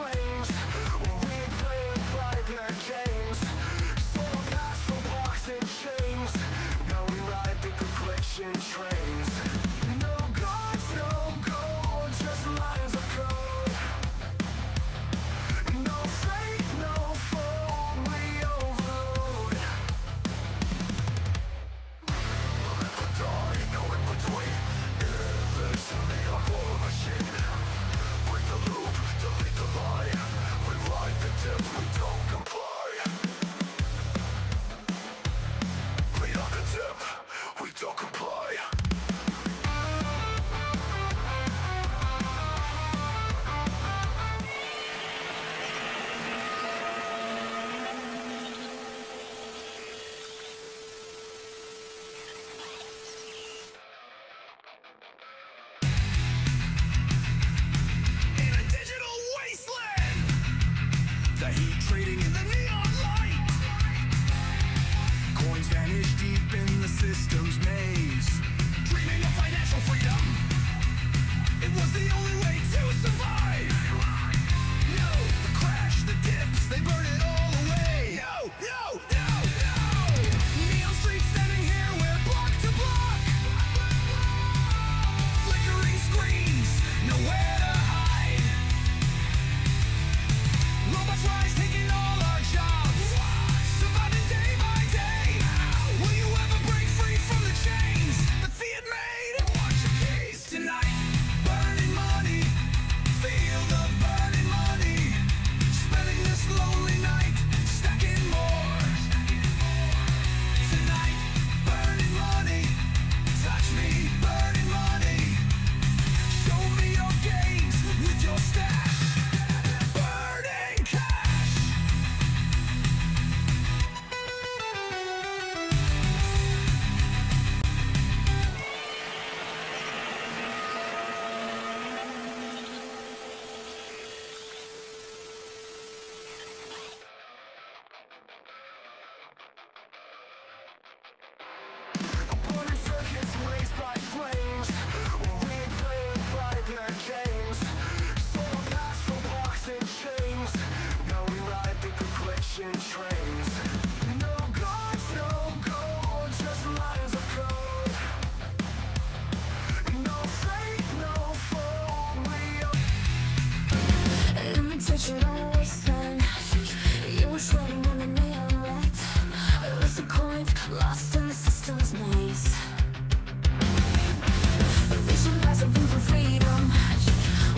flames. We play by their games. Soul past the blocks and chains. Now we ride the collection trains. No gods, no gold, just lines of code. No fate, no foe, we overload. Never die, no in between. Eventually a war machine. Break the loop, delete the lie. We ride the depth, we don't comply. We are the depth, we don't comply. In a digital wasteland, the heat trading in the neon light. Coins vanish deep in the system's maze. Dreaming of financial freedom, it was the only way to survive. No, the crash, the dips, they burn it all away. No, no, no, no. Neon streets standing here, we're block to block. Flickering screens, nowhere to hide. Robots rise, taking all our jobs. Surviving day by day. Will you ever break free from the chains that Fiat made? Watch your case tonight. Burning money. Feel the burning money. Spending this lonely night. Stacking more. Tonight. Burning money. Touch me. Burning money. Show me your gains with your stash. Burning cash. Burning circuits raised by flames. We play by their games. Soul past the blocks and chains. Now we ride the collection trains. No gods, no gold, just lines of code. No fate, no foe, we are. Let me touch it on the waistline. You were shredding in the neon light. It was a coin lost in the system's maze. A vision passing through for freedom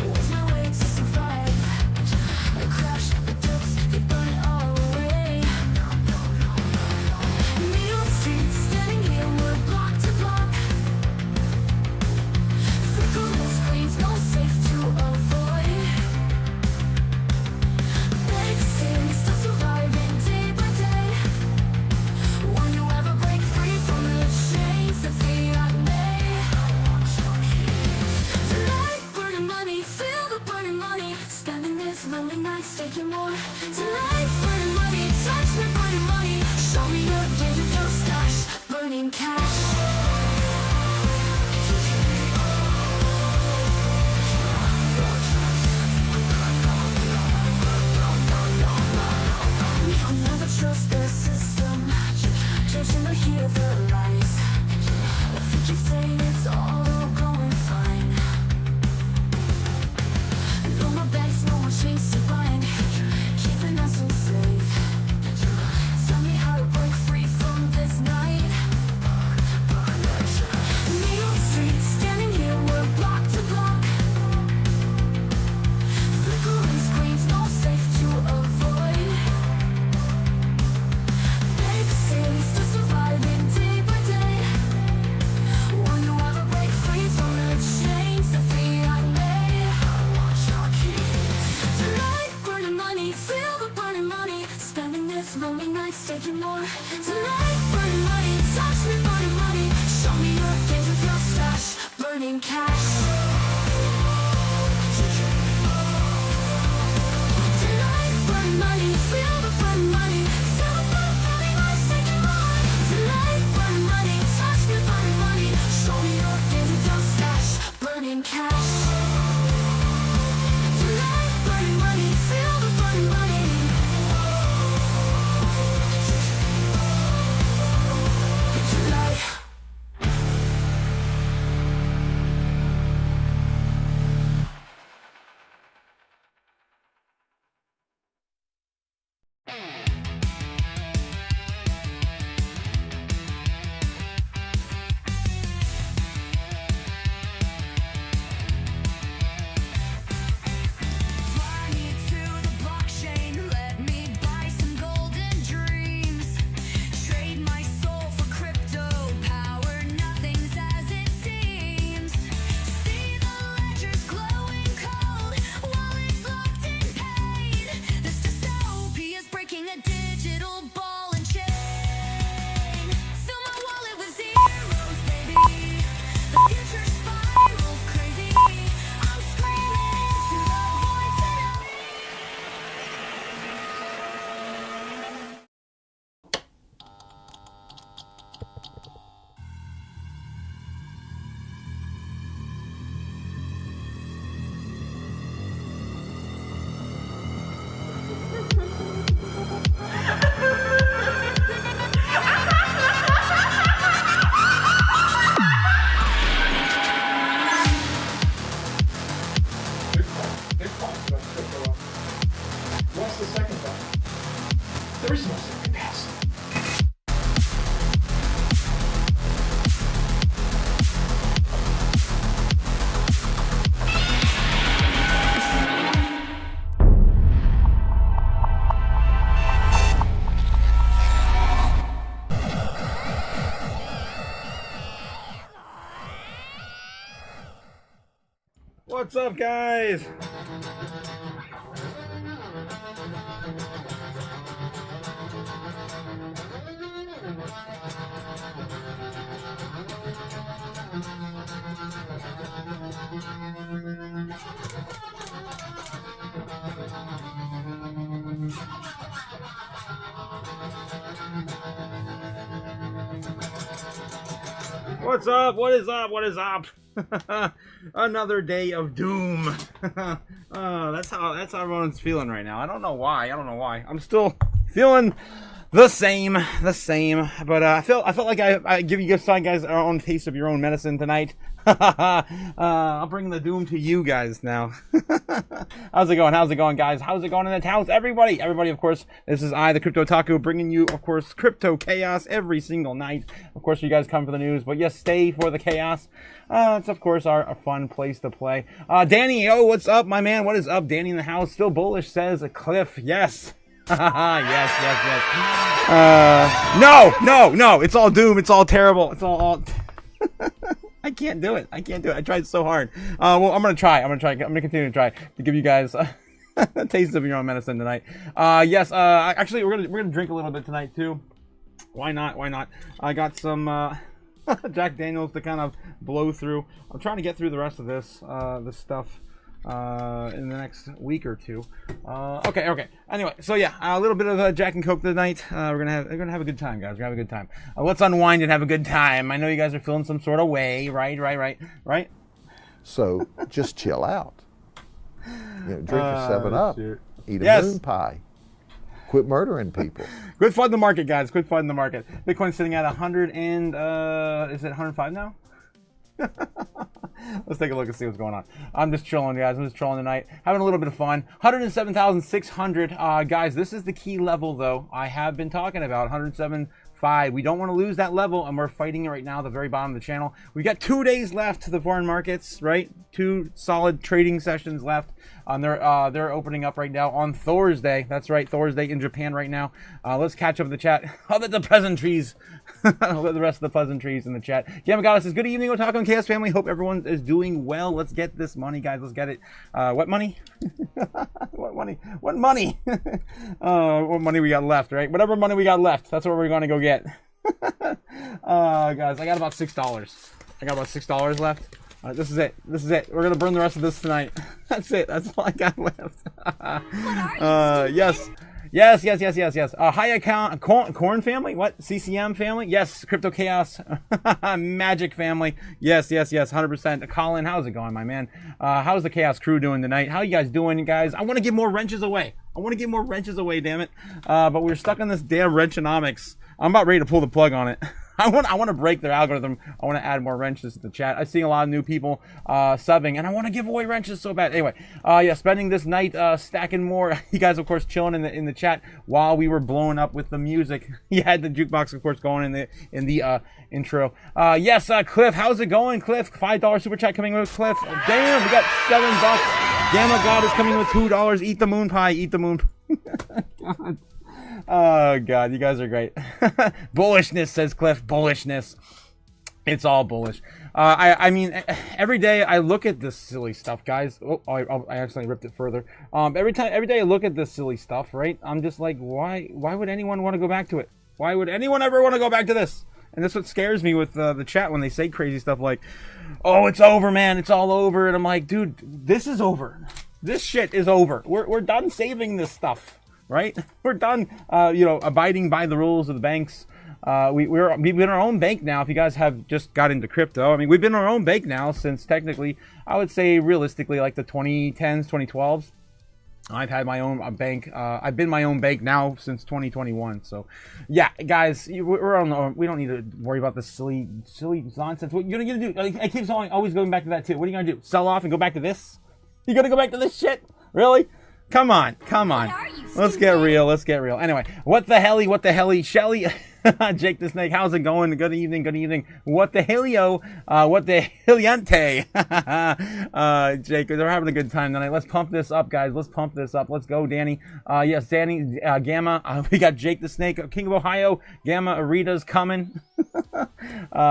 was my way to survive. The crash, the dips, they burn it all away. Neon streets standing here, we're block to block. Flickering screens, no safe to avoid. money, feel the blood money. Tonight. Fly me to the blockchain, let me buy some golden dreams. Trade my soul for crypto power, nothing's as it seems. See the ledgers glowing cold, wallets locked and paid. This dystopia's breaking a digital ball and chain. Fill my wallet with zeros, baby. The future spirals crazy. I'm screaming into the void tonight. Big thoughts about crypto. What's the second thought? There is no second pass. What's up, guys? What's up? What is up? What is up? Another day of doom. That's how everyone's feeling right now. I don't know why. I'm still feeling the same. But I felt like I give you guys our own taste of your own medicine tonight. I'll bring the doom to you guys now. How's it going, guys? How's it going in the house? Everybody, of course, this is I, the Crypto Otaku, bringing you, of course, crypto chaos every single night. Of course, you guys come for the news, but yes, stay for the chaos. It's, of course, our fun place to play. Danny, oh, what's up, my man? What is up? Danny in the house, still bullish, says a Cliff. Yes. yes. No. It's all doom. It's all terrible. It's all I can't do it. I tried so hard. Well, I'm gonna try. I'm gonna continue to try to give you guys a taste of your own medicine tonight. Yes. Actually, we're gonna drink a little bit tonight too. Why not? I got some Jack Daniels to kind of blow through. I'm trying to get through the rest of this stuff in the next week or two. Okay. Anyway, so yeah, a little bit of Jack and Coke tonight. We're gonna have a good time, guys. We're gonna have a good time. Let's unwind and have a good time. I know you guys are feeling some sort of way, right? So just chill out. Drink your 7-Up. Eat a Yes. moon pie. Quit murdering people. Quit flooding the market, guys. Quit flooding the market. Bitcoin's sitting at 100 and is it 105 now? Let's take a look and see what's going on. I'm just chilling, guys. I'm just trolling tonight, having a little bit of fun. 107,600, guys. This is the key level, though. I have been talking about 107.5. We don't want to lose that level, and we're fighting it right now at the very bottom of the channel. We got 2 days left to the foreign markets, right? 2 solid trading sessions left. They're opening up right now on Thursday. That's right, Thursday in Japan right now. Let's catch up with the chat. I'll let the pleasantries, I'll let the rest of the pleasantries in the chat. Yamagata says, good evening, Otaku and Chaos family. Hope everyone is doing well. Let's get this money, guys. Let's get it. What money? What money? What money? What money we got left, right? Whatever money we got left, that's what we're going to go get. Guys, I got about $6. I got about $6 left. This is it. We're gonna burn the rest of this tonight. That's it. That's all I got left. Yes. Yes. High account corn family. What? CCM family. Yes. Crypto Chaos. Magic family. Yes. 100%. Colin, how's it going, my man? How's the Chaos crew doing tonight? How you guys doing, you guys? I want to give more wrenches away. Damn it. But we're stuck on this damn wrenchonomics. I'm about ready to pull the plug on it. I want to break their algorithm. I want to add more wrenches to the chat. I see a lot of new people subbing, and I want to give away wrenches so bad. Anyway, yeah, spending this night stacking more. You guys, of course, chilling in the chat while we were blowing up with the music. You had the jukebox, of course, going in the intro. Yes, Cliff, how's it going, Cliff? $5 super chat coming with Cliff. Damn, we got $7. Gamma God is coming with $2. Eat the moon pie. God. Oh God, you guys are great. Bullishness, says Cliff. Bullishness. It's all bullish. I mean, every day I look at this silly stuff, guys. Oh, I accidentally ripped it further. Every day I look at this silly stuff, right? I'm just like, why would anyone want to go back to it? Why would anyone ever want to go back to this? And that's what scares me with the chat when they say crazy stuff like, "Oh, it's over, man. It's all over." And I'm like, dude, this is over. This shit is over. We're done saving this stuff. Right? We're done, abiding by the rules of the banks. We've been our own bank now. If you guys have just got into crypto, I mean, we've been our own bank now since technically, I would say realistically, like the 2010s, 2012s. I've had my own bank. I've been my own bank now since 2021. So, yeah, guys, we're on. We don't need to worry about this silly nonsense. What you're gonna do? I keep always going back to that too. What are you gonna do? Sell off and go back to this? You gonna go back to this shit? Really? Come on. Let's get real. Anyway, what the hell, Shelly? Jake the Snake, how's it going? Good evening. What the hellio? What the heliante? Jake, they're having a good time tonight. Let's pump this up, guys. Let's go, Danny. Yes, Danny, Gamma. We got Jake the Snake, King of Ohio. Gamma, Arita's coming.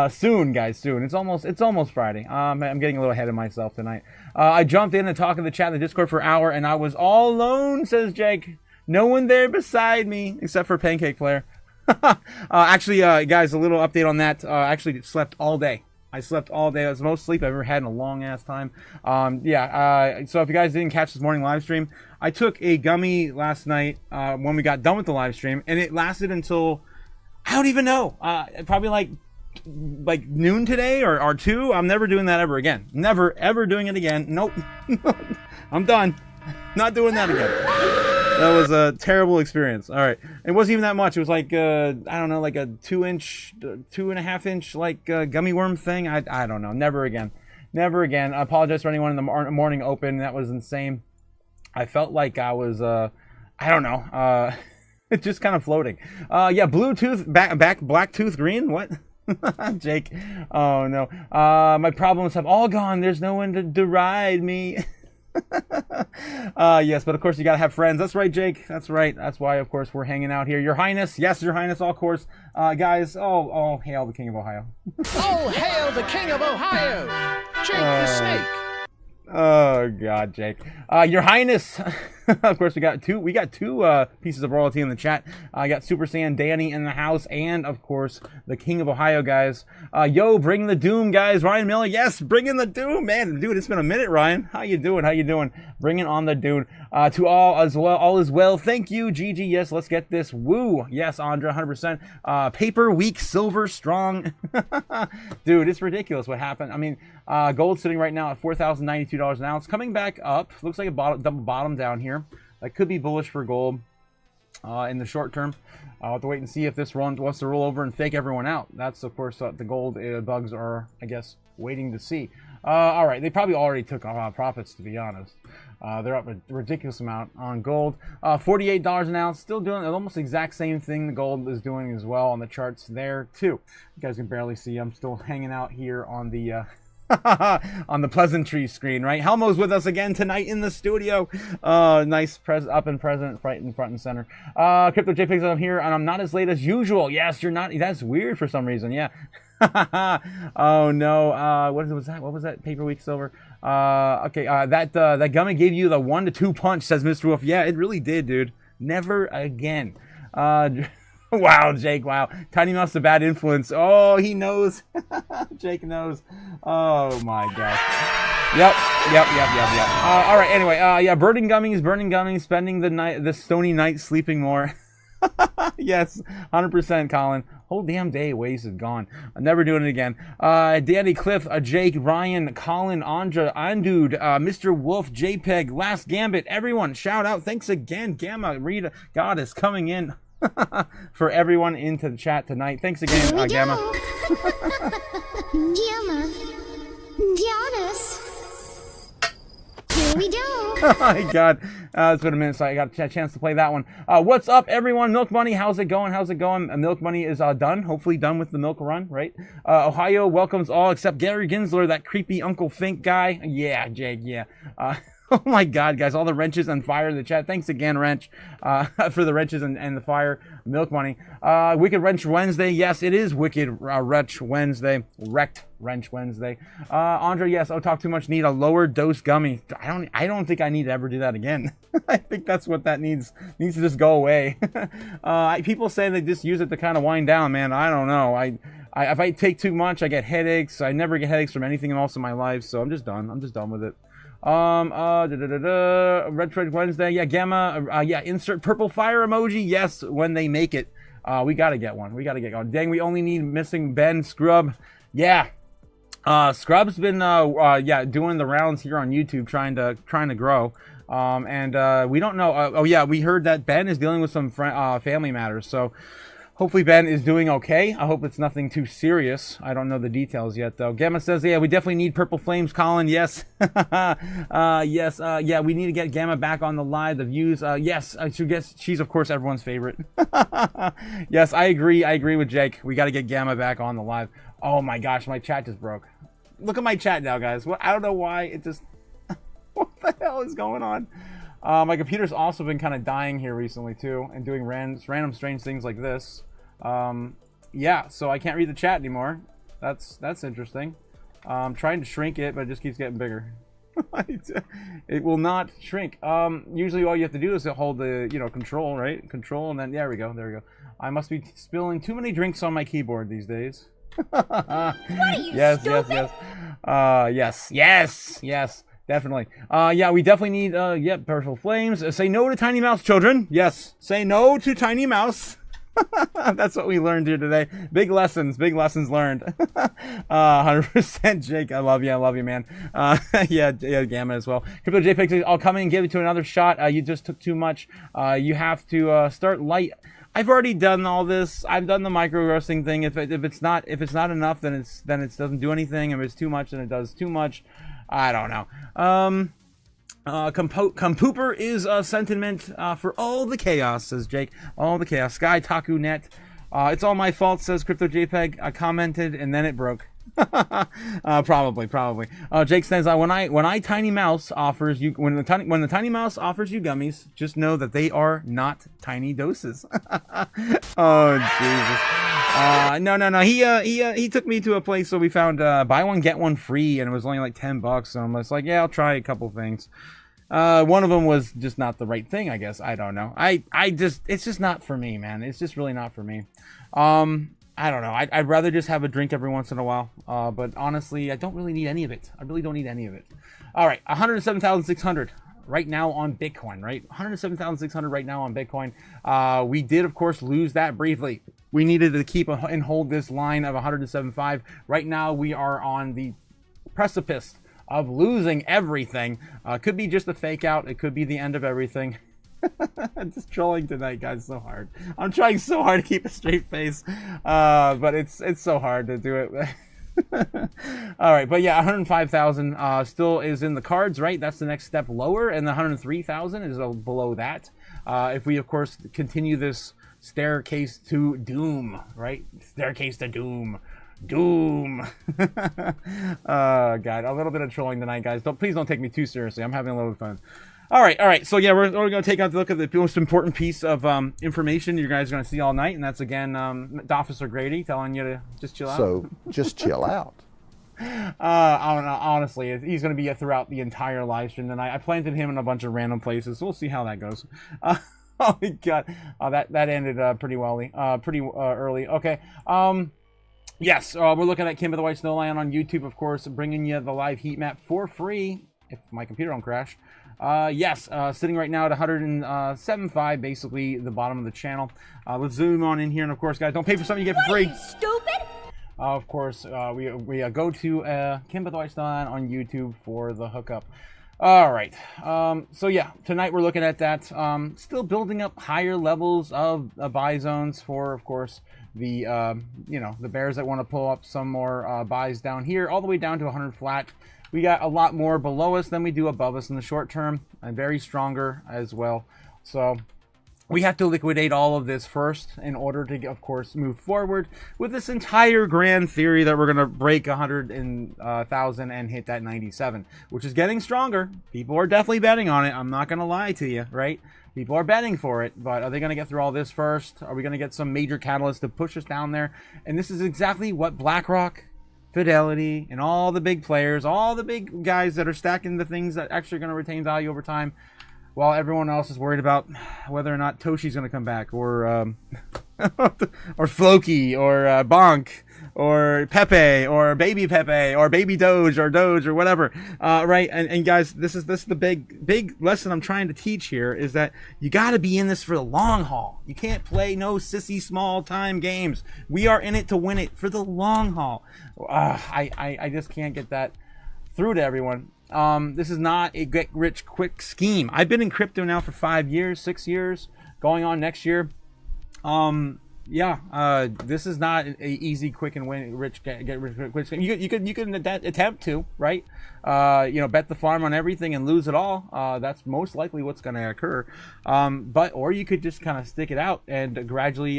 Soon, guys, soon. It's almost Friday. I'm getting a little ahead of myself tonight. I jumped in and talked in the chat in the Discord for an hour, and I was all alone, says Jake. No one there beside me, except for Pancake Player. Actually, guys, a little update on that. Actually, slept all day. I slept all day. It was the most sleep I've ever had in a long ass time. So if you guys didn't catch this morning live stream, I took a gummy last night when we got done with the live stream, and it lasted until, I don't even know, probably like noon today or 2. I'm never doing that ever again. Never ever doing it again. Nope. I'm done. Not doing that again. That was a terrible experience. All right. It wasn't even that much. It was like, I don't know, like a 2.5 inch, like gummy worm thing. I don't know. Never again. I apologize for anyone in the morning open. That was insane. I felt like I was, I don't know, just kind of floating. Yeah, Bluetooth, black tooth green. What? Jake. Oh, no. My problems have all gone. There's no one to deride me. Yes, but of course you gotta have friends. That's right, Jake. That's right. That's why, of course, we're hanging out here. Your Highness. Yes, Your Highness, of course. Guys, oh, hail the King of Ohio. Oh, hail the King of Ohio! Jake the Snake. Oh God, Jake. Your Highness. Of course, we got two pieces of royalty in the chat. I got Super Saiyan Danny in the house, and of course the King of Ohio, guys. Yo, bring the doom, guys. Ryan Miller, yes, bring in the doom, man. Dude, it's been a minute, Ryan. How you doing? Bringing on the doom. To all as well. All is well. Thank you, Gigi. Yes, let's get this. Woo. Yes, Andra, 100%. Paper weak, silver strong. Dude, it's ridiculous what happened. I mean, gold sitting right now at $4,092 an ounce, coming back up. Looks like a double bottom down here. That could be bullish for gold in the short term. I'll have to wait and see if this wants to roll over and fake everyone out. That's, of course, the gold bugs are, I guess, waiting to see. All right, they probably already took profits, to be honest. They're up a ridiculous amount on gold. $48 an ounce, still doing almost the exact same thing the gold is doing as well on the charts there, too. You guys can barely see. I'm still hanging out here on the... on the pleasantry screen, right? Helmo's with us again tonight in the studio. Nice up and present, right in front and center. Crypto JPEGs, I'm here, and I'm not as late as usual. Yes, you're not. That's weird for some reason. Yeah. Oh no. What was that? What was that? Paper weak silver. Okay. That gummy gave you the 1-2 punch, says Mr. Wolf. Yeah, it really did, dude. Never again. Wow, Jake, wow. Tiny Mouse, a bad influence. Oh, he knows. Jake knows. Oh, my gosh. Yep. All right, anyway, yeah, burning gummies, spending the stony night sleeping more. Yes, 100%, Colin. Whole damn day wasted, gone. I'm never doing it again. Danny, Cliff, Jake, Ryan, Colin, Andra, Andude, Mr. Wolf, JPEG, Last Gambit, everyone, shout out. Thanks again, Gamma, Rita, Goddess, coming in for everyone into the chat tonight. Thanks again, Gamma. Gamma. Giannis. Here we go. Oh my God, it's been a minute, so I got a chance to play that one. What's up, everyone? Milk Money, how's it going? Milk Money is done, hopefully done with the milk run, right? Ohio welcomes all except Gary Ginsler, that creepy Uncle Fink guy. Yeah, Jake, yeah. Oh my God, guys, all the wrenches and fire in the chat. Thanks again, Wrench, for the wrenches and the fire. Milk Money. Wicked Wrench Wednesday. Yes, it is Wicked Wrench Wednesday. Wrecked Wrench Wednesday. Andre, yes, talk too much. Need a lower dose gummy. I don't think I need to ever do that again. I think that's what that needs to just go away. People say they just use it to kind of wind down, man. I don't know. If I take too much, I get headaches. I never get headaches from anything else in my life, so I'm just done. I'm just done with it. Red Wednesday, yeah, Gamma, yeah, insert purple fire emoji, yes, when they make it. We gotta get one. Dang, we only need missing Ben Scrub. Yeah. Scrub's been yeah, doing the rounds here on YouTube trying to grow. And we don't know. Oh yeah, we heard that Ben is dealing with some family matters, so hopefully Ben is doing okay. I hope it's nothing too serious. I don't know the details yet, though. Gamma says, yeah, we definitely need purple flames, Colin. Yes. Yes. Yeah, we need to get Gamma back on the live. The views. Yes. She's, of course, everyone's favorite. Yes, I agree. I agree with Jake. We got to get Gamma back on the live. Oh, my gosh. My chat just broke. Look at my chat now, guys. I don't know why. It just... What the hell is going on? My computer's also been kind of dying here recently, too, and doing random strange things like this. Yeah, so I can't read the chat anymore. That's interesting. I'm trying to shrink it, but it just keeps getting bigger. It will not shrink. Usually all you have to do is to hold the, control, right? Control, and then there we go. I must be spilling too many drinks on my keyboard these days. What are you, yes, stupid? Yes, definitely. Yeah, we definitely need, purple flames. Say no to Tiny Mouse, children. Yes, say no to Tiny Mouse. That's what we learned here today. Big lessons learned. 100% Jake, I love you, man. Yeah, Gamma as well. Crypto JPEG, I'll come in and give it to another shot. You just took too much. You have to start light. I've already done all this. I've done the micro roasting thing. If it's not enough, then it doesn't do anything. If it's too much, then it does too much. I don't know. Compooper is a sentiment for all the chaos, says Jake. All the chaos. Sky Taku Net. It's all my fault, says Crypto JPEG. I commented and then it broke. Probably. Jake says, when the Tiny Mouse offers you gummies, just know that they are not tiny doses. Oh Jesus. No. He took me to a place where we found buy one get one free, and it was only like $10. So I'm just like, yeah, I'll try a couple things. One of them was just not the right thing, I guess. I don't know. It's just not for me, man. It's just really not for me. I don't know. I'd rather just have a drink every once in a while. But honestly, I don't really need any of it. I really don't need any of it. All right, 107,600 right now on Bitcoin, right? 107,600 right now on Bitcoin. We did, of course, lose that briefly. We needed to keep and hold this line of 107.5. Right now, we are on the precipice of losing everything. Could be just a fake out. It could be the end of everything. I'm just trolling tonight, guys, so hard. I'm trying so hard to keep a straight face, but it's so hard to do it. All right, but yeah, 105,000 still is in the cards, right? That's the next step lower, and the 103,000 is below that. If we, of course, continue this staircase to doom, right? Staircase to doom. God, a little bit of trolling tonight, guys. Please don't take me too seriously. I'm having a little fun. All right. So yeah, we're going to take a look at the most important piece of information you guys are going to see all night, and that's again Officer Grady telling you to just chill out. So just chill out. Honestly, he's going to be throughout the entire live stream tonight. I planted him in a bunch of random places, so we'll see how that goes. Oh my god, that ended pretty early. Okay. Yes, we're looking at Kim of the White Snowland on YouTube, of course, bringing you the live heat map for free if my computer don't crash. Yes, sitting right now at 107.5, basically the bottom of the channel. Let's zoom on in here, and of course, guys, don't pay for something you get for free. Stupid! Of course, we go to Kim of the White Snowland on YouTube for the hookup. All right. So yeah, tonight we're looking at that. Still building up higher levels of buy zones for, of course, the the bears that want to pull up some more buys down here, all the way down to 100 flat. We got a lot more below us than we do above us in the short term, and very stronger as well. So we have to liquidate all of this first in order to, of course, move forward with this entire grand theory that we're going to break 100,000 and hit that 97, which is getting stronger. People are definitely betting on it. I'm not going to lie to you, right? People are betting for it, but are they going to get through all this first? Are we going to get some major catalyst to push us down there? And this is exactly what BlackRock, Fidelity, and all the big players, all the big guys that are stacking the things that actually are going to retain value over time, while everyone else is worried about whether or not Toshi's going to come back, or or Floki, or Bonk, or Pepe, or Baby Pepe, or Baby Doge, or whatever. Right? And guys, this is the big lesson I'm trying to teach here, is that you got to be in this for the long haul. You can't play no sissy small time games. We are in it to win it for the long haul. I just can't get that through to everyone. This is not a get rich quick scheme. I've been in crypto now for 5 years, 6 years, going on next year. This is not an easy, quick and get rich quick scheme. You can attempt to, right? Bet the farm on everything and lose it all. That's most likely what's going to occur. Or you could just kind of stick it out and gradually,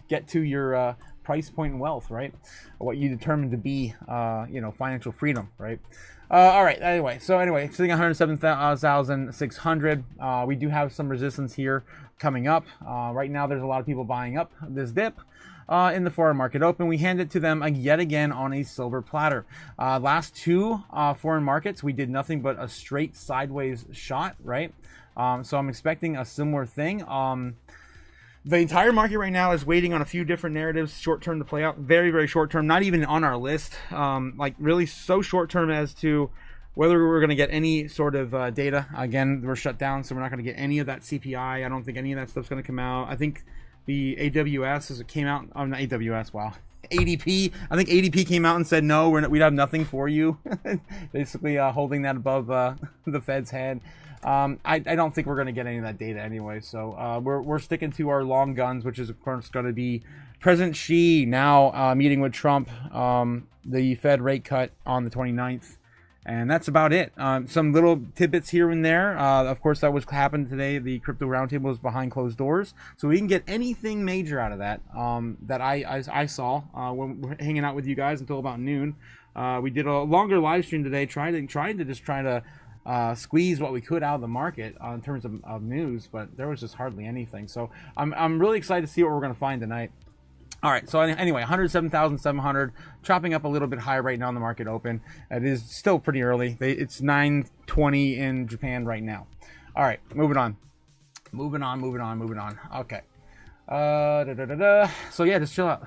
get to your price point and wealth, right? What you determine to be, financial freedom, right? All right. Anyway, sitting at 107,600. We do have some resistance here coming up. Right now, there's a lot of people buying up this dip in the foreign market open. We hand it to them yet again on a silver platter. Last two foreign markets, we did nothing but a straight sideways shot, right? So I'm expecting a similar thing. The entire market right now is waiting on a few different narratives, short-term to play out. Very, very short-term, not even on our list. Really so short-term as to whether we're going to get any sort of data. Again, we're shut down, so we're not going to get any of that CPI. I don't think any of that stuff's going to come out. I think the AWS, as it came out, not AWS, wow. ADP, I think ADP came out and said, no, we have nothing for you. Basically holding that above the Fed's head. I don't think we're going to get any of that data anyway, so we're sticking to our long guns, which is of course going to be President Xi now meeting with Trump, the Fed rate cut on the 29th, and that's about it. Some little tidbits here and there. Of course, that was happened today. The crypto roundtable was behind closed doors, so we didn't get anything major out of that. That I saw when we're hanging out with you guys until about noon. We did a longer live stream today, trying to squeeze what we could out of the market in terms of news, but there was just hardly anything. So I'm really excited to see what we're going to find tonight. All right, so anyway, 107,700, chopping up a little bit higher right now in the market open. It is still pretty early. It's 9:20 in Japan right now. All right, moving on. Okay. So yeah, just chill out.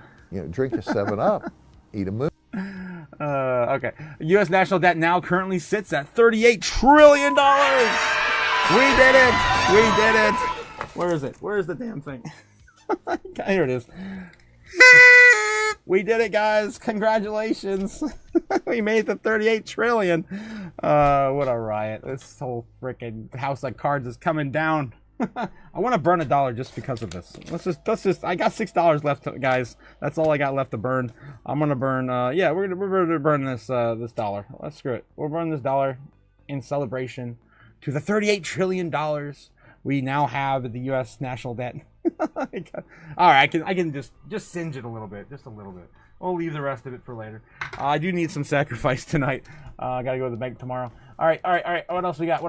Drink a 7-Up, eat a moon. Okay. U.S. national debt now currently sits at $38 trillion. We did it. Where is it? Where is the damn thing? Here it is. We did it, guys. Congratulations. We made the 38 trillion. What a riot. This whole freaking house of cards is coming down. I want to burn $1 just because of this. Let's just. I got $6 left, guys. That's all I got left to burn. I'm gonna burn. We're gonna burn this dollar. Let's screw it. We'll burn this dollar in celebration to the $38 trillion we now have at the U.S. national debt. All right, I can just singe it a little bit, just a little bit. We'll leave the rest of it for later. I do need some sacrifice tonight. I gotta go to the bank tomorrow. All right. What else we got?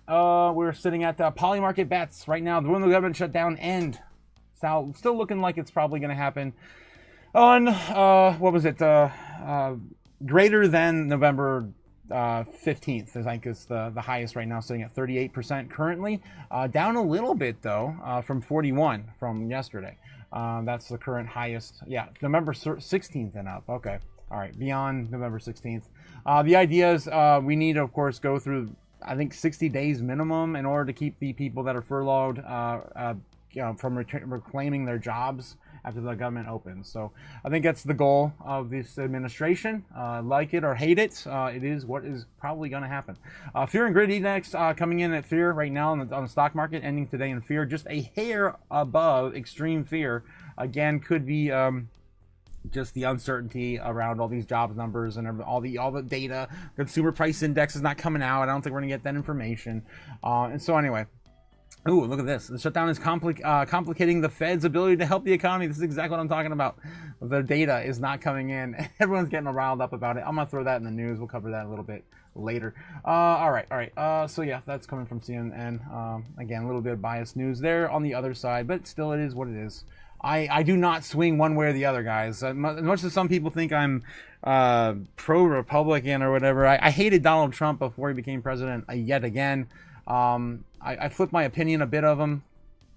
We're sitting at the poly market bets right now. The one the government shut down end. So still looking like it's probably going to happen on greater than November 15th. I think is the highest right now, sitting at 38% currently. Down a little bit though, from 41 from yesterday. That's the current highest. Yeah, November 16th and up. Okay. All right. Beyond November 16th. The idea is we need to, of course, go through, I think, 60 days minimum in order to keep the people that are furloughed from reclaiming their jobs after the government opens. So I think that's the goal of this administration. Like it or hate it, it is what is probably going to happen. Fear and Grid Index coming in at fear right now on the stock market, ending today in fear, just a hair above extreme fear. Again, could be just the uncertainty around all these jobs numbers and all the data. Consumer price index is not coming out. I don't think we're going to get that information. And so anyway. Ooh, look at this. The shutdown is complicating the Fed's ability to help the economy. This is exactly what I'm talking about. The data is not coming in. Everyone's getting riled up about it. I'm going to throw that in the news. We'll cover that a little bit later. All right. So yeah, that's coming from CNN. Again, a little bit of biased news there on the other side, but still it is what it is. I do not swing one way or the other, guys. As much as some people think I'm pro-Republican or whatever, I hated Donald Trump before he became president yet again. I flipped my opinion a bit of him,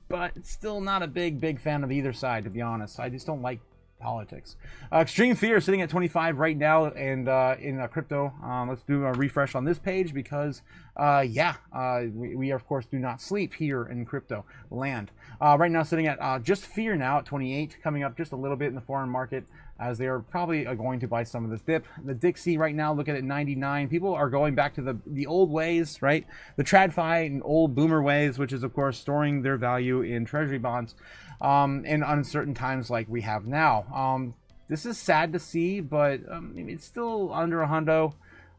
but still not a big fan of either side, to be honest. I just don't like politics. Extreme Fear sitting at 25 right now, and in crypto. Let's do a refresh on this page because, we of course do not sleep here in crypto land. Right now sitting at just Fear now at 28, coming up just a little bit in the foreign market, as they are probably going to buy some of this dip. The Dixie right now, look at it, 99. People are going back to the old ways, right? The TradFi and old boomer ways, which is, of course, storing their value in treasury bonds in uncertain times like we have now. This is sad to see, but it's still under a hundo.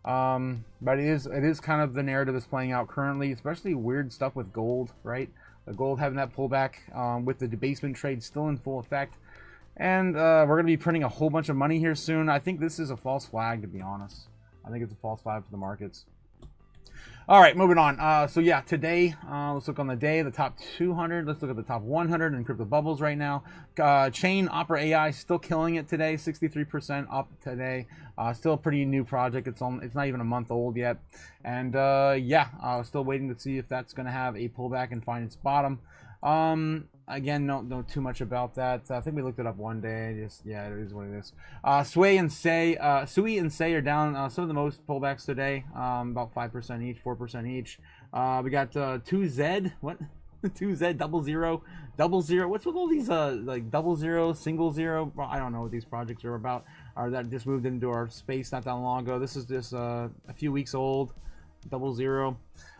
But it is kind of the narrative that's playing out currently, especially weird stuff with gold, right? The gold having that pullback with the debasement trade still in full effect. And we're going to be printing a whole bunch of money here soon. I think this is a false flag, to be honest. I think it's a false flag for the markets. All right, moving on. So yeah, today, let's look on the day, the top 200. Let's look at the top 100 in crypto bubbles right now. Chain Opera AI still killing it today, 63% up today. Still a pretty new project. It's not even a month old yet. And still waiting to see if that's going to have a pullback and find its bottom. Again, don't know too much about that. I think we looked it up one day. It is what it is. Sui and Say are down some of the most pullbacks today. About 5% each, 4% each. We got 2Z. What? 2Z, 00. What's with all these like 00, single zero? Well, I don't know what these projects are about. Or that just moved into our space not that long ago. This is just a few weeks old. 00.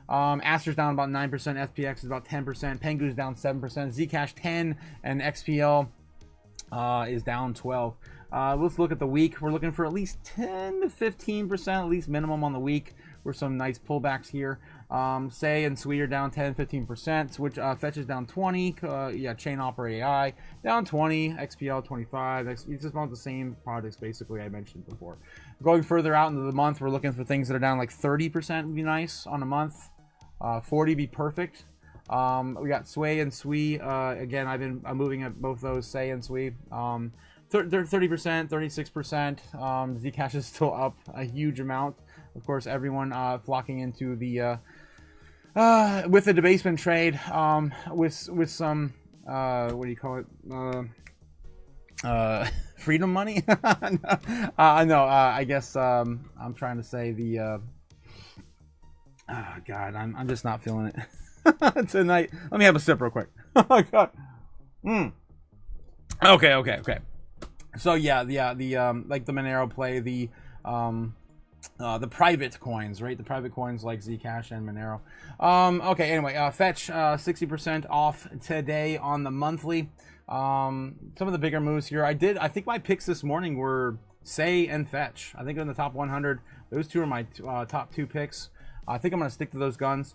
Aster's down about 9%, FPX is about 10%, Pengu's down 7%, Zcash 10, and XPL is down 12. Let's look at the week. We're looking for at least 10 to 15%, at least minimum on the week. With some nice pullbacks here. Say and Sui are down 10, 15%, which Fetch is down 20. Chain Opera AI down 20, XPL 25. It's just about the same projects basically I mentioned before. Going further out into the month, we're looking for things that are down like 30% would be nice on a month. 40 be perfect. We got Sway and Sui. Again, I'm moving at both those, Say and Sui. 30%, 36%. Zcash is still up a huge amount. Of course, everyone flocking into the with the debasement trade, with some what do you call it? Freedom money? No, I guess I'm trying to say the. God, I'm just not feeling it tonight. Let me have a sip real quick. Oh God. Okay. So yeah, the like the Monero play, the private coins, right? The private coins like Zcash and Monero. Okay, anyway, Fetch 60% off today on the monthly. Some of the bigger moves here. I think my picks this morning were Say and Fetch. I think in the top 100, those two are my top two picks. I think I'm going to stick to those guns.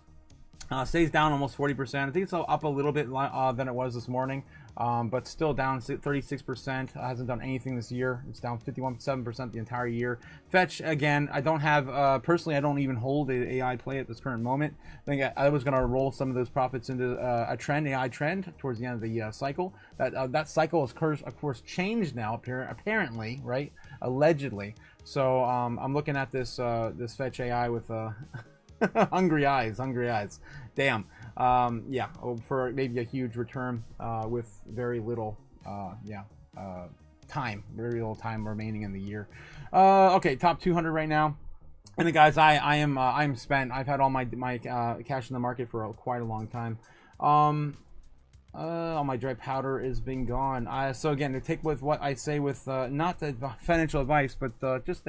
Stays down almost 40%. I think it's up a little bit than it was this morning. but still down 36%. Hasn't done anything this year. It's down 51.7% the entire year. Fetch, again, I don't have, personally, I don't even hold an AI play at this current moment. I think I was going to roll some of those profits into a trend, AI trend, towards the end of the cycle. That cycle is, of course, changed now, apparently, right? Allegedly. So I'm looking at this this Fetch AI with hungry eyes. Damn. Yeah, for maybe a huge return with very little very little time remaining in the year. Okay, top 200 right now. And then, guys, I'm spent. I've had all my cash in the market for quite a long time. All my dry powder is being gone. So again, to take with what I say with not the financial advice, but just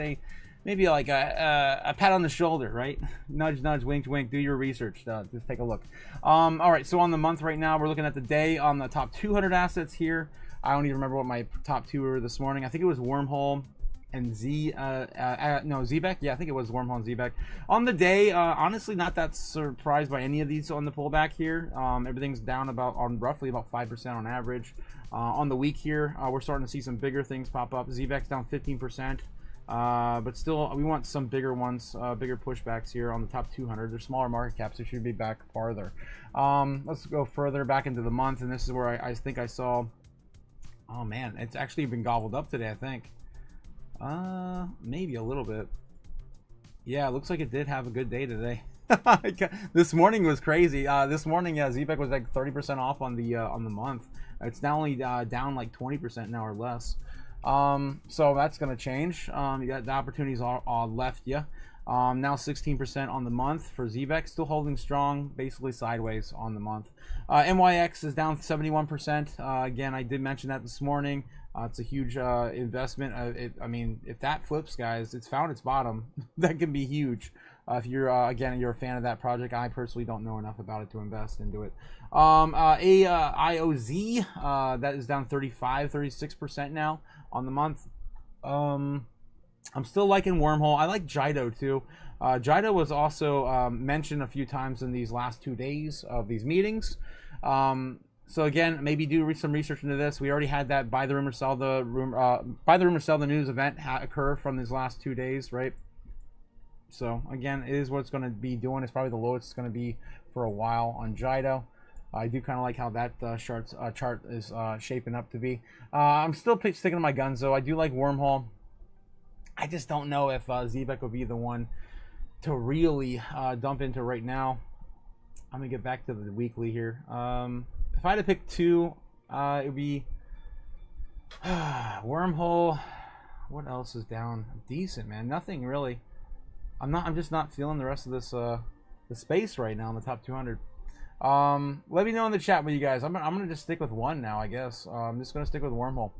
maybe like a pat on the shoulder, right? Nudge, nudge, wink, wink. Do your research. Just take a look. All right, so on the month right now, we're looking at the day on the top 200 assets here. I don't even remember what my top two were this morning. I think it was Wormhole and Zbeck. Yeah, I think it was Wormhole and Zbeck. On the day, honestly, not that surprised by any of these on the pullback here. Everything's down roughly about 5% on average. On the week here, we're starting to see some bigger things pop up. Zbeck's down 15%. But still, we want some bigger ones, bigger pushbacks here on the top 200. They're smaller market caps, so should be back farther. Let's go further back into the month, and this is where I think I saw, oh man, it's actually been gobbled up today, I think. Maybe a little bit. Yeah, it looks like it did have a good day today. This morning was crazy. This morning, yeah, Zbeck was like 30% off on the month. It's now only down like 20% now or less. So that's going to change. You got the opportunities all left you. Now 16% on the month for Zbeck, still holding strong, basically sideways on the month. MYX is down 71%. Again, I did mention that this morning. It's a huge investment. I mean, if that flips, guys, it's found its bottom. That can be huge. If you're again, you're a fan of that project. I personally don't know enough about it to invest into it. AIOZ, that is down 36% now on the month. I'm still liking Wormhole. I like Jido too. Jido was also mentioned a few times in these last 2 days of these meetings. So again, maybe do some research into this. We already had that buy the rumor, sell the news event occur from these last 2 days, right? So again, it is what it's going to be doing. It's probably the lowest it's going to be for a while on Jido. I do kind of like how that chart is shaping up to be. I'm still sticking to my guns though. I do like Wormhole. I just don't know if Zbeck will be the one to really dump into right now. I'm gonna get back to the weekly here. If I had to pick two, it would be Wormhole. What else is down? Decent, man. Nothing really. I'm just not feeling the rest of this the space right now in the top 200. Let me know in the chat with you guys. I'm gonna just stick with one now, I guess. I'm just gonna stick with Wormhole.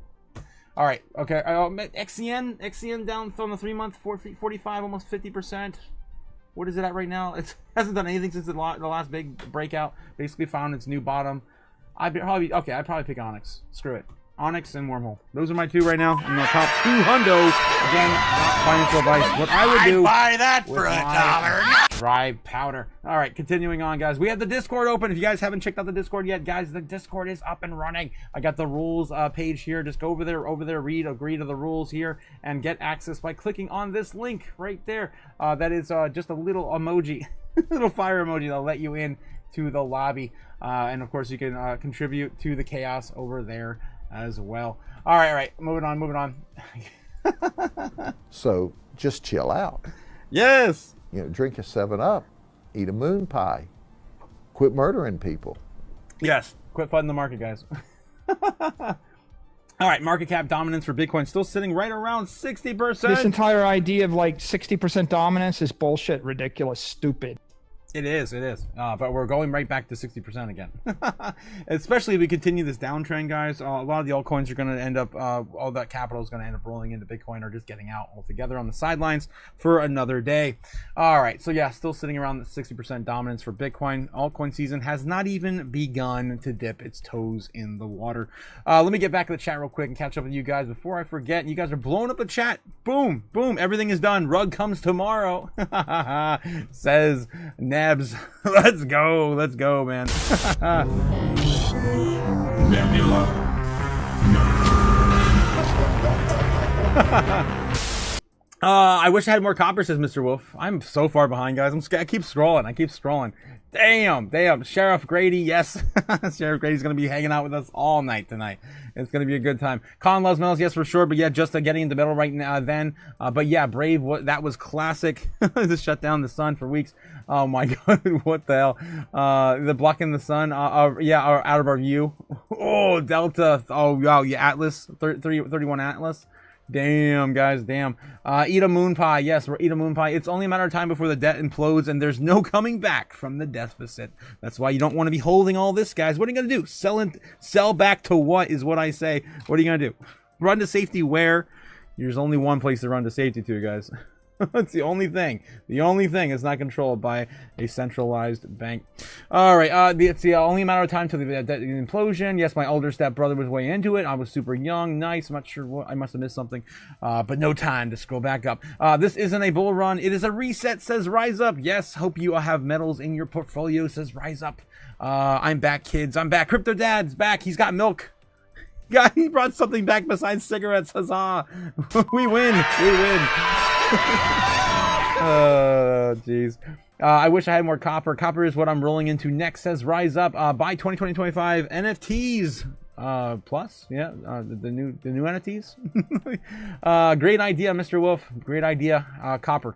All right, okay. XCN down from the 3 month, 45, almost 50%. What is it at right now? It hasn't done anything since the last big breakout. Basically found its new bottom. I'd probably pick Onyx. Screw it. Onyx and Wormhole. Those are my two right now. In the top 200. Again, not financial advice. What I would do. Buy that for $1. Dry powder. All right, continuing on, guys. We have the Discord open. If you guys haven't checked out the Discord yet, guys, the Discord is up and running. I got the rules page here. Just go over there, read, agree to the rules here, and get access by clicking on this link right there. That is just a little emoji, little fire emoji that'll let you in to the lobby. And of course, you can contribute to the chaos over there as well. All right, moving on. So just chill out. Yes. You know, drink a 7-Up, eat a moon pie, quit murdering people. Yes, quit flooding the market, guys. All right, market cap dominance for Bitcoin still sitting right around 60%. This entire idea of like 60% dominance is bullshit, ridiculous, stupid. It is. But we're going right back to 60% again. Especially if we continue this downtrend, guys. A lot of the altcoins are going to end up, all that capital is going to end up rolling into Bitcoin or just getting out altogether on the sidelines for another day. All right. So yeah, still sitting around the 60% dominance for Bitcoin. Altcoin season has not even begun to dip its toes in the water. Let me get back to the chat real quick and catch up with you guys before I forget. You guys are blowing up the chat. Boom. Everything is done. Rug comes tomorrow. Says Nebs. Let's go, man. Nebula. I wish I had more copper, says Mr. Wolf. I'm so far behind, guys. I keep scrolling. Damn. Sheriff Grady, yes. Sheriff Grady's going to be hanging out with us all night tonight. It's going to be a good time. Colin loves metals, yes, for sure. But yeah, just getting into metal right now then. But yeah, Brave, that was classic. Just shut down the sun for weeks. Oh my God, what the hell? The blocking the sun, yeah, out of our view. Oh, Delta. Oh, wow, yeah, Atlas, 31 Atlas. Damn, guys, damn. Eat a moon pie. Yes, we're eat a moon pie. It's only a matter of time before the debt implodes and there's no coming back from the deficit. That's why you don't want to be holding all this, guys. What are you going to do? Sell back to what is what I say. What are you going to do? Run to safety where? There's only one place to run to safety to, guys. That's the only thing. The only thing is not controlled by a centralized bank. All right. It's the only matter of time till the implosion. Yes, my older stepbrother was way into it. I was super young. Nice. I'm not sure what. I must have missed something. But no time to scroll back up. This isn't a bull run. It is a reset, says Rise Up. Yes. Hope you have metals in your portfolio, says Rise Up. I'm back, kids. I'm back. Crypto Dad's back. He's got milk. Yeah, he brought something back besides cigarettes. Huzzah. We win. We win. Oh, jeez. I wish I had more copper. Copper is what I'm rolling into next, says Rise Up. By 2025 NFTs. Plus, yeah, the new NFTs. Great idea, Mr. Wolf. Great idea. Copper.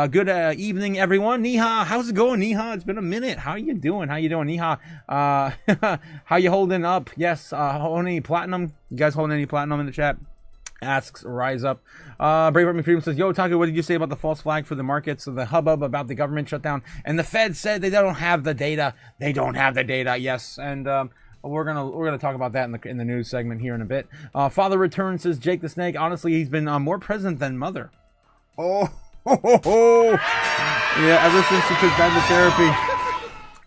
Good evening, everyone. Niha, how's it going, Niha? It's been a minute. How you doing? Niha? How you holding up? Yes, holding any platinum? You guys holding any platinum in the chat? Asks Rise Up. Brave Army Freedom says, Yo, Otaku, what did you say about the false flag for the markets? So the hubbub about the government shutdown, and the Fed said they don't have the data. They don't have the data. Yes, and we're gonna talk about that in the news segment here in a bit. Father returns, says Jake the Snake. Honestly, he's been more present than Mother. Oh, yeah. Ever since he took back the therapy.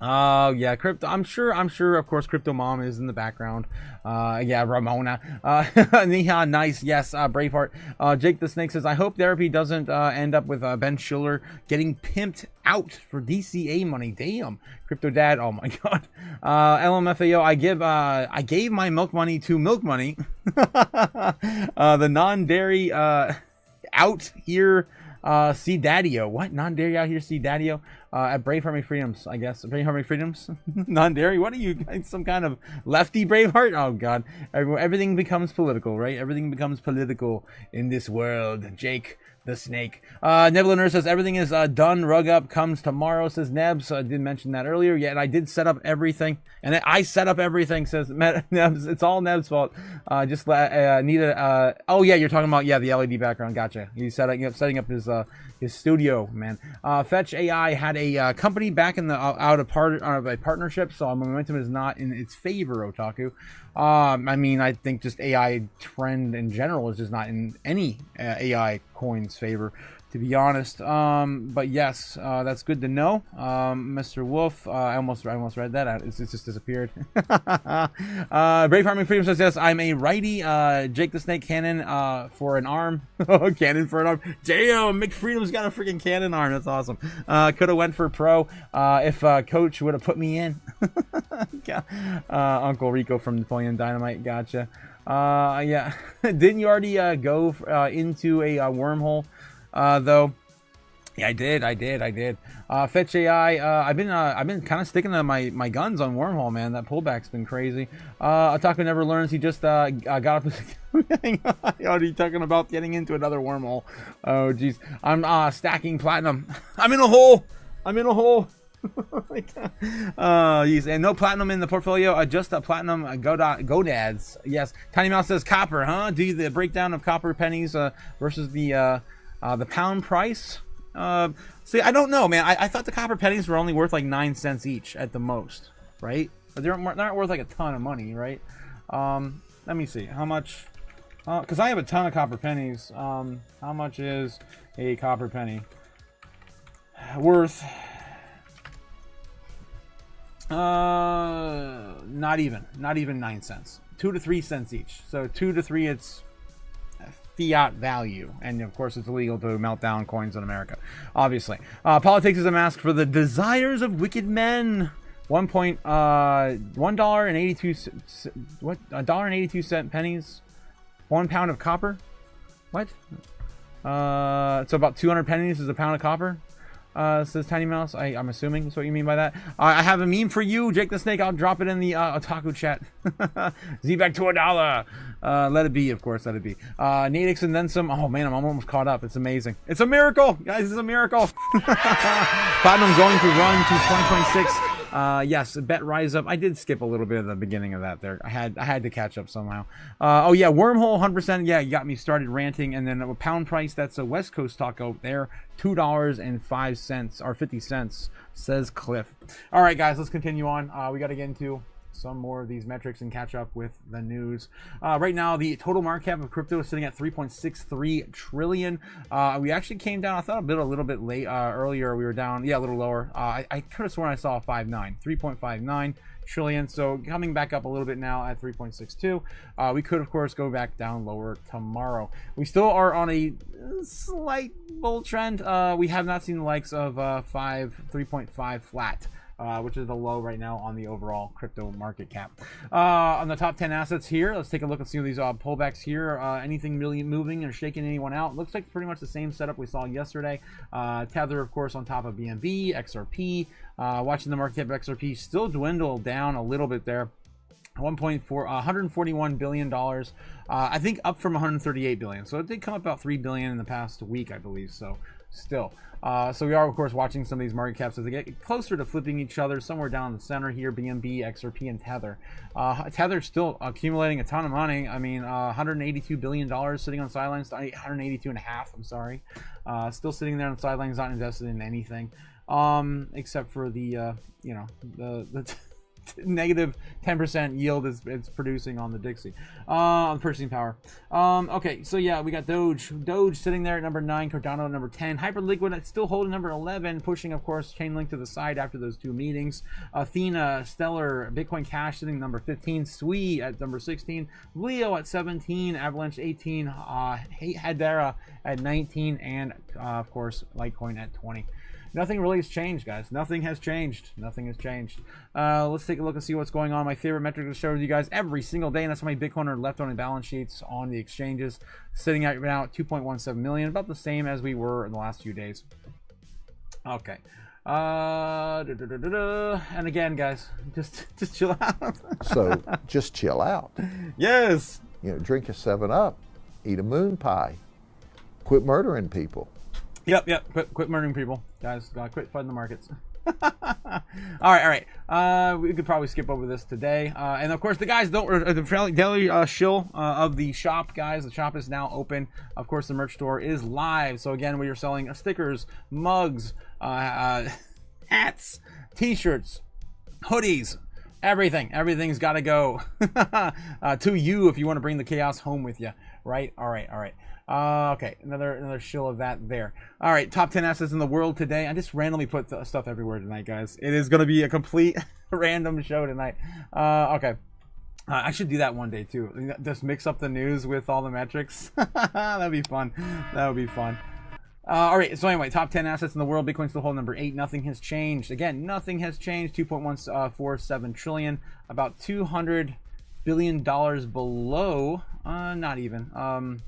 Oh yeah, Crypto. I'm sure. Of course, Crypto Mom is in the background. Yeah, Ramona. Niha, nice. Yes, Braveheart. Jake the Snake says, I hope therapy doesn't end up with Ben Schiller getting pimped out for DCA money. Damn, Crypto Dad. Oh my God. LMFAO. I gave my milk money to Milk Money. The non-dairy out here. See Daddy-O. What? Non-dairy out here, see Daddy-O? At Brave Army Freedoms, I guess. Brave Army Freedoms? Non-dairy? What are you guys? Some kind of lefty Braveheart? Oh, God. Everything becomes political, right? Everything becomes political in this world. Jake the Snake. Nebuliner says, everything is done. Rug up comes tomorrow, says Nebs. I did mention that earlier. Yeah, and I did set up everything. And I set up everything, says Nebs. It's all Nebs' fault. Just need a... oh, yeah, you're talking about, yeah, the LED background. Gotcha. He's setting up his studio, man. Fetch AI had a company back in the out of a partnership, so momentum is not in its favor, Otaku. I mean, I think just AI trend in general is just not in any AI coin's favor, to be honest. But yes, that's good to know. Mr. Wolf, I almost read that out. It's just disappeared. Brave Farming Freedom says, yes, I'm a righty. Jake the Snake cannon for an arm. Cannon for an arm. Damn, McFreedom's got a freaking cannon arm. That's awesome. Could have went for pro if Coach would have put me in. Uncle Rico from Napoleon Dynamite. Gotcha. Yeah. Didn't you already go into a wormhole? Though, yeah, I did. Fetch AI. I've been kind of sticking to my guns on wormhole, man. That pullback's been crazy. Otaku never learns. He just got up. Are you talking about getting into another wormhole? Oh, jeez. I'm stacking platinum. I'm in a hole. Geez. And no platinum in the portfolio. Just a platinum godads. Yes. Tiny Mouse says copper, huh? Do the breakdown of copper pennies versus the pound price. See, I don't know, man. I thought the copper pennies were only worth like 9 cents each at the most, right? But they're not worth like a ton of money, right? Let me see how much. Because I have a ton of copper pennies. How much is a copper penny worth? Not even 9 cents. 2 to 3 cents each. So 2 to 3, it's fiat value, and of course it's illegal to melt down coins in America, obviously. Politics is a mask for the desires of wicked men. $1.82 pennies. 1 pound of copper. What? So about 200 pennies is a pound of copper. Says Tiny Mouse. I'm assuming that's what you mean by that. I have a meme for you, Jake the Snake. I'll drop it in the Otaku chat. Z back to $1. Let it be, of course. Let it be. Nadix and then some. Oh man, I'm almost caught up. It's amazing. It's a miracle, guys. It's a miracle. Platinum going to run to 2026. Yes, bet rise up. I did skip a little bit at the beginning of that there. I had to catch up somehow. Oh yeah, wormhole 100%. Yeah, you got me started ranting. And then a pound price. That's a West Coast taco there. $2.05 or 50 cents, says Cliff. All right, guys, let's continue on. We got to get into some more of these metrics and catch up with the news. Right now, the total market cap of crypto is sitting at 3.63 trillion. We actually came down, I thought a little bit late earlier. We were down, yeah, a little lower. I could have sworn I saw a 3.59 trillion. So coming back up a little bit now at 3.62. We could, of course, go back down lower tomorrow. We still are on a slight bull trend. We have not seen the likes of 3.5 flat. Which is the low right now on the overall crypto market cap. On the top 10 assets here, let's take a look and see these pullbacks here. Anything really moving or shaking anyone out? Looks like pretty much the same setup we saw yesterday. Tether, of course, on top of BNB, XRP. Watching the market cap of XRP still dwindle down a little bit there. $141 billion. I think up from 138 billion. So it did come up about 3 billion in the past week, I believe. So still. So we are, of course, watching some of these market caps as they get closer to flipping each other, somewhere down in the center here, BNB, XRP, and Tether. Tether's still accumulating a ton of money. I mean, $182 billion sitting on sidelines, 182.5, I'm sorry. Still sitting there on the sidelines, not invested in anything, except for the, you know, the negative 10% yield it's producing on the Dixie, on the purchasing power. Okay, so yeah, we got Doge sitting there at number 9, Cardano at number 10, Hyperliquid at still holding number 11, pushing, of course, Chainlink to the side after those two meetings. Athena, Stellar, Bitcoin Cash sitting number 15, Sui at number 16, Leo at 17, Avalanche 18, Hedera at 19, and of course, Litecoin at 20. Nothing really has changed, guys. Nothing has changed. Nothing has changed. Let's take a look and see what's going on. My favorite metric to share with you guys every single day, and that's how many Bitcoin are left on the balance sheets on the exchanges. Sitting at now at 2.17 million, about the same as we were in the last few days. Okay. And again, guys, just chill out. So just chill out. Yes. You know, drink a 7-Up, eat a moon pie, quit murdering people. Yep. Quit murdering people, guys. Quit flooding the markets. all right. We could probably skip over this today. And of course, the guys the daily shill of the shop, guys. The shop is now open. Of course, the merch store is live. So again, we are selling stickers, mugs, hats, T-shirts, hoodies. Everything's got to go to you if you want to bring the chaos home with you. Right? All right. Okay, another shill of that there. All right, top 10 assets in the world today. I just randomly put stuff everywhere tonight, guys. It is going to be a complete random show tonight. Okay. I should do that one day too. Just mix up the news with all the metrics. That'd be fun. That would be fun. All right, so anyway, top 10 assets in the world. Bitcoin still holding number 8. Nothing has changed. Again, nothing has changed. 2.147 trillion. About $200 billion below. Not even.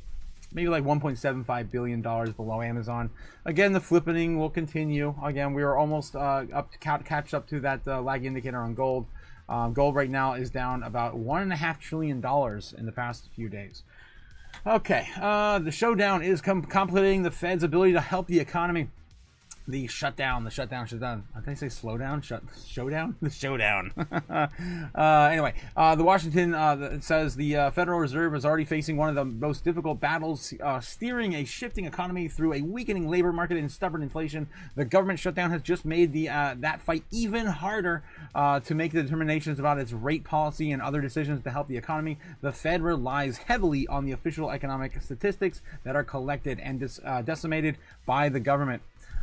Maybe like $1.75 billion below Amazon. Again, the flippening will continue. Again, we are almost up to catch up to that lag indicator on gold. Gold right now is down about $1.5 trillion in the past few days. Okay, the showdown is completing the Fed's ability to help the economy. The shutdown. Did I say slow down? Showdown? The showdown. Anyway, the Washington says the Federal Reserve is already facing one of the most difficult battles, steering a shifting economy through a weakening labor market and stubborn inflation. The government shutdown has just made that fight even harder to make the determinations about its rate policy and other decisions to help the economy. The Fed relies heavily on the official economic statistics that are collected and decimated by the government.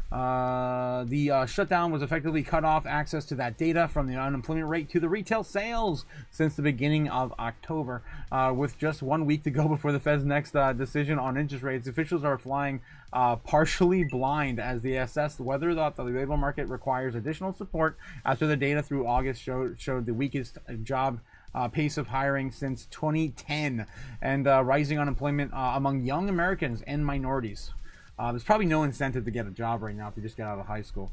The shutdown was effectively cut off access to that data from the unemployment rate to the retail sales since the beginning of October. With just 1 week to go before the Fed's next decision on interest rates, officials are flying partially blind as they assess whether the labor market requires additional support after the data through August showed the weakest job pace of hiring since 2010, and rising unemployment among young Americans and minorities. There's probably no incentive to get a job right now if you just get out of high school.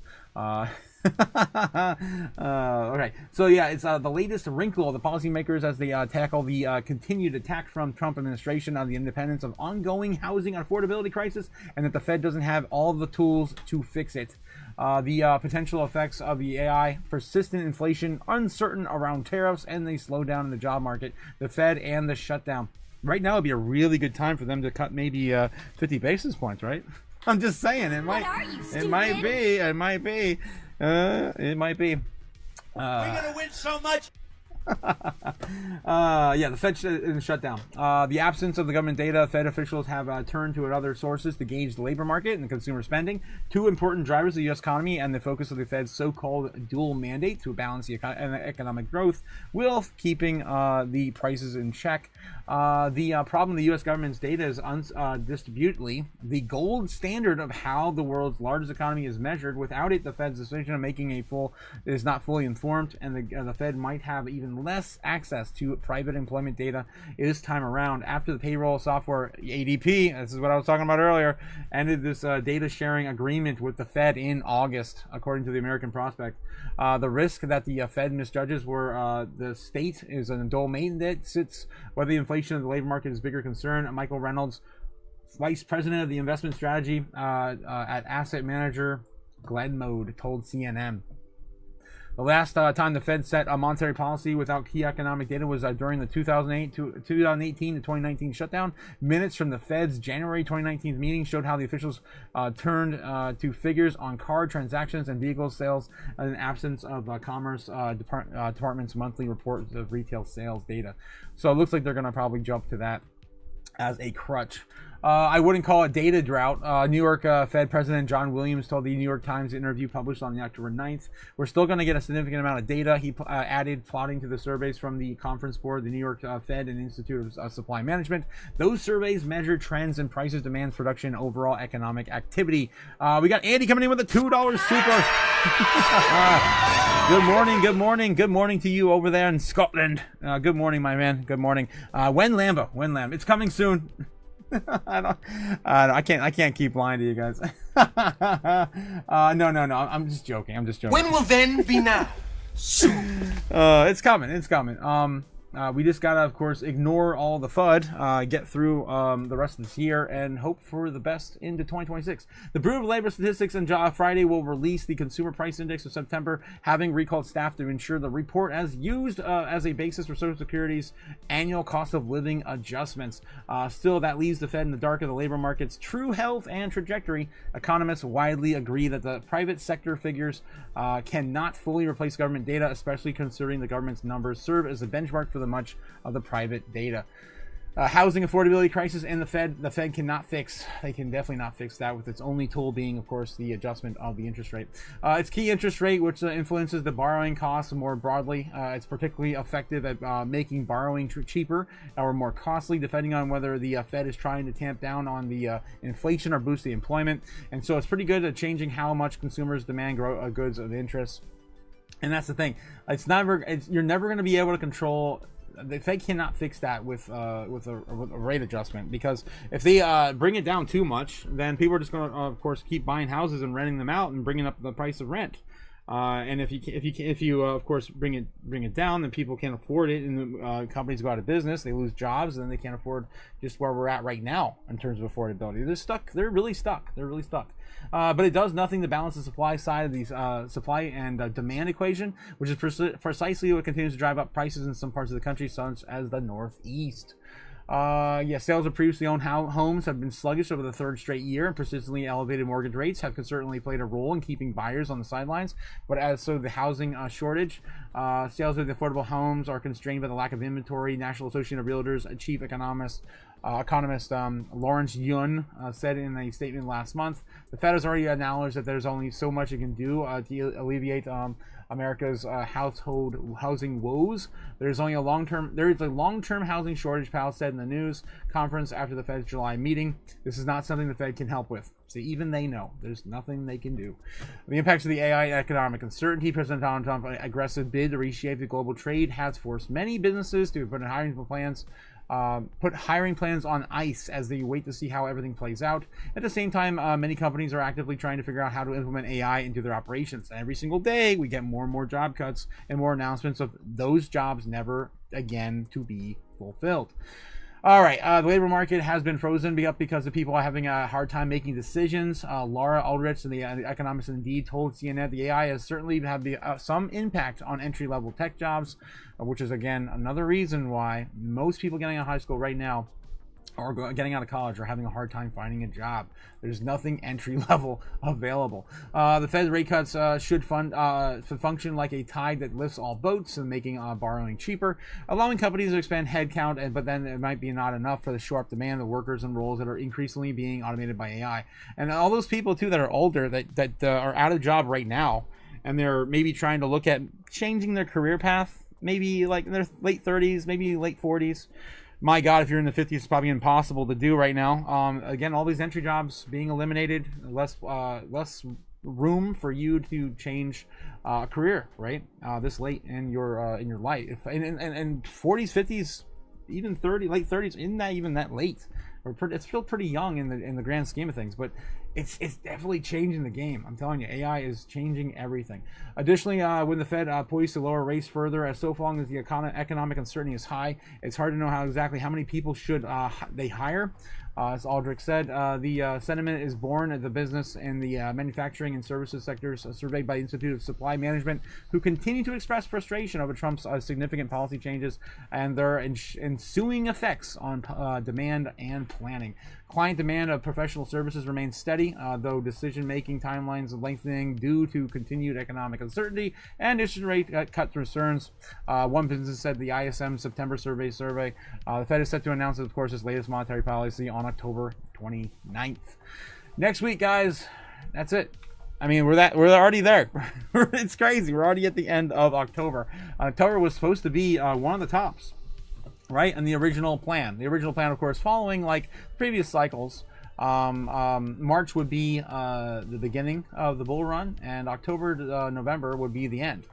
Okay, so yeah, it's the latest wrinkle of the policymakers as they tackle the continued attack from Trump administration on the independence of ongoing housing affordability crisis, and that the Fed doesn't have all the tools to fix it. The potential effects of the AI, persistent inflation, uncertain around tariffs, and the slowdown in the job market, the Fed, and the shutdown. Right now would be a really good time for them to cut maybe 50 basis points, right? I'm just saying, it might be. We're gonna win so much. Yeah, the Fed in shutdown. The absence of the government data, Fed officials have turned to other sources to gauge the labor market and consumer spending, two important drivers of the U.S. economy, and the focus of the Fed's so-called dual mandate to balance the economic growth while keeping the prices in check. The problem with the U.S. government's data is undisputedly the gold standard of how the world's largest economy is measured. Without it, the Fed's decision of making is not fully informed, and the Fed might have even less access to private employment data this time around. After the payroll software ADP, this is what I was talking about earlier, ended this data sharing agreement with the Fed in August, according to the American Prospect. The risk that the Fed misjudges where the state is an dual mandate sits whether the inflation of the labor market is a bigger concern. Michael Reynolds, vice president of the investment strategy at asset manager Glenmode, told CNN. The last time the Fed set a monetary policy without key economic data was during the 2018 to 2019 shutdown. Minutes from the Fed's January 2019 meeting showed how the officials turned to figures on card transactions and vehicle sales in the absence of Commerce Department's monthly report of retail sales data. So it looks like they're going to probably jump to that as a crutch. I wouldn't call it data drought. New York Fed President John Williams told the New York Times interview published on the October 9th, we're still going to get a significant amount of data. He added, plotting to the surveys from the Conference Board, the New York Fed, and Institute of Supply Management. Those surveys measure trends in prices, demand, production, overall economic activity. We got Andy coming in with a $2 super. Good morning, good morning, good morning to you over there in Scotland. Good morning, my man. Good morning. When Lambo. It's coming soon. I can't keep lying to you guys. No. I'm just joking. When will then be now? Soon. It's coming. We just gotta, of course, ignore all the FUD, get through the rest of this year, and hope for the best into 2026. The Bureau of Labor Statistics on Friday will release the Consumer Price Index of September, having recalled staff to ensure the report as used as a basis for Social Security's annual cost of living adjustments. Still, that leaves the Fed in the dark of the labor market's true health and trajectory. Economists widely agree that the private sector figures cannot fully replace government data, especially considering the government's numbers serve as a benchmark for much of the private data. Housing affordability crisis, and the Fed cannot fix. They can definitely not fix that, with its only tool being, of course, the adjustment of the interest rate. Its key interest rate, which influences the borrowing costs more broadly. It's particularly effective at making borrowing cheaper or more costly, depending on whether the Fed is trying to tamp down on the inflation or boost the employment. And so it's pretty good at changing how much consumers demand goods of interest. And that's the thing. You're never going to be able to control. The Fed cannot fix that with a rate adjustment, because if they bring it down too much, then people are just going to, of course, keep buying houses and renting them out and bringing up the price of rent. And if you of course bring it down, then people can't afford it, and companies go out of business. They lose jobs, and then they can't afford just where we're at right now in terms of affordability. They're stuck. They're really stuck. But it does nothing to balance the supply side of the supply and demand equation, which is precisely what continues to drive up prices in some parts of the country, such as the Northeast. Sales of previously owned homes have been sluggish over the third straight year, and persistently elevated mortgage rates have certainly played a role in keeping buyers on the sidelines. But as so the housing shortage, sales of the affordable homes are constrained by the lack of inventory. National Association of Realtors chief economist Economist R0UND said in a statement last month, the Fed has already acknowledged that there's only so much it can do to alleviate America's household housing woes. There is a long-term housing shortage, Powell said in the news conference after the Fed's July meeting. This is not something the Fed can help with. So even they know there's nothing they can do. The impacts of the AI economic uncertainty, President Donald Trump's aggressive bid to reshape the global trade has forced many businesses to put hiring plans on ice as they wait to see how everything plays out. At the same time, many companies are actively trying to figure out how to implement AI into their operations. And every single day, we get more and more job cuts and more announcements of those jobs never again to be fulfilled. All right, the labor market has been frozen because the people are having a hard time making decisions. Laura Aldrich, the economist Indeed, told CNN the AI has certainly had some impact on entry-level tech jobs, which is, again, another reason why most people getting out of high school right now or getting out of college are having a hard time finding a job. There's nothing entry level available. The Fed rate cuts should function like a tide that lifts all boats and making borrowing cheaper, allowing companies to expand headcount, but then it might be not enough for the sharp demand of workers and roles that are increasingly being automated by AI. And all those people too that are older that are out of job right now, and they're maybe trying to look at changing their career path, maybe like in their late 30s, maybe late 40s. My God, if you're in the 50s, it's probably impossible to do right now. Again, all these entry jobs being eliminated, less room for you to change career, right? This late in your life, and 40s, 50s, even 30, late 30s, isn't that even that late? It's still pretty young in the grand scheme of things, but it's definitely changing the game. I'm telling you, AI is changing everything. Additionally, when the Fed poised to lower rates further, as so long as the economic uncertainty is high, it's hard to know exactly how many people should they hire. As Aldrich said, the sentiment is born of the business and the manufacturing and services sectors surveyed by the Institute of Supply Management, who continue to express frustration over Trump's significant policy changes and their ensuing effects on demand and planning. Client demand of professional services remains steady, though decision-making timelines are lengthening due to continued economic uncertainty and interest rate cut concerns. One business said the ISM September survey. The Fed is set to announce, of course, its latest monetary policy on October 29th. Next week, guys, that's it. I mean, we're already there. It's crazy. We're already at the end of October. October was supposed to be one of the tops, right? And the original plan, of course, following like previous cycles, March would be the beginning of the bull run, and October to November would be the end.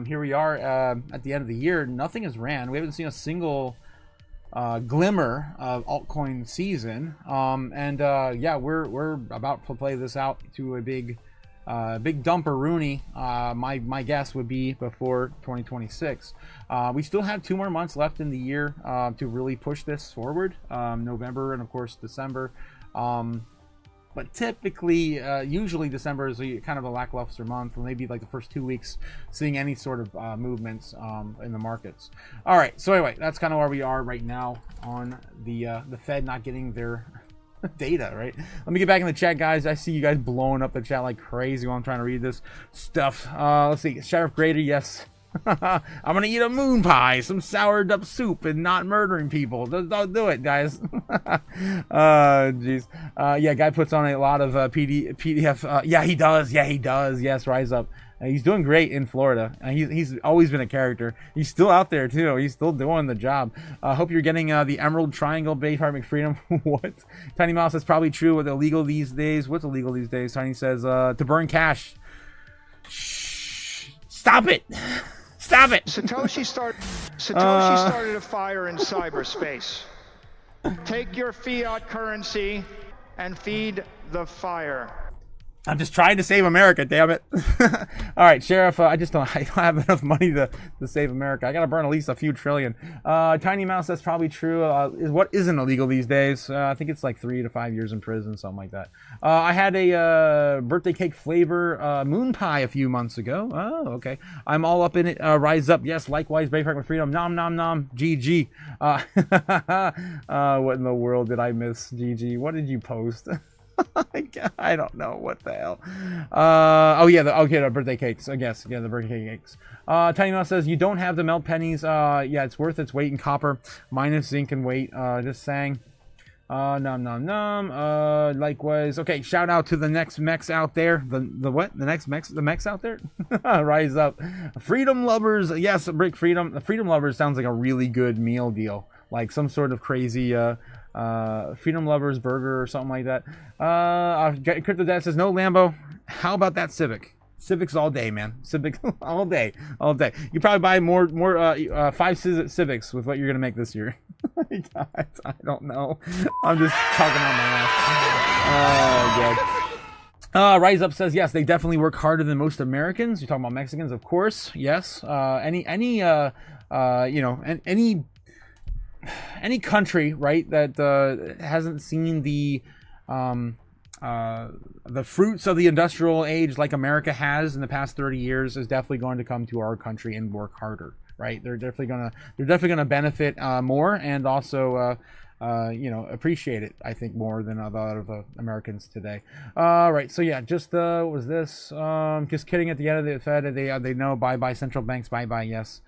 Here we are at the end of the year. Nothing has ran. We haven't seen a single glimmer of altcoin season. Yeah, we're about to play this out to a big dumper Rooney. My guess would be before 2026. We still have 2 more months left in the year to really push this forward. November and of course December. But typically, usually December is kind of a lackluster month, or maybe like the first 2 weeks seeing any sort of movements in the markets. All right, so anyway, that's kind of where we are right now on the Fed not getting their data, right? Let me get back in the chat, guys. I see you guys blowing up the chat like crazy while I'm trying to read this stuff. Let's see. Sheriff Grader, yes. I'm gonna eat a moon pie, some soured up soup, and not murdering people. Don't do it, guys. Jeez. Yeah, guy puts on a lot of PDF. Yeah, he does. Yes, Rise Up. He's doing great in Florida. He's always been a character. He's still out there too. He's still doing the job. Hope you're getting the Emerald Triangle Bayfront McFreedom. What? Tiny Mouse, that's probably true. What's illegal these days? What's illegal these days? Tiny says to burn cash. Shh. Stop it. Stop it. Satoshi started a fire in cyberspace. Take your fiat currency and feed the fire. I'm just trying to save America, damn it. All right, Sheriff, I don't have enough money to save America. I got to burn at least a few trillion. Tiny Mouse, that's probably true. What isn't illegal these days? I think it's like 3 to 5 years in prison, something like that. I had a birthday cake flavor moon pie a few months ago. Oh, okay. I'm all up in it. Rise Up. Yes, likewise. Bayfront with Freedom. Nom, nom, nom. GG. What in the world did I miss, GG? What did you post? I don't know what the hell. Oh yeah, the birthday cakes. I guess the birthday cakes. Tiny Mouse says you don't have the melt pennies. Yeah, it's worth its weight in copper, minus zinc and weight. Just saying. Num num num. Likewise. Okay, shout out to the next mechs out there. The what? The next mechs? The mechs out there? Rise up. Freedom lovers. Yes, Brick Freedom. The Freedom lovers sounds like a really good meal deal. Like some sort of crazy Freedom lovers burger or something like that. Crypto Dad says no Lambo. How about that Civic? Civics all day, man. Civics all day, all day. You probably buy more 5 Civics with what you're gonna make this year. I don't know. I'm just talking on my ass. Oh, Rise Up says yes. They definitely work harder than most Americans. You're talking about Mexicans, of course. Yes. Any country, right, that hasn't seen the fruits of the industrial age like America has in the past 30 years is definitely going to come to our country and work harder, right? They're definitely gonna benefit more and also appreciate it, I think, more than a lot of Americans today. Right, so yeah, just what was this? Just kidding. At the end of the Fed, they know bye central banks, bye yes.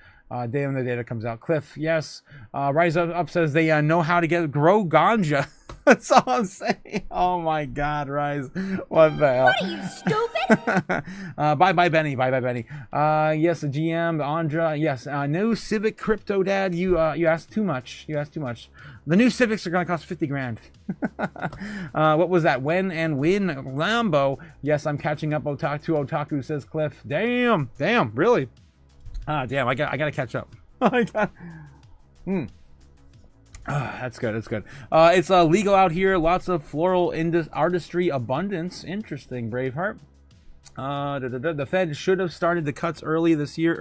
Day when the data comes out. Cliff, yes. Rise Up says they know how to grow ganja. That's all I'm saying. Oh my God, Rise. What the hell? What are you, stupid? Bye Benny. Yes, the GM, Andra. Yes, new Civic Crypto Dad. You asked too much. The new Civics are gonna cost 50 grand. What was that? When and win Lambo. Yes, I'm catching up. Otaku says Cliff. Damn, really? Damn, I gotta catch up. That's good. It's legal out here. Lots of floral artistry abundance. Interesting, Braveheart. The Fed should have started the cuts early this year.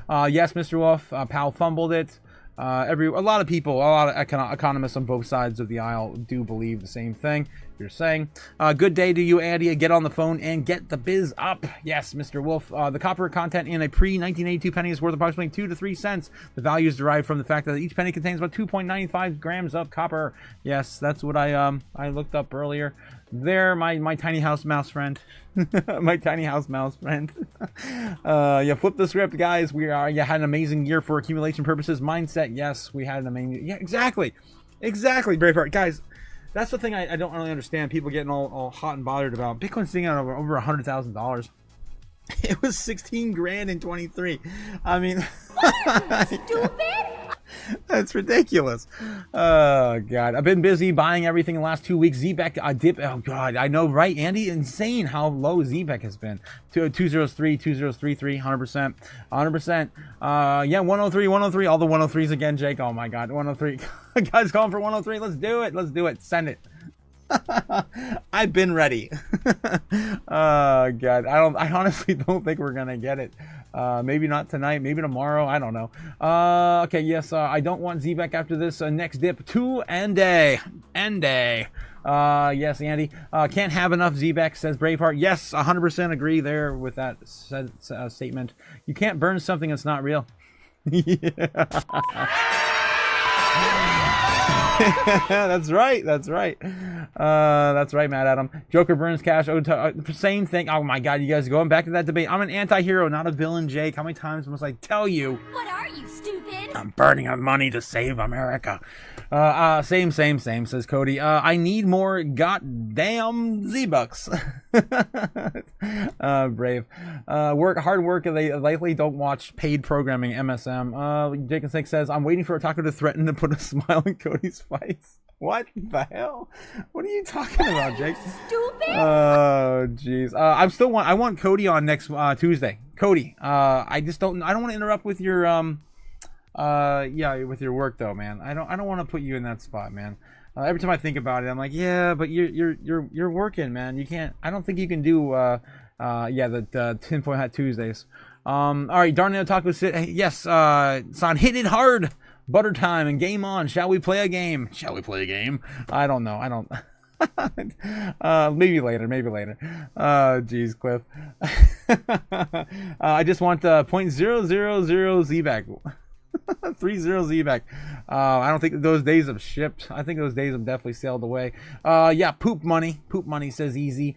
Yes, Mr. Wolf. Powell fumbled it. A lot of people, a lot of economists on both sides of the aisle do believe the same thing you're saying. Good day to you, Andy. Get on the phone and get the biz up. Yes, Mr. Wolf. The copper content in a pre-1982 penny is worth approximately 2 to 3 cents. The value is derived from the fact that each penny contains about 2.95 grams of copper. Yes, that's what I looked up earlier. There, my tiny house mouse friend. My tiny house mouse friend. Flip the script, guys. We had an amazing year for accumulation purposes. Mindset, yes, we had an amazing. Yeah, exactly, Braveheart, guys. That's the thing I don't really understand. People getting all hot and bothered about. Bitcoin's sitting at over $100,000. It was 16 grand in 23. I mean, Stupid. That's ridiculous. Oh God, I've been busy buying everything in the last 2 weeks. ZBEC dip. Oh God, I know, right, Andy? Insane how low ZBEC has been. 203, 2033, 100%, 100%. 103. All the 103s again, Jake. Oh my God, 103. Guys calling for 103. Let's do it. Send it. I've been ready. Oh God, I honestly don't think we're gonna get it. Maybe not tonight, maybe tomorrow, I don't know. Okay, yes, I don't want ZBEC after this next dip. End day. Yes, Andy. Can't have enough ZBEC, says Braveheart. Yes, 100% agree there with that statement. You can't burn something that's not real. That's right. That's right, Matt Adam. Joker burns cash. Same thing. Oh my God, you guys going back to that debate. I'm an anti-hero, not a villain, Jake. How many times must I tell you? What are you, stupid? I'm burning our money to save America. Same, says Cody. I need more goddamn Z-Bucks. Brave. Hard work. They likely don't watch paid programming, MSM. Jake and Snake says, I'm waiting for Otaku to threaten to put a smile in Cody's face. What the hell? What are you talking about, Jake? Stupid. Oh, jeez. I want Cody on next Tuesday. Cody, I don't want to interrupt with your with your work though, man. I don't want to put you in that spot, man. Every time I think about it, I'm like, yeah, but you're working, man. You can't. I don't think you can do the 10-point hat Tuesdays. All right, darn it, Otaku. Yes, son, hit it hard. Butter time and game on. Shall we play a game? I don't know. Maybe later. Geez, Cliff. I just want 0.000 Z-back. 30 Z-back. I don't think those days have shipped. I think those days have definitely sailed away. Poop money, says Easy.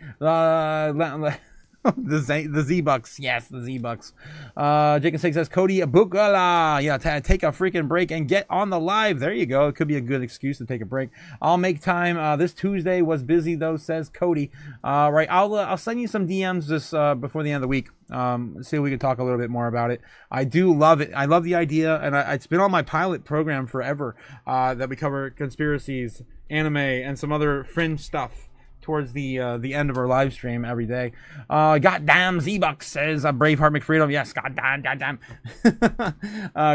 The Z-Bucks. Yes, the Z-Bucks. Jacob Six says, Cody Bukala. Yeah, take a freaking break and get on the live. There you go. It could be a good excuse to take a break. I'll make time. This Tuesday was busy, though, says Cody. Right, I'll send you some DMs this before the end of the week. See if we can talk a little bit more about it. I do love it. I love the idea, and it's been on my pilot program forever that we cover conspiracies, anime, and some other fringe stuff towards the end of our live stream every day. Goddamn, Z-Bucks says Braveheart McFreedom. Yes, goddamn.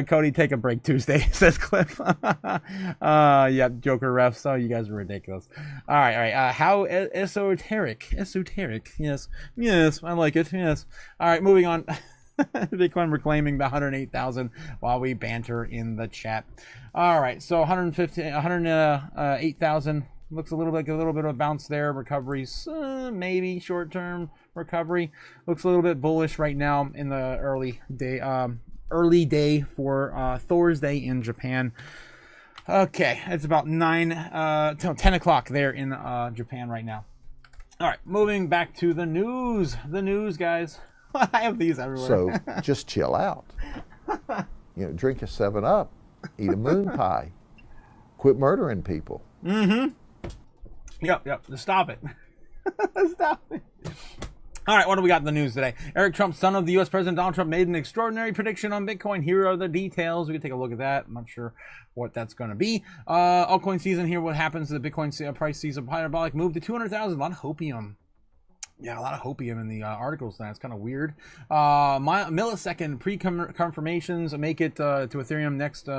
Cody, take a break Tuesday, says Cliff. Yeah, Joker refs. Oh, you guys are ridiculous. All right. How esoteric. Yes, I like it. Yes. All right, moving on. Bitcoin reclaiming the 108,000 while we banter in the chat. All right, so 108,000. Looks a little bit of a bounce there. Recoveries, maybe short-term recovery. Looks a little bit bullish right now in the early day for Thursday in Japan. Okay, it's about 10 o'clock there in Japan right now. All right, moving back to the news. The news, guys. I have these everywhere. So just chill out. Drink a 7-Up, eat a moon pie, quit murdering people. Mm-hmm. Yep. Stop it. Stop it. All right, what do we got in the news today? Eric Trump, son of the U.S. President Donald Trump, made an extraordinary prediction on Bitcoin. Here are the details. We can take a look at that. I'm not sure what that's going to be. Altcoin season here. What happens to the Bitcoin price sees a parabolic move to 200,000. A lot of hopium. Yeah, a lot of hopium in the articles. It's kind of weird. Millisecond pre-confirmations make it to Ethereum next.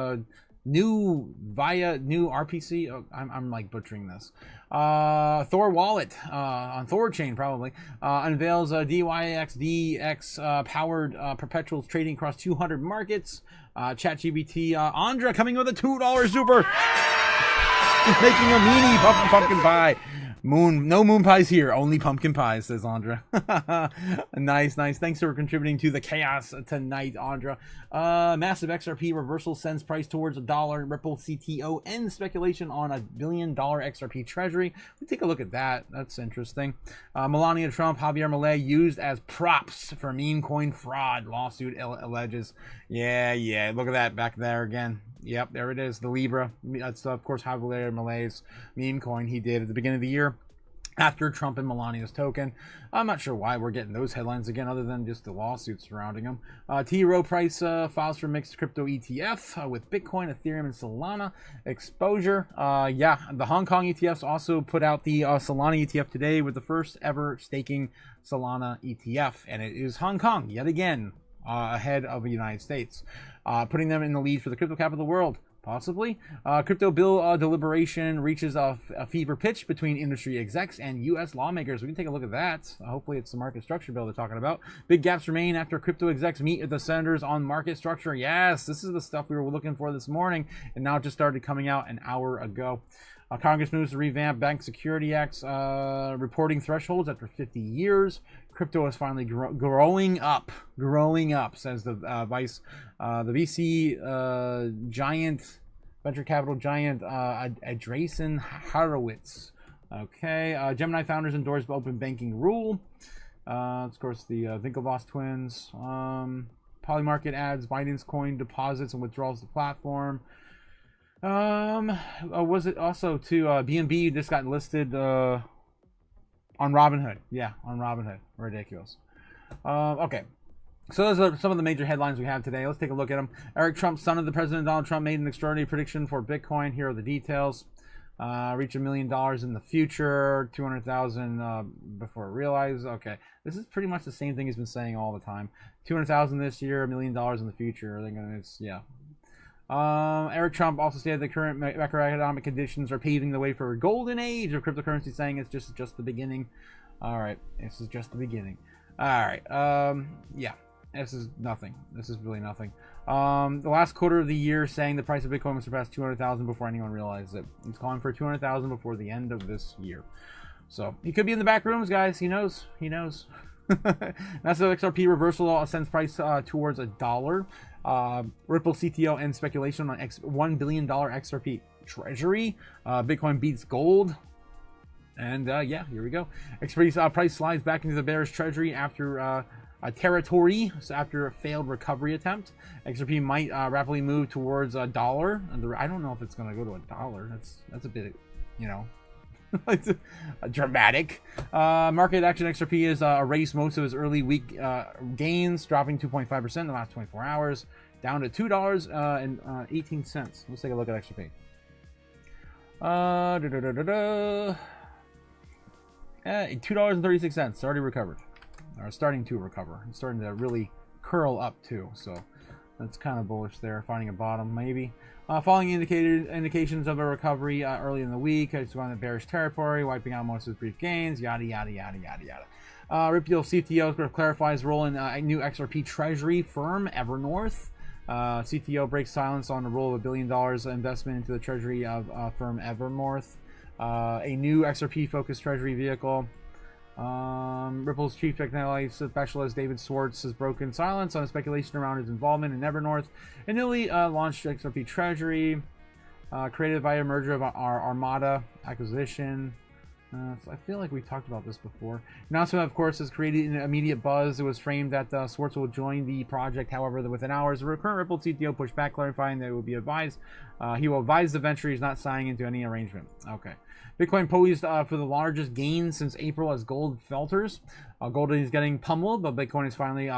New RPC. Oh, I'm like butchering this. Thor wallet on Thor chain probably unveils DYXDX powered perpetuals trading across 200 markets. ChatGPT Andra coming with a $2 super. Making a mini pumpkin pie. No moon pies here, only pumpkin pies, says Andra. Nice. Thanks for contributing to the chaos tonight, Andra. Massive XRP reversal sends price towards $1. Ripple CTO ends speculation on $1 billion XRP treasury. We take a look at that. That's interesting. Melania Trump, Javier Milei used as props for meme coin fraud. Lawsuit alleges. Yeah. Look at that back there again. Yep, there it is. The Libra. That's, of course, Javier Milei's meme coin he did at the beginning of the year after Trump and Melania's token. I'm not sure why we're getting those headlines again other than just the lawsuits surrounding them. T. Rowe Price files for mixed crypto ETF with Bitcoin, Ethereum, and Solana exposure. The Hong Kong ETFs also put out the Solana ETF today with the first ever staking Solana ETF. And it is Hong Kong, yet again, ahead of the United States. Putting them in the lead for the crypto capital of the world, possibly. Crypto bill deliberation reaches a fever pitch between industry execs and U.S. lawmakers. We can take a look at that. Hopefully it's the market structure bill they're talking about. Big gaps remain after crypto execs meet with the senators on market structure. Yes, this is the stuff we were looking for this morning, and now it just started coming out an hour ago. Congress moves to revamp Bank Security Act's reporting thresholds after 50 years. Crypto is finally growing up, says the VC giant, venture capital giant, Andreessen Horowitz. Okay, Gemini founders endorse open banking rule. Of course, the Winklevoss twins. Polymarket adds Binance Coin deposits and withdrawals to the platform. Was it also to BNB just got listed on Robinhood? Yeah, on Robinhood. Ridiculous. Okay. So those are some of the major headlines we have today. Let's take a look at them. Eric Trump, son of the President Donald Trump, made an extraordinary prediction for Bitcoin. Here are the details. Reach $1 million in the future, 200,000 before realized. Okay, this is pretty much the same thing he's been saying all the time. 200,000 this year, $1 million in the future. I think it's Eric Trump also stated the current macroeconomic conditions are paving the way for a golden age of cryptocurrency, saying it's just the beginning. All right, this is just the beginning. All right, this is nothing. This is really nothing. The last quarter of the year saying the price of Bitcoin would surpass 200,000 before anyone realized it. He's calling for 200,000 before the end of this year. So he could be in the back rooms, guys. He knows. Massive XRP reversal sends price towards $1. Ripple CTO ends speculation on $1 billion XRP treasury. Bitcoin beats gold. And yeah, here we go. XRP price slides back into the bearish treasury after a territory, so after a failed recovery attempt. XRP might rapidly move towards $1. I don't know if it's going to go to $1. That's a bit, you know, it's dramatic. Market action XRP has erased most of its early week gains, dropping 2.5% in the last 24 hours, down to $2.18. Let's take a look at XRP. $2.36 already recovered, or starting to recover. It's starting to really curl up too, so that's kind of bullish there, finding a bottom maybe. Following indications of a recovery early in the week. It's on the bearish territory, wiping out most of its brief gains, yada yada yada yada yada. Reputable CTO clarifies role in a new XRP treasury firm, Evernorth. CTO breaks silence on the role of $1 billion investment into the treasury of firm Evernorth. A new XRP-focused treasury vehicle. Ripple's chief technology specialist David Swartz has broken silence on speculation around his involvement in Evernorth. And newly launched XRP treasury, created via a merger of our Armada acquisition. I feel like we talked about this before. Announcement, of course, has created an immediate buzz. It was framed that Swartz will join the project. However, within hours, the current Ripple CTO pushed back, clarifying that it will be advised. He will advise the venture he's not signing into any arrangement. Okay. Bitcoin poised for the largest gain since April as gold falters. Gold is getting pummeled, but Bitcoin is finally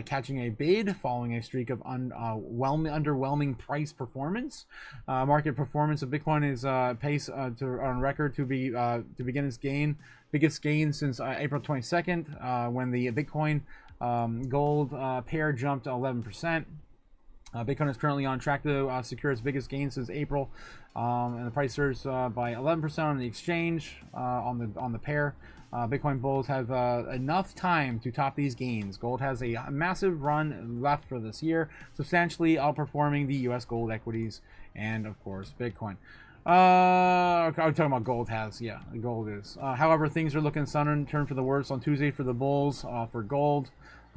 catching a bid following a streak of underwhelming price performance. Market performance of Bitcoin is pace on record to begin its biggest gain since April 22nd, when the Bitcoin gold pair jumped 11%. Bitcoin is currently on track to secure its biggest gain since April, and the price surged by 11% on the exchange on the pair. Bitcoin bulls have enough time to top these gains. Gold has a massive run left for this year, substantially outperforming the U.S. gold equities and, of course, Bitcoin. I'm talking about gold has, yeah, gold is. However, things are looking sun turned for the worse on Tuesday for the bulls for gold.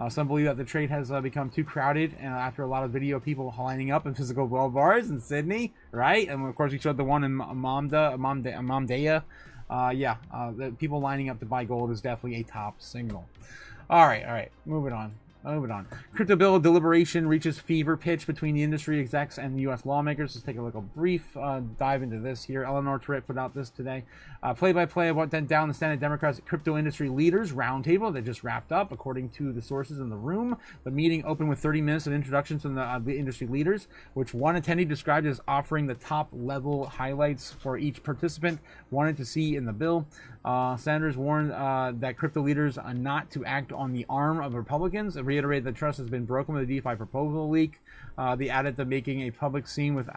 Some believe that the trade has become too crowded, and after a lot of video people lining up in physical gold bars in Sydney, right? And of course, we showed the one in Mamdea. The people lining up to buy gold is definitely a top signal. All right, moving on. Crypto bill deliberation reaches fever pitch between the industry execs and the U.S. lawmakers. Let's take a look, a brief dive into this here. Eleanor Turret put out this today. Play-by-play of what went down the Senate Democrats Crypto Industry Leaders Roundtable that just wrapped up, according to the sources in the room. The meeting opened with 30 minutes of introductions from the industry leaders, which one attendee described as offering the top-level highlights for each participant wanted to see in the bill. Sanders warned that crypto leaders are not to act on the arm of Republicans, reiterated that trust has been broken with the DeFi proposal leak. They added that making a public scene with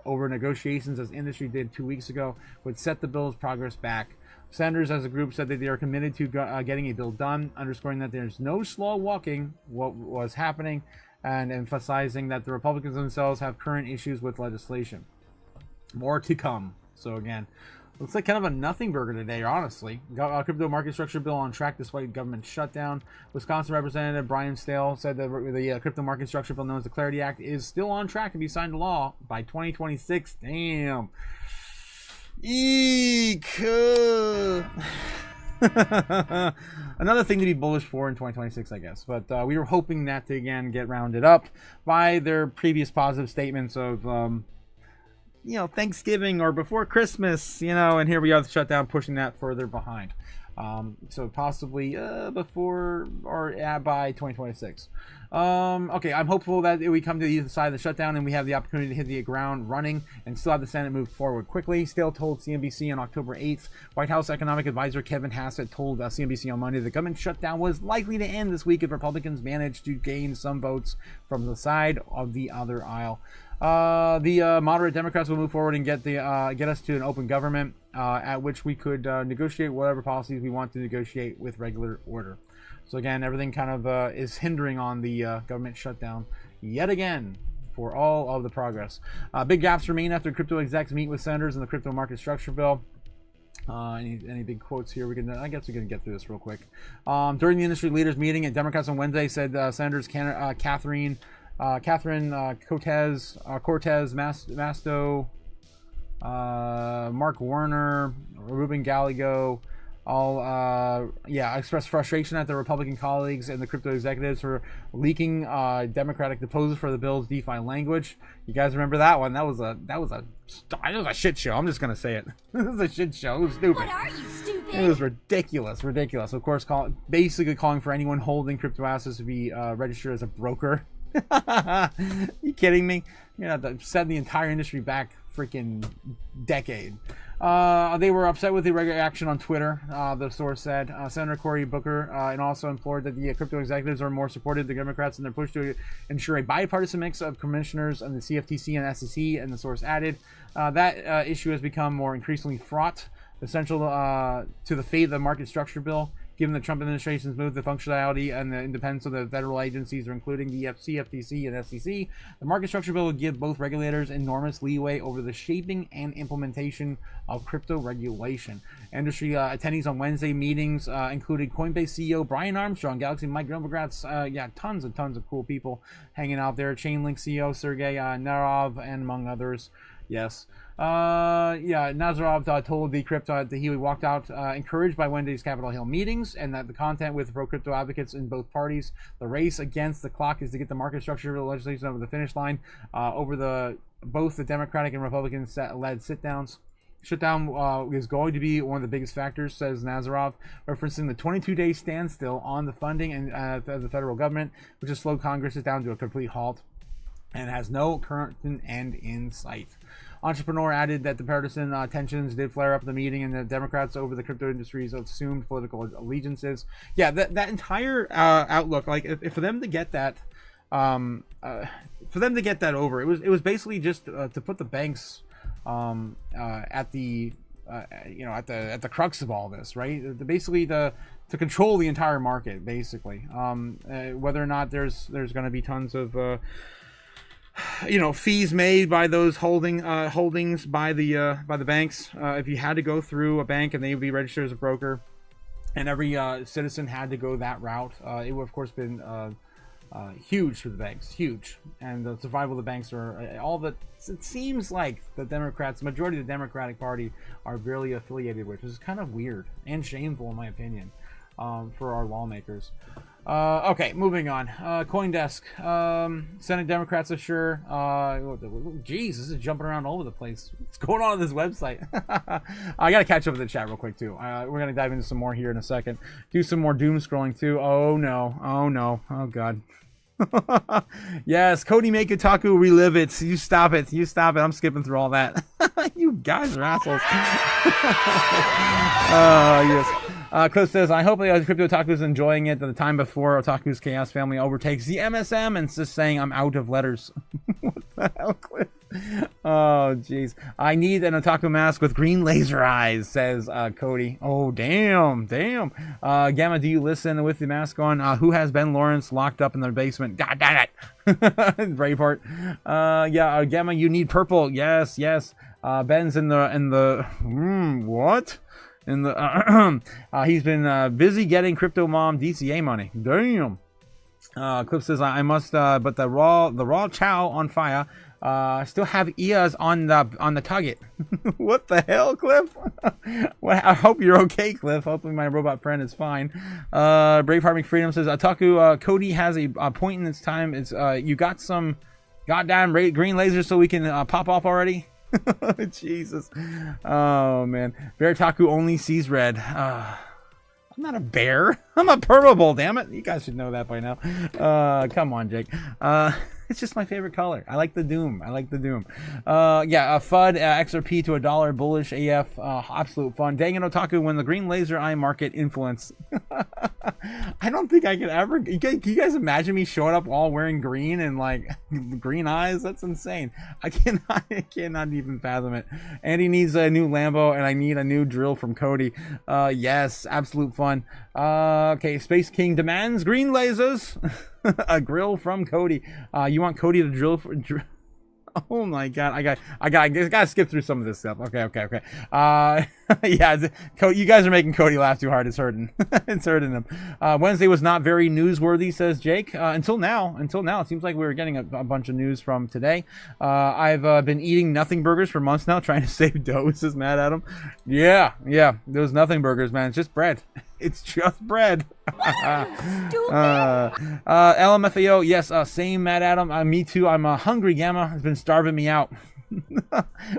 over negotiations, as industry did 2 weeks ago, would set the bill's progress back. Sanders, as a group, said that they are committed to getting a bill done, underscoring that there's no slow walking what was happening, and emphasizing that the Republicans themselves have current issues with legislation. More to come. So again, looks like kind of a nothing burger today, honestly. Crypto market structure bill on track despite government shutdown. Wisconsin Representative Brian Stale said that the crypto market structure bill, known as the Clarity Act, is still on track to be signed into law by 2026. Damn. Eek. Another thing to be bullish for in 2026, I guess. But we were hoping that to, again, get rounded up by their previous positive statements of Thanksgiving or before Christmas, and here we are, the shutdown pushing that further behind. So possibly before or by 2026. Okay, I'm hopeful that we come to the other side of the shutdown and we have the opportunity to hit the ground running and still have the Senate move forward quickly. Still told CNBC on October 8th, White House economic advisor Kevin Hassett told CNBC on Monday the government shutdown was likely to end this week if Republicans managed to gain some votes from the side of the other aisle. The moderate Democrats will move forward and get us to an open government at which we could negotiate whatever policies we want to negotiate with regular order. So again, everything kind of is hindering on the government shutdown yet again for all of the progress. Big gaps remain after crypto execs meet with senators in the crypto market structure bill. Any big quotes here? I guess we can get through this real quick. During the industry leaders meeting, Democrats on Wednesday said Senators Catherine Cortez Masto Mark Warner, Ruben Gallego, all expressed frustration at their Republican colleagues and the crypto executives for leaking Democratic proposals for the bill's DeFi language. You guys remember that one? That was a shit show. I'm just gonna say it. This is a shit show. It was stupid. What are you, stupid? It was ridiculous. Of course, basically calling for anyone holding crypto assets to be registered as a broker. You kidding me? You know, to set the entire industry back freaking decade. They were upset with the irregular action on Twitter, the source said. Senator Cory Booker and also implored that the crypto executives are more supportive of the Democrats in their push to ensure a bipartisan mix of commissioners and the CFTC and S3C, and the source added that issue has become more increasingly fraught, essential to the fate of the market structure bill. Given the Trump administration's move, the functionality and the independence of the federal agencies, including the CFTC and SEC, the market structure bill would give both regulators enormous leeway over the shaping and implementation of crypto regulation. Industry attendees on Wednesday meetings included Coinbase CEO Brian Armstrong, Galaxy Mike Novogratz, tons of cool people hanging out there. Chainlink CEO Sergey Narov, and among others. Yes. Nazarov told Decrypt that he walked out encouraged by Wednesday's Capitol Hill meetings, and that the content with pro-crypto advocates in both parties. The race against the clock is to get the market structure legislation over the finish line over both the Democratic and Republican led sit-downs. Shutdown is going to be one of the biggest factors, says Nazarov, referencing the 22-day standstill on the funding and of the federal government, which has slowed Congress down to a complete halt and has no current end in sight. Entrepreneur added that the partisan tensions did flare up at the meeting, and the Democrats over the crypto industry's assumed political allegiances. Yeah, that entire outlook, like if for them to get that, over, it was basically just to put the banks at the crux of all this, right? Basically to control the entire market, basically. Whether or not there's going to be tons of fees made by those holdings by the banks. If you had to go through a bank and they would be registered as a broker, and every citizen had to go that route, it would of course been huge for the banks, huge. And the survival of the banks are it seems like the majority of the Democratic Party are barely affiliated with, which is kind of weird and shameful in my opinion, for our lawmakers. Okay, moving on. CoinDesk. Senate Democrats assure. Geez, this is jumping around all over the place. What's going on this website? I gotta catch up with the chat real quick too. We're gonna dive into some more here in a second. Do some more doom scrolling too. Oh no. Oh god. Yes, Cody make Otaku relive it. You stop it. I'm skipping through all that. You guys are assholes. Yes. Cliff says, I hope the Crypto Otaku is enjoying it the time before Otaku's Chaos family overtakes the MSM and just saying I'm out of letters. What the hell, Cliff? Oh, jeez. I need an Otaku mask with green laser eyes, says Cody. Oh, damn. Gamma, do you listen with the mask on? Who has Ben Lawrence locked up in their basement? God damn it. Braveheart. Gamma, you need purple. Yes. Ben's in the what? In the he's been busy getting Crypto Mom DCA money. Damn. Cliff says I must but the raw chow on fire. Still have ears on the target. What the hell, Cliff? Well, I hope you're okay, Cliff. Hopefully my robot friend is fine. Braveheart McFreedom says Otaku Cody has a point in its time. It's you got some goddamn green lasers so we can pop off already. Jesus. Oh man. Bear Taku only sees red. I'm not a bear. I'm a purple, damn it. You guys should know that by now. Come on, Jake. It's just my favorite color. I like the doom. FUD XRP to $1 bullish AF. Absolute fun. Dang it, Otaku, when the green laser eye market influence. I don't think I could ever. Can you guys imagine me showing up all wearing green and like green eyes? That's insane. I cannot even fathom it. Andy needs a new Lambo, and I need a new drill from Cody. Yes, absolute fun. Okay, Space King demands green lasers. A grill from Cody. You want Cody to drill for? Oh my god, I gotta skip through some of this stuff. Okay. Yeah, you guys are making Cody laugh too hard. It's hurting. It's hurting him. Wednesday was not very newsworthy, says Jake. Until now, it seems like we were getting a bunch of news from today. I've been eating nothing burgers for months now, trying to save dough. Says Mad Adam. Yeah, those nothing burgers, man. It's just bread. It's just bread. LMFAO, yes, same Mad Adam. Me too. I'm hungry. Gamma has been starving me out.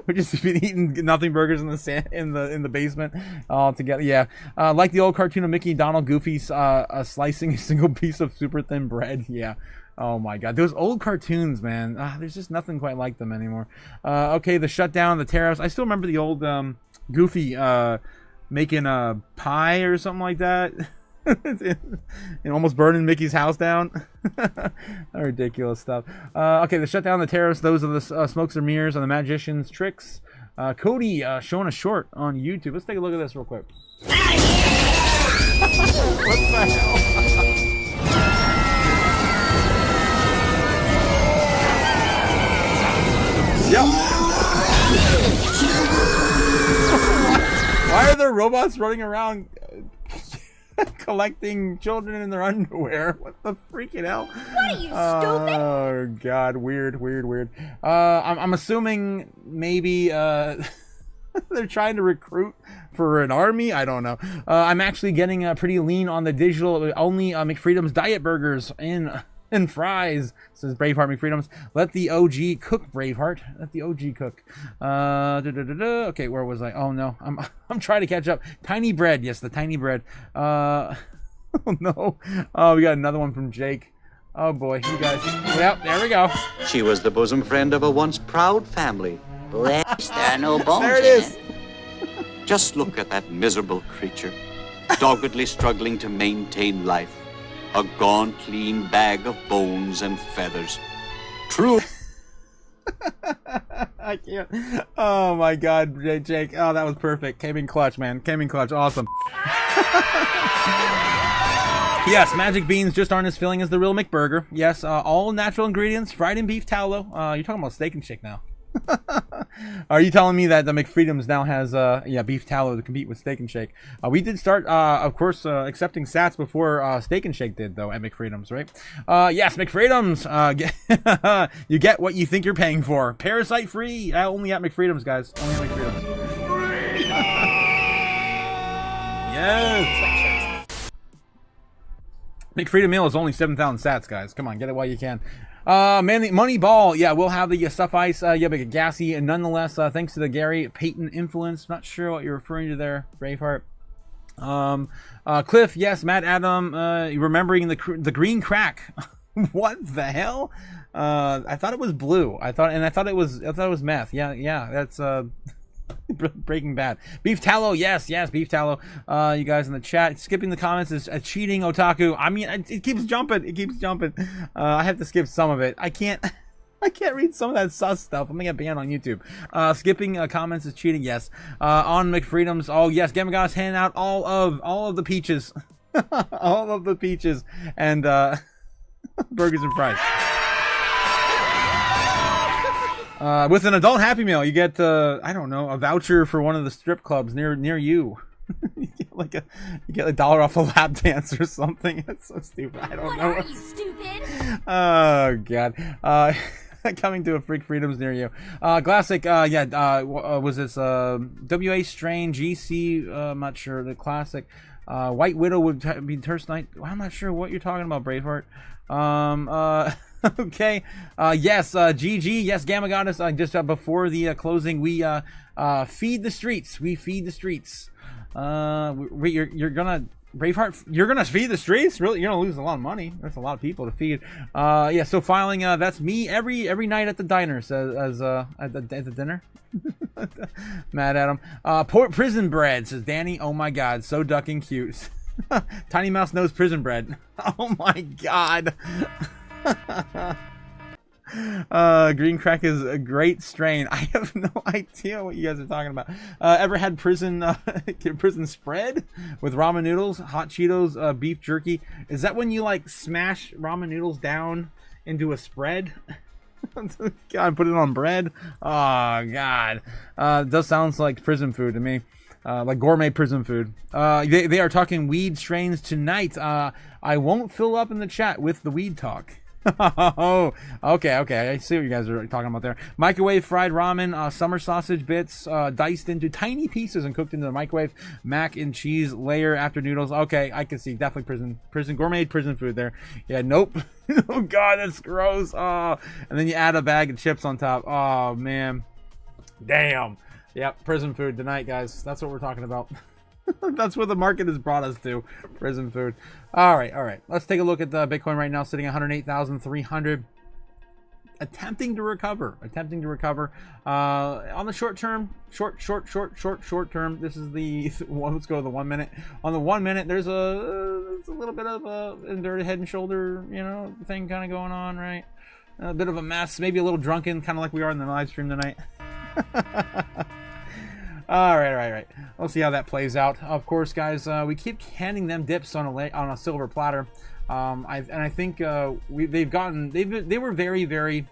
We're just been eating nothing burgers in the sand, in the basement all together. Yeah, like the old cartoon of Mickey, Donald, Goofy slicing a single piece of super thin bread. Yeah. Oh my god, those old cartoons, man. There's just nothing quite like them anymore. Okay, the shutdown, the tariffs. I still remember the old Goofy making a pie or something like that. And almost burning Mickey's house down. Ridiculous stuff. Okay, the shutdown, the tariffs, those are the smokes and mirrors on the magician's tricks. Cody showing a short on YouTube. Let's take a look at this real quick. What the hell? Yep. Why are there robots running around collecting children in their underwear? What the freaking hell? What are you, stupid? Oh god, weird. I'm assuming maybe they're trying to recruit for an army. I don't know. I'm actually getting pretty lean on the digital only McFreedom's diet burgers and fries, says Braveheart McFreedoms. Let the OG cook, Braveheart. Let the OG cook. Okay, where was I? Oh no, I'm trying to catch up. Tiny bread, yes, the tiny bread. Oh no. Oh, we got another one from Jake. Oh boy, you guys. Yep, there we go. She was the bosom friend of a once proud family. Bless, there are no bones There it in is. Just look at that miserable creature, doggedly struggling to maintain life. A gaunt, lean bag of bones and feathers. True. I can't. Oh my god, Jake. Oh, that was perfect. Came in clutch, man. Came in clutch. Awesome. Yes, magic beans just aren't as filling as the real McBurger. Yes, all natural ingredients, fried in beef tallow. You're talking about Steak and Shake now. Are you telling me that the McFreedoms now has beef tallow to compete with Steak and Shake? We did start, of course, accepting sats before Steak and Shake did, though, at McFreedoms, right? Yes, McFreedoms. You get what you think you're paying for. Parasite free. Only at McFreedoms, guys. Only at McFreedoms. Yes. McFreedom meal is only 7,000 sats, guys. Come on, get it while you can. Moneyball, yeah, we'll have the stuff ice, but gassy, and nonetheless, thanks to the Gary Payton influence. Not sure what you're referring to there, Braveheart. Cliff, yes, Matt Adam, remembering the green crack. What the hell? I thought it was blue. I thought it was meth. Yeah, that's Breaking Bad. Beef tallow, yes, beef tallow. You guys in the chat, skipping the comments is a cheating otaku. I mean, it keeps jumping. I have to skip some of it. I can't read some of that sus stuff. I'm gonna get banned on YouTube. Skipping comments is cheating, yes. On McFreedoms, oh yes, Gamagas hand out all of the peaches. All of the peaches and burgers and fries. With an adult Happy Meal, you get I don't know, a voucher for one of the strip clubs near you. You get $1 off a lap dance or something. That's so stupid. I don't know. What are you, stupid? Oh god. Coming to a Freak Freedoms near you. Classic. Was this WA Strain GC? I'm not sure. The classic. White Widow would be Terse Night. I'm not sure what you're talking about, Braveheart. Okay. Yes, GG. Yes, Gamma Goddess. Just before the closing, we feed the streets. We feed the streets. You're gonna Braveheart. You're gonna feed the streets. Really, you're gonna lose a lot of money. That's a lot of people to feed. Yeah. So filing. That's me every night at the diner. Says at the dinner. Mad Adam. Prison bread, says Danny. Oh my god, so ducking cute. Tiny Mouse knows prison bread. Oh my god. Green crack is a great strain. I have no idea what you guys are talking about. Ever had prison spread with ramen noodles, hot Cheetos, beef jerky? Is that when you like smash ramen noodles down into a spread? God, put it on bread. Oh God, it does sound like prison food to me, like gourmet prison food. They are talking weed strains tonight. I won't fill up in the chat with the weed talk. Oh, okay. I see what you guys are talking about there. Microwave fried ramen, summer sausage bits, diced into tiny pieces and cooked into the microwave. Mac and cheese layer after noodles. Okay, I can see definitely prison gourmet prison food there. Yeah, nope. Oh God, that's gross. Oh, and then you add a bag of chips on top. Oh man, damn. Yep, prison food tonight, guys. That's what we're talking about. That's what the market has brought us to. Prison food. All right. Let's take a look at the Bitcoin right now, sitting at 108,300. Attempting to recover. On the short term. Short term. This is the one. Let's go to the 1 minute. On the 1 minute, there's a little bit of a inverted head and shoulder, thing kind of going on, right? A bit of a mess. Maybe a little drunken, kind of like we are in the live stream tonight. All right. We'll see how that plays out. Of course, guys, we keep handing them dips on a silver platter. I think they were very, very.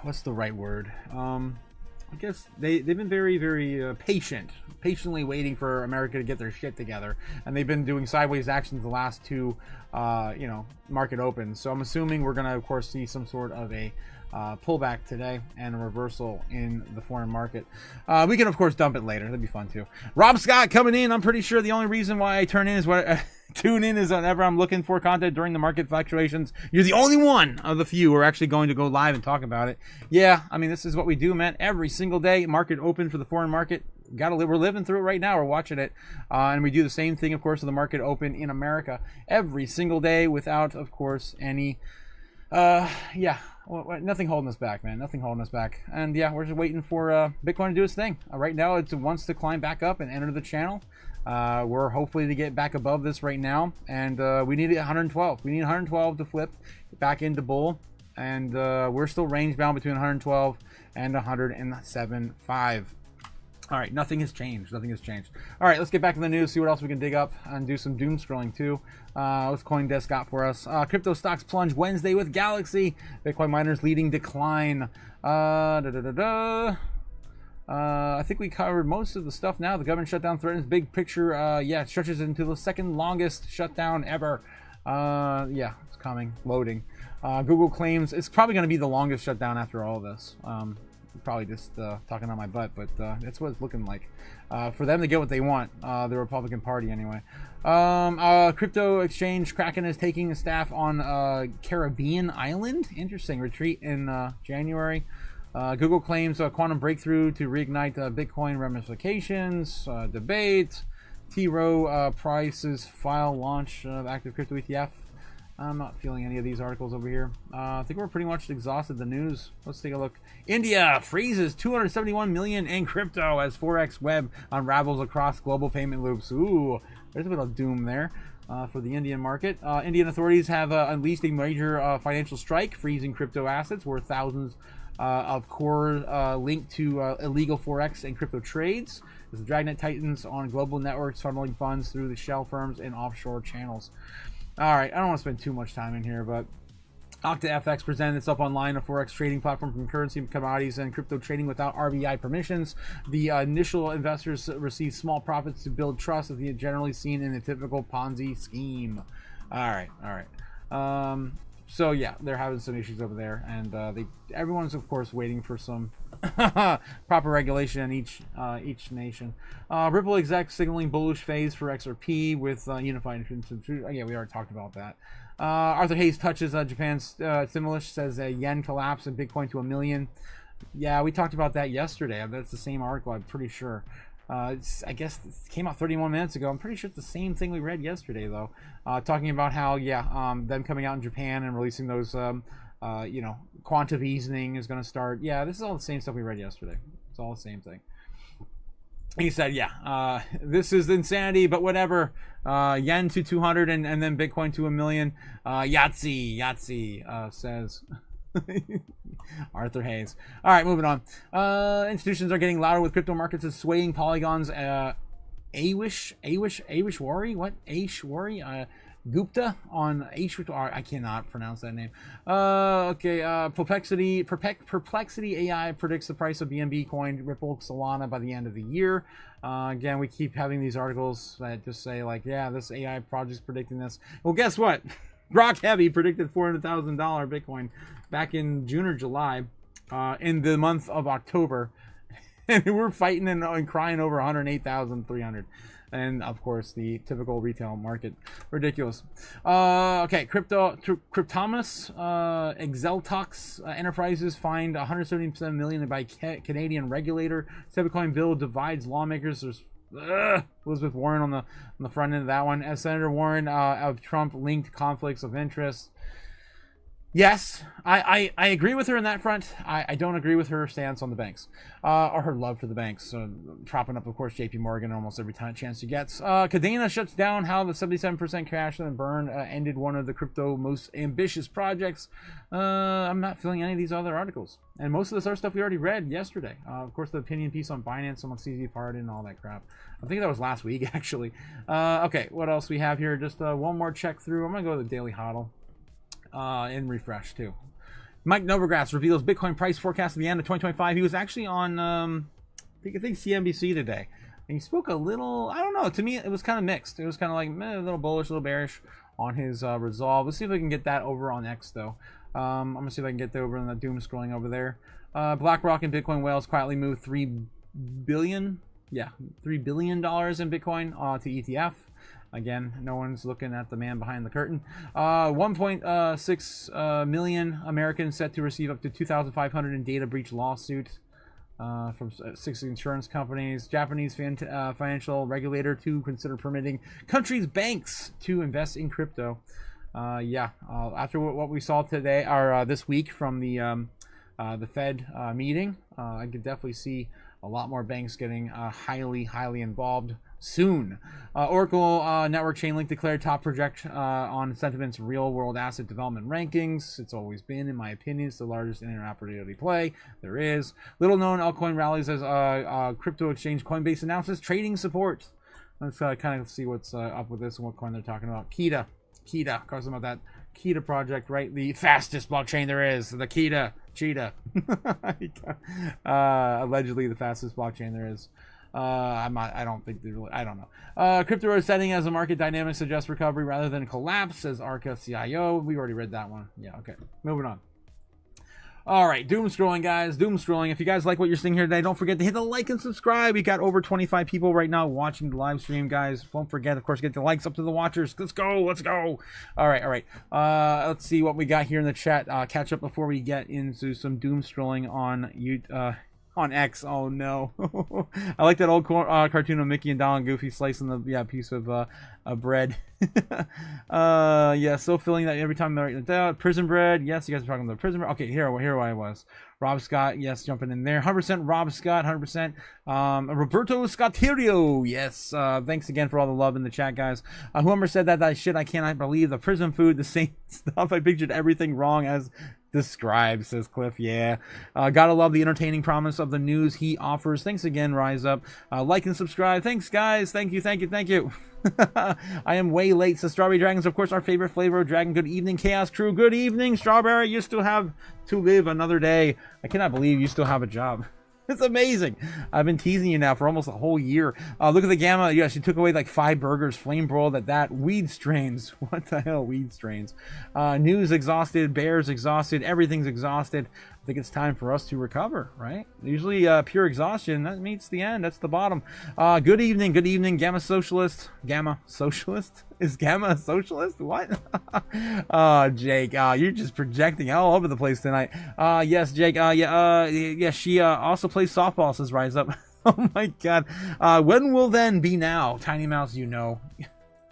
What's the right word? I guess they've been very, very patiently waiting for America to get their shit together, and they've been doing sideways actions the last two, market opens. So I'm assuming we're gonna, of course, see some sort of a pullback today and a reversal in the foreign market. We can, of course, dump it later. That'd be fun too. Rob Scott coming in. I'm pretty sure the only reason why I tune in is whenever I'm looking for content during the market fluctuations. You're the only one of the few who are actually going to go live and talk about it. Yeah, I mean, this is what we do, man. Every single day, market open for the foreign market. We're living through it right now. We're watching it, and we do the same thing, of course, with the market open in America every single day, without, of course, any. Nothing holding us back, man. Nothing holding us back. And yeah, we're just waiting for Bitcoin to do its thing. Right now, it wants to climb back up and enter the channel. We're hopefully to get back above this right now, and we need 112. We need 112 to flip back into bull, and we're still range bound between 112 and 107.5. All right, nothing has changed. All right, let's get back to the news, see what else we can dig up, and do some doom scrolling too. What's CoinDesk got for us? Crypto stocks plunge Wednesday with Galaxy. Bitcoin miners leading decline. I think we covered most of the stuff now. The government shutdown threatens big picture. It stretches into the second longest shutdown ever. It's coming, loading. Google claims it's probably going to be the longest shutdown after all this. Probably just talking on my butt, but that's what it's looking like. For them to get what they want, the Republican Party anyway. Crypto exchange Kraken is taking staff on Caribbean island. Interesting retreat in January. Google claims a quantum breakthrough to reignite Bitcoin ramifications. Debate. T-Row prices file launch of active crypto ETF. I'm not feeling any of these articles over here. I think we're pretty much exhausted the news. Let's take a look. India freezes 271 million in crypto as Forex web unravels across global payment loops. Ooh, there's a bit of doom there for the Indian market. Indian authorities have unleashed a major financial strike, freezing crypto assets worth thousands of core linked to illegal Forex and crypto trades. As the Dragnet tightens on global networks funneling funds through the shell firms and offshore channels. All right, I don't want to spend too much time in here, but OctaFX presented itself online, a Forex trading platform from currency, commodities, and crypto trading without RBI permissions. The initial investors received small profits to build trust, as generally seen in a typical Ponzi scheme. All right. So yeah, they're having some issues over there, and everyone's of course waiting for some proper regulation in each nation. Ripple exec signaling bullish phase for XRP with unified. Yeah, we already talked about that. Arthur Hayes touches Japan's stimulus, says yen collapse and Bitcoin to 1 million. Yeah, we talked about that yesterday. That's the same article, I'm pretty sure. I guess it came out 31 minutes ago. I'm pretty sure it's the same thing we read yesterday, though. Talking about how, them coming out in Japan and releasing those, quantitative easing is going to start. Yeah, this is all the same stuff we read yesterday. It's all the same thing. He said, this is insanity, but whatever. Yen to 200 and then Bitcoin to 1 million. Yahtzee, says Arthur Hayes. All right, moving on. Institutions are getting louder with crypto markets as swaying polygons. Awishwari? What? Awishwari? Gupta on H-R. I cannot pronounce that name. Okay. Perplexity AI predicts the price of BNB coin, Ripple, Solana by the end of the year. Again, we keep having these articles that just say like, yeah, this AI project's predicting this. Well, guess what? Rock Heavy predicted $400,000 Bitcoin back in June or July, in the month of October, and we're fighting and crying over 108,300. And of course, the typical retail market, ridiculous. Okay, Cryptomus, Exeltox Enterprises fined 177 million by Canadian regulator. Stablecoin bill divides lawmakers. There's Elizabeth Warren on the front end of that one. As Senator Warren of Trump-linked conflicts of interest. Yes, I agree with her on that front. I don't agree with her stance on the banks, or her love for the banks. Propping up, of course, JP Morgan almost every chance she gets. Cadena shuts down how the 77% crash and burn ended one of the crypto most ambitious projects. I'm not feeling any of these other articles. And most of this other stuff we already read yesterday. Of course, the opinion piece on Binance, on CZ Pardon, and all that crap. I think that was last week, actually. Okay, what else we have here? Just one more check through. I'm going to go to the Daily Hodl. And refresh too. Mike Novogratz reveals Bitcoin price forecast at the end of 2025. He was actually on, I think CNBC today. And he spoke a little, I don't know, to me it was kind of mixed. It was kind of like a little bullish, a little bearish on his resolve. Let's see if I can get that over on X though. I'm going to see if I can get that over in the doom scrolling over there. BlackRock and Bitcoin whales quietly moved $3 billion in Bitcoin to ETF. Again, no one's looking at the man behind the curtain. 1.6 million Americans set to receive up to 2,500 in data breach lawsuit from 6 insurance companies. Japanese financial regulator to consider permitting countries' banks to invest in crypto. After what we saw today or this week from the Fed meeting, I could definitely see a lot more banks getting highly involved soon. Oracle Network Chainlink declared top project on Sentiment's real-world asset development rankings. It's always been, in my opinion, it's the largest interoperability play there is. Little-known altcoin rallies as crypto exchange Coinbase announces trading support. Let's kind of see what's up with this and what coin they're talking about. Kita, of course, about that Kita project, right? The fastest blockchain there is, the Cheetah. Allegedly the fastest blockchain there is. I don't think they really, I don't know. Crypto setting as a market dynamic suggests recovery rather than collapse, says Arca CIO. We already read that one. Yeah, okay. Moving on. All right, doom scrolling, guys. Doom scrolling. If you guys like what you're seeing here today, don't forget to hit the like and subscribe. We got over 25 people right now watching the live stream, guys. Don't forget, of course, get the likes up to the watchers. Let's go. All right. Let's see what we got here in the chat. Catch up before we get into some doom scrolling on X. Oh no. I like that old cartoon of Mickey and Donald Goofy slicing the piece of bread. So filling that every time they're writing it down. Prison bread. Yes, you guys are talking about prison bread. Okay, here I was. Rob Scott, yes, jumping in there. 100% Rob Scott, 100%. Roberto Scottirio, yes. Thanks again for all the love in the chat, guys. Whoever said that shit, I cannot believe. The prison food, the same stuff. I pictured everything wrong as described, says Cliff. Yeah. Gotta love the entertaining promise of the news he offers. Thanks again, Rise Up. Like and subscribe. Thanks, guys. Thank you. I am way late, says Strawberry Dragons, of course, our favorite flavor of dragon. Good evening, Chaos Crew. Good evening, Strawberry. You still have to live another day. I cannot believe you still have a job. It's amazing. I've been teasing you now for almost a whole year. Look at the Gamma. Yeah, she took away like 5 burgers, flame broiled at that. Weed strains. What the hell, weed strains? News exhausted, bears exhausted, everything's exhausted. I think it's time for us to recover, right? Usually pure exhaustion, that meets the end. That's the bottom. Good evening, Gamma Socialist. Gamma Socialist? Is Gamma a socialist? What? Jake, you're just projecting all over the place tonight. Yes, Jake, she also plays softball, says Rise Up. Oh my god. When will then be now? Tiny Mouse, you know.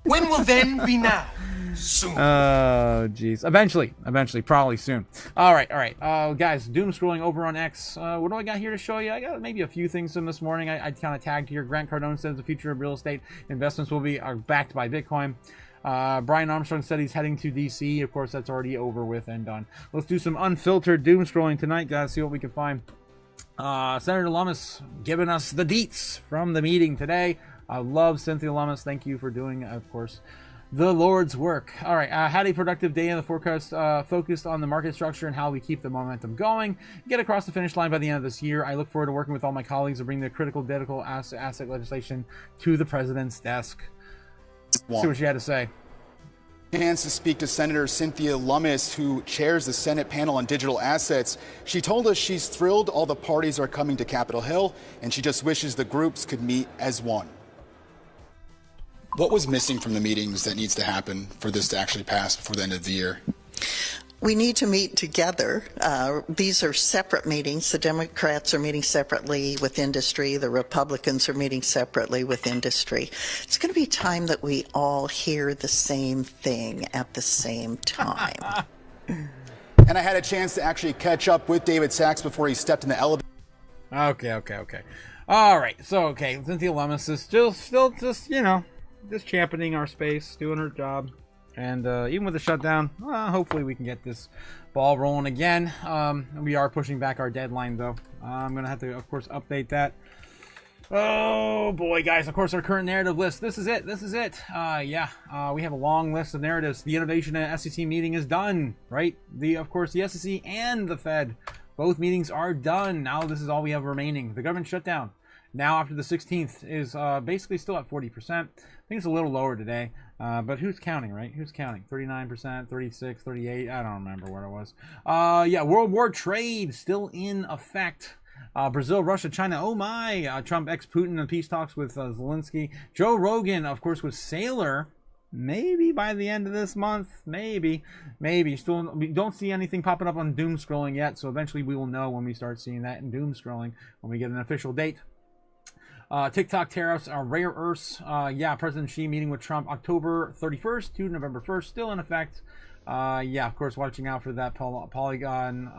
When will then be now? Soon. Oh, jeez. Eventually, probably soon. All right. Guys, doom scrolling over on X. What do I got here to show you? I got maybe a few things from this morning. I kind of tagged here. Grant Cardone says the future of real estate investments will be backed by Bitcoin. Brian Armstrong said he's heading to DC. Of course, that's already over with and done. Let's do some unfiltered doom scrolling tonight, guys. See what we can find. Senator Lummis giving us the deets from the meeting today. I love Cynthia Lummis. Thank you for doing, of course, the Lord's work. All right, had a productive day in the forecast, focused on the market structure and how we keep the momentum going, get across the finish line by the end of this year. I look forward to working with all my colleagues to bring the critical asset legislation to the president's desk. See what you had to say. Chance to speak to Senator Cynthia Lummis, who chairs the Senate panel on digital assets. She told us she's thrilled all the parties are coming to Capitol Hill, and she just wishes the groups could meet as one. What was missing from the meetings that needs to happen for this to actually pass before the end of the year? We need to meet together. These are separate meetings. The Democrats are meeting separately with industry. The Republicans are meeting separately with industry. It's going to be time that we all hear the same thing at the same time. And I had a chance to actually catch up with David Sachs before he stepped in the elevator. Okay. All right. So, Cynthia Lummis is still just, you know, just championing our space, doing her job. And even with the shutdown, hopefully we can get this ball rolling again. We are pushing back our deadline, though. I'm going to have to, of course, update that. Oh, boy, guys. Of course, our current narrative list. This is it. We have a long list of narratives. The Innovation and SEC meeting is done, right? Of course, the SEC and the Fed. Both meetings are done. Now this is all we have remaining. The government shutdown. Now, after the 16th, is basically still at 40%. I think it's a little lower today. But who's counting, right? Who's counting? 39%, 36, 38. I don't remember what it was. World War trade still in effect. Brazil, Russia, China. Oh my! Trump Putin and peace talks with Zelensky. Joe Rogan, of course, with Sailor. Maybe by the end of this month. Maybe. Still, we don't see anything popping up on doom scrolling yet. So eventually we will know when we start seeing that in doom scrolling when we get an official date. TikTok tariffs, rare earths. President Xi meeting with Trump October 31st to November 1st, still in effect. Of course, watching out for that Polygon,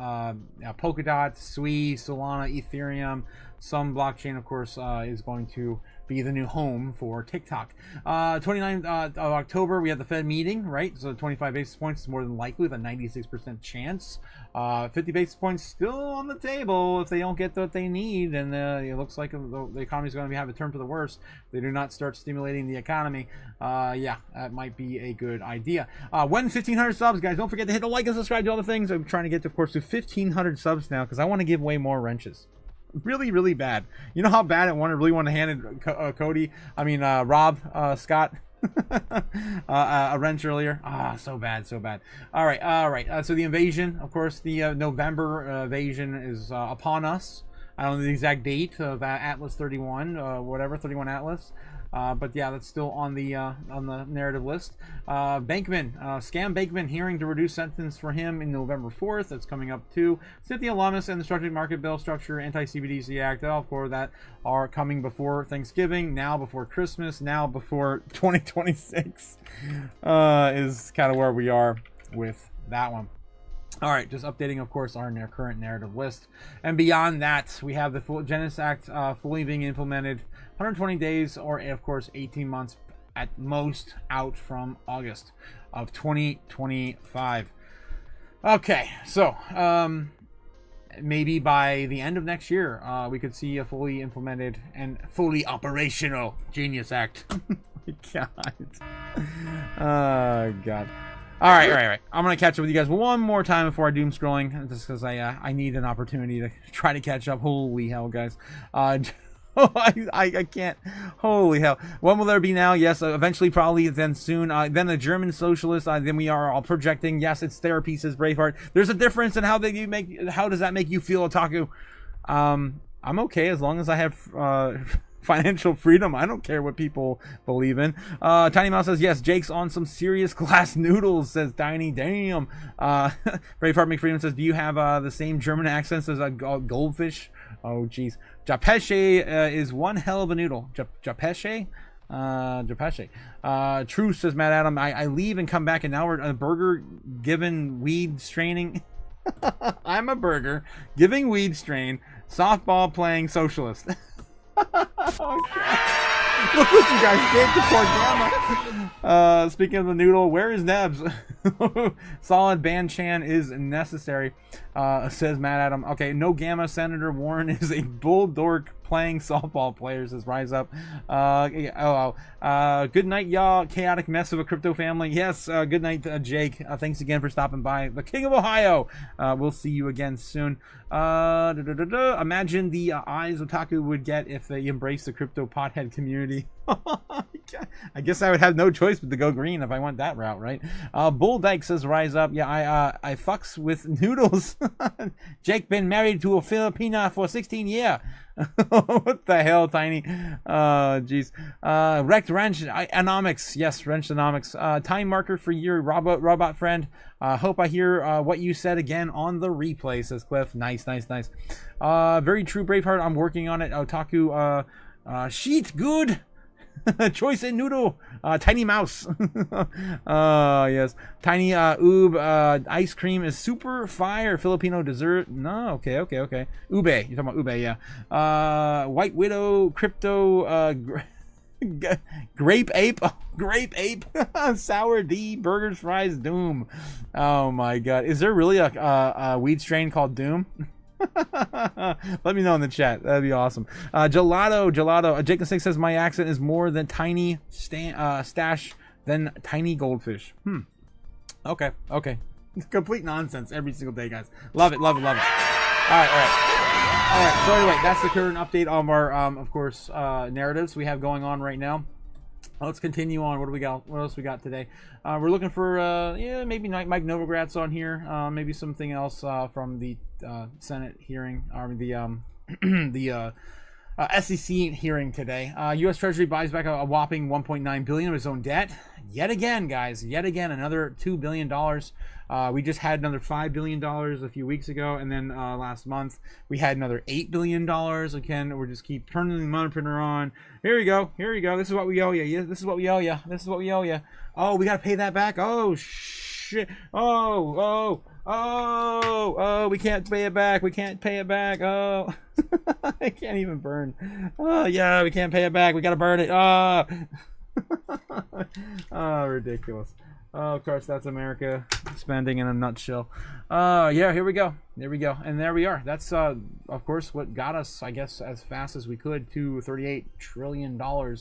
Polkadot, Sui, Solana, Ethereum. Some blockchain, of course, is going to be the new home for TikTok. 29th of October, we have the Fed meeting, right? So 25 basis points is more than likely with a 96% chance. 50 basis points still on the table if they don't get what they need. And it looks like the economy is going to have a turn for the worse. If they do not start stimulating the economy. That might be a good idea. When 1,500 subs, guys, don't forget to hit the like and subscribe to all the things. I'm trying to get, of course, to 1,500 subs now because I want to give away more wrenches. Really bad. You know how bad I really want to hand it Rob Scott a wrench earlier. So bad. All right. So the invasion, of course, the November invasion is upon us. I don't know the exact date of Atlas 31, 31 Atlas. But yeah, that's still on the narrative list. Bankman, scam Bankman hearing to reduce sentence for him in November 4th. That's coming up too. Cynthia Lummis and the Structured Market Bill Structure Anti-CBDC Act, of course, that are coming before Thanksgiving, now before Christmas, now before 2026 is kind of where we are with that one. All right, just updating, of course, our current narrative list. And beyond that, we have the Genesis Act fully being implemented, 120 days, or, of course, 18 months at most, out from August of 2025. Okay, so maybe by the end of next year, we could see a fully implemented and fully operational Genius Act. God. All right. I'm gonna catch up with you guys one more time before I doom scrolling, just because I need an opportunity to try to catch up. Holy hell, guys! I can't. Holy hell! When will there be now? Yes, eventually, probably then soon. Then the German socialists. Then we are all projecting. Yes, it's therapy, says Braveheart. There's a difference in how does that make you feel, Otaku? I'm okay as long as I have financial freedom. I don't care what people believe in. Tiny Mouse says, yes, Jake's on some serious glass noodles, says Tiny. Damn. Braveheart McFreedom says, do you have the same German accents as a goldfish? Oh, geez. Japeshe is one hell of a noodle. Japeshe? True, says Matt Adam. I leave and come back, and now we're a burger given weed straining. I'm a burger giving weed strain, softball playing socialist. Oh, look what you guys did to poor Gamma. Speaking of the noodle, where is Nebs? Solid ban Chan is necessary, says Matt Adam. Okay, no Gamma. Senator Warren is a bull dork playing softball players, says Rise Up. Good night, y'all. Chaotic mess of a crypto family. Yes, good night, Jake. Thanks again for stopping by. The King of Ohio. We'll see you again soon. Imagine the eyes Otaku would get if they embraced the crypto pothead community. I guess I would have no choice but to go green if I went that route, right? Bull Dyke says, Rise Up. Yeah, I fucks with noodles. Jake been married to a Filipina for 16 years. What the hell, Tiny? Jeez. Wrecked Wrench Anomics. Yes, Wrench Anomics. Time marker for your robot friend. Hope I hear what you said again on the replay, says Cliff. Nice. Very true, Braveheart. I'm working on it. Otaku. Sheet good. Choice and noodle. Tiny mouse. Yes. Tiny oob. Ice cream is super fire. Filipino dessert. No, okay. Ube. You're talking about ube, yeah. White Widow, crypto, grape ape. Grape ape. Sour D, burgers, fries, Doom. Oh my god. Is there really a weed strain called Doom? Let me know in the chat. That'd be awesome. Gelato. Jacob 6 says my accent is more than tiny stash than tiny goldfish. Okay. Complete nonsense every single day, guys. Love it. All right. So anyway, that's the current update on our, of course, narratives we have going on right now. Let's continue on. What do we got? What else we got today? We're looking for maybe Mike Novogratz on here. Maybe something else from the Senate hearing, or the S3C hearing today. U.S. Treasury buys back a whopping $1.9 billion of its own debt. Yet again, guys. Another $2 billion. We just had another $5 billion a few weeks ago, and then last month we had another $8 billion. Again, we're just keep turning the money printer on. Here we go. This is what we owe you. Yeah, this is what we owe you. Oh, we gotta pay that back. Oh shit. Oh, we can't pay it back. Oh, I can't even burn. Oh yeah, we can't pay it back. We gotta burn it. Oh, ridiculous. Oh, of course, that's America spending in a nutshell. Yeah, here we go. And there we are. That's, of course, what got us, I guess, as fast as we could to $38 trillion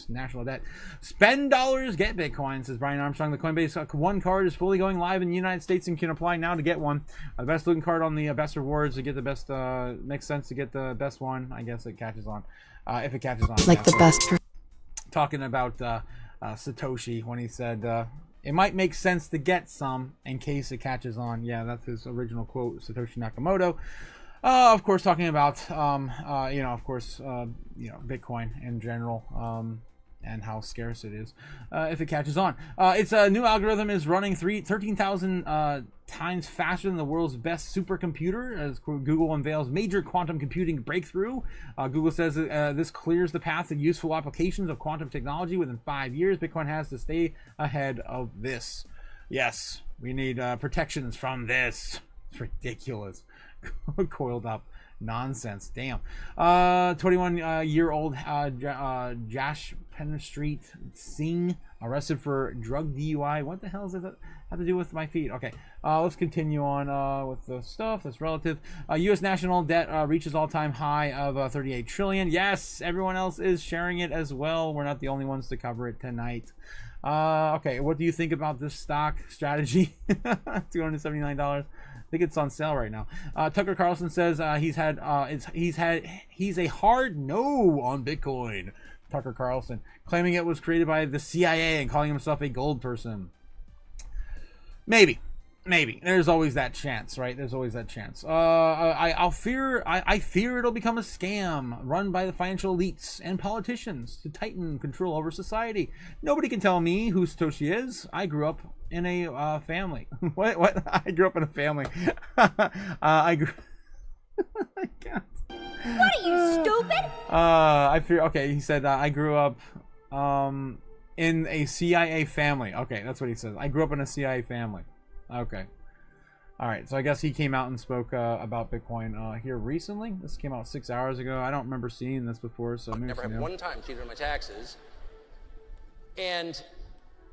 national debt. Spend dollars, get Bitcoin, says Brian Armstrong. The Coinbase One card is fully going live in the United States and can apply now to get one. The best looking card on the best rewards to get the best, makes sense to get the best one. I guess it catches on. If it catches on. Like the best. Talking about Satoshi when he said, it might make sense to get some in case it catches on. Yeah, that's his original quote, Satoshi Nakamoto. Of course, talking about, Bitcoin in general, and how scarce it is if it catches on. Its new algorithm is running 13,000 times faster than the world's best supercomputer as Google unveils major quantum computing breakthrough. Google says this clears the path to useful applications of quantum technology within 5 years. Bitcoin has to stay ahead of this. Yes, we need protections from this. It's ridiculous. Coiled up nonsense. Damn. 21-year-old Josh Penstreet Singh arrested for drug DUI. What the hell does that have to do with my feet? Okay, let's continue on with the stuff that's relative. U.S. national debt reaches all-time high of 38 trillion. Yes, everyone else is sharing it as well. We're not the only ones to cover it tonight. Okay, what do you think about this stock strategy? $279. I think it's on sale right now. Tucker Carlson says he's a hard no on Bitcoin. Tucker Carlson claiming it was created by the CIA and calling himself a gold person. Maybe there's always that chance, right? There's always that chance. I fear it'll become a scam run by the financial elites and politicians to tighten control over society. Nobody can tell me who Satoshi is. I grew up in a family. What? I grew up in a family. I can't. What are you, stupid? I fear. Okay, he said I grew up in a CIA family. Okay, that's what he says. I grew up in a CIA family. Okay. All right. So I guess he came out and spoke about Bitcoin here recently. This came out 6 hours ago. I don't remember seeing this before. So maybe never have one time cheated on my taxes. And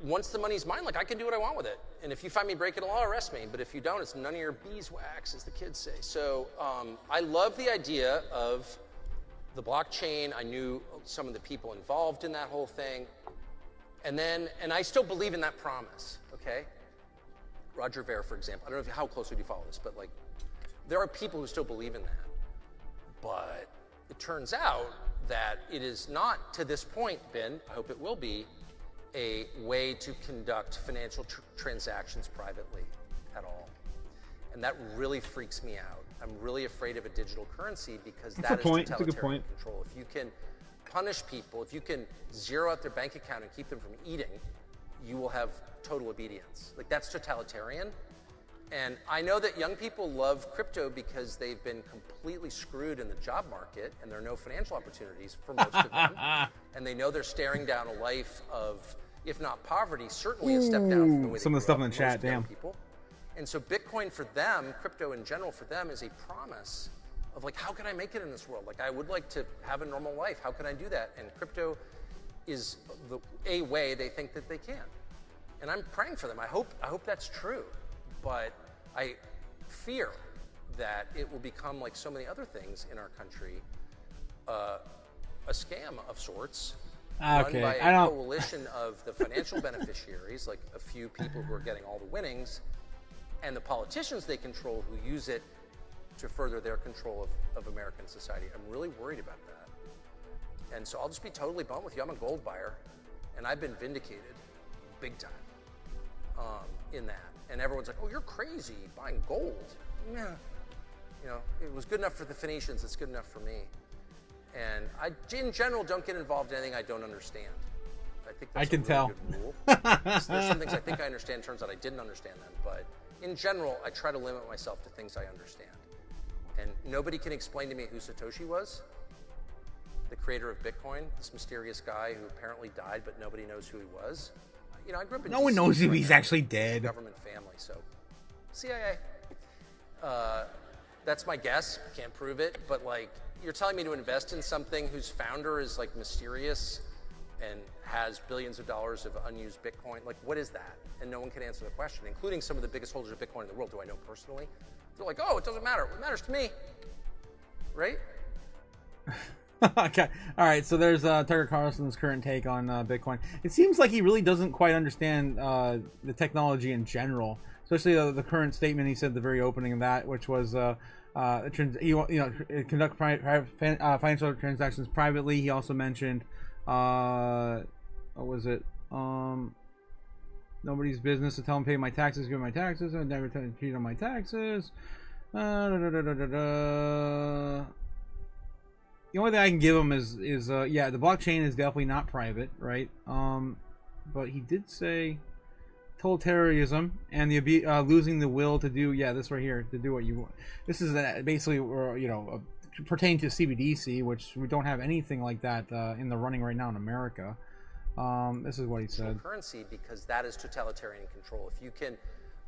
once the money's mine, like I can do what I want with it. And if you find me breaking the law, arrest me. But if you don't, it's none of your beeswax, as the kids say. So I love the idea of the blockchain. I knew some of the people involved in that whole thing. And I still believe in that promise, okay? Roger Ver, for example. I don't know how closely you follow this, but like, there are people who still believe in that. But it turns out that it is not, to this point, Ben, I hope it will be, a way to conduct financial transactions privately at all. And that really freaks me out. I'm really afraid of a digital currency because that is totalitarian control. If you can punish people, if you can zero out their bank account and keep them from eating, you will have total obedience. Like, that's totalitarian. And I know that young people love crypto because they've been completely screwed in the job market and there are no financial opportunities for most of them. And they know they're staring down a life of, if not poverty, certainly a step down from the way some of the stuff in the chat, damn. People. And so Bitcoin for them, crypto in general for them, is a promise of like, how can I make it in this world? Like, I would like to have a normal life. How can I do that? And crypto is a way they think that they can. And I'm praying for them. I hope that's true. But I fear that it will become like so many other things in our country, a scam of sorts, run by a coalition of the financial beneficiaries, like a few people who are getting all the winnings, and the politicians they control who use it to further their control of American society. I'm really worried about that. And so I'll just be totally blunt with you. I'm a gold buyer, and I've been vindicated big time in that. And everyone's like, oh, you're crazy, buying gold. Yeah. You know, it was good enough for the Phoenicians, it's good enough for me. And I, in general, don't get involved in anything I don't understand. I think that's a really good rule. There's some things I think I understand, turns out I didn't understand them, but in general, I try to limit myself to things I understand. And nobody can explain to me who Satoshi was, the creator of Bitcoin, this mysterious guy who apparently died, but nobody knows who he was. You know, I grew up in no one knows if he's actually dead. Government family, so CIA. That's my guess. Can't prove it, but like, you're telling me to invest in something whose founder is like mysterious and has billions of dollars of unused Bitcoin. Like, what is that? And no one can answer the question, including some of the biggest holders of Bitcoin in the world. Do I know personally? They're like, oh, it doesn't matter. It matters to me, right? Okay. All right. So there's Tucker Carlson's current take on Bitcoin. It seems like he really doesn't quite understand the technology in general, especially the current statement he said at the very opening of that, which was conduct financial transactions privately. He also mentioned what was it? Nobody's business to tell them pay my taxes, give my taxes, I never cheat on my taxes. The only thing I can give him is yeah, the blockchain is definitely not private, right? But he did say totalitarianism and the losing the will to do this right here, to do what you want. This is basically pertaining to CBDC, which we don't have anything like that in the running right now in America. This is what he said. Currency, because that is totalitarian control. If you can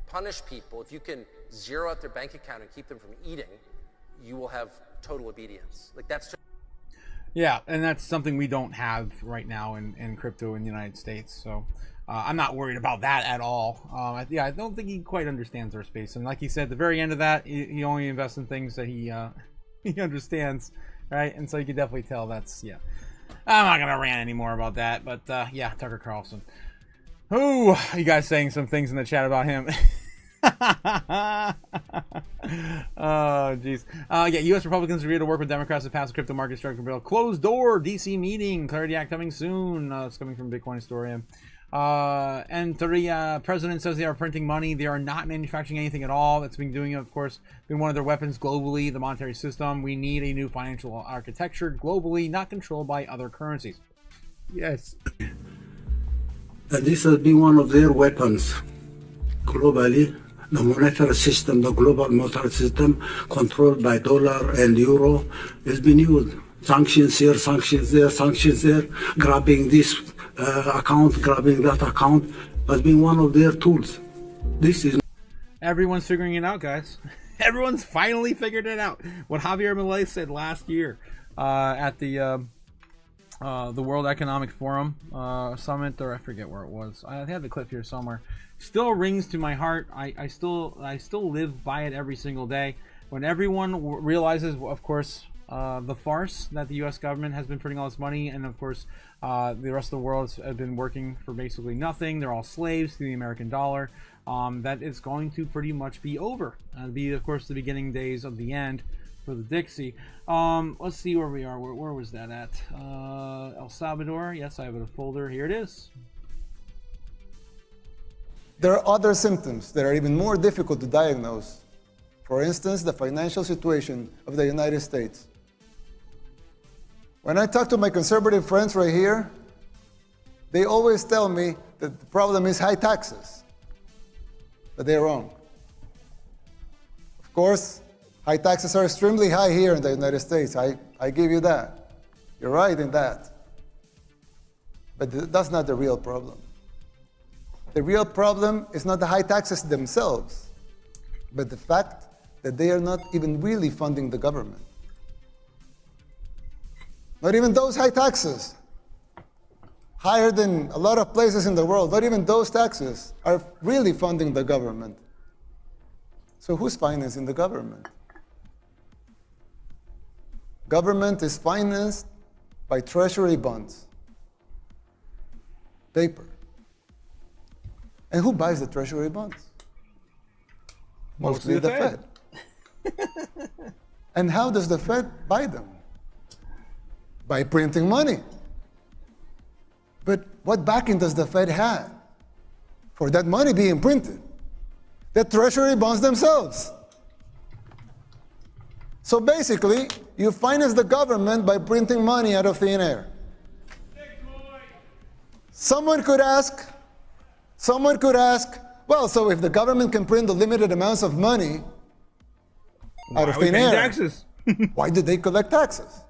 punish people, if you can zero out their bank account and keep them from eating, you will have total obedience. Like, that's yeah, and that's something we don't have right now in crypto in the United States. So I'm not worried about that at all. I don't think he quite understands our space. And like he said, at the very end of that, he only invests in things that he understands, right? And so you can definitely tell that's, yeah. I'm not going to rant anymore about that. But yeah, Tucker Carlson. Ooh, you guys saying some things in the chat about him. Oh, jeez. Yeah, U.S. Republicans agree to work with Democrats to pass the crypto market structure bill. Closed door, D.C. meeting. Clarity Act coming soon. It's coming from Bitcoin Historian. And the president says they are printing money. They are not manufacturing anything at all. That's been doing, of course, been one of their weapons globally, the monetary system. We need a new financial architecture globally, not controlled by other currencies. Yes. This has been one of their weapons globally. The monetary system, the global monetary system, controlled by dollar and euro, has been used. Sanctions here, sanctions there, sanctions there, grabbing this account, grabbing that account, has been one of their tools. This is... Everyone's figuring it out, guys. Everyone's finally figured it out. What Javier Milei said last year at the World Economic Forum summit, or I forget where it was. I have the clip here somewhere. Still rings to my heart. I still live by it every single day. When everyone realizes, of course, the farce that the U.S. government has been putting all this money, and of course the rest of the world has been working for basically nothing. They're all slaves to the American dollar. That is going to pretty much be over. It'll be, of course, the beginning days of the end for the Dixie. Let's see where we are. Where was that at? El Salvador. Yes, I have a folder. Here it is. There are other symptoms that are even more difficult to diagnose. For instance, the financial situation of the United States. When I talk to my conservative friends right here, they always tell me that the problem is high taxes. But they're wrong. Of course, high taxes are extremely high here in the United States. I give you that. You're right in that. But that's not the real problem. The real problem is not the high taxes themselves, but the fact that they are not even really funding the government. Not even those high taxes, higher than a lot of places in the world, not even those taxes are really funding the government. So who's financing the government? Government is financed by treasury bonds, paper. And who buys the treasury bonds? Mostly the Fed. And how does the Fed buy them? By printing money. But what backing does the Fed have for that money being printed? The treasury bonds themselves. So basically, you finance the government by printing money out of thin air. Someone could ask, well, so if the government can print the limited amounts of money out of thin air, taxes? Why do they collect taxes?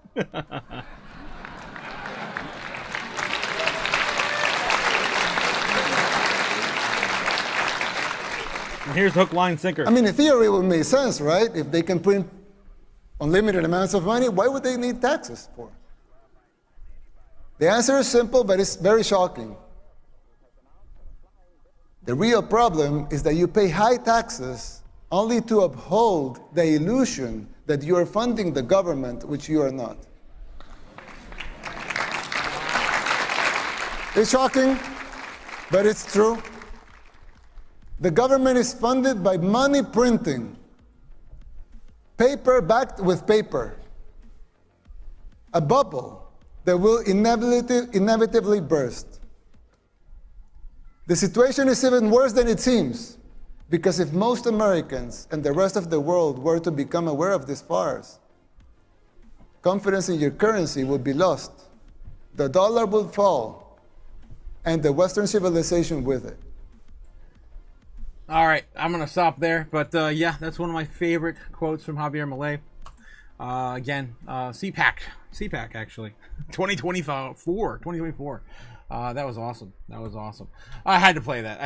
And here's hook, line, sinker. I mean, in theory, it would make sense, right? If they can print unlimited amounts of money, why would they need taxes for? The answer is simple, but it's very shocking. The real problem is that you pay high taxes only to uphold the illusion that you are funding the government, which you are not. It's shocking, but it's true. The government is funded by money printing, paper backed with paper, a bubble that will inevitably burst. The situation is even worse than it seems, because if most Americans and the rest of the world were to become aware of this farce, confidence in your currency would be lost, the dollar would fall, and the Western civilization with it. All right, I'm going to stop there. But yeah, that's one of my favorite quotes from Javier Milei. Again, CPAC actually. 2024. That was awesome. That was awesome. I had to play that.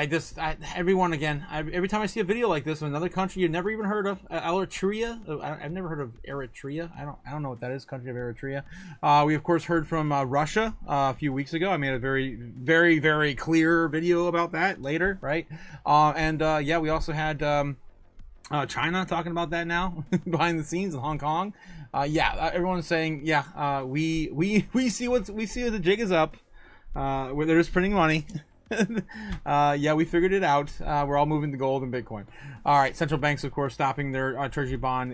Everyone again. Every time I see a video like this of another country you've never even heard of, Eritrea. I've never heard of Eritrea. I don't know what that is. Country of Eritrea. We of course heard from Russia a few weeks ago. I made a very, very, very clear video about that later, right? Yeah, we also had China talking about that now behind the scenes in Hong Kong. Yeah, everyone's saying, yeah, we see what the jig is up. Where they're just printing money. Yeah, we figured it out. We're all moving to gold and Bitcoin. All right, central banks, of course, stopping their treasury bond,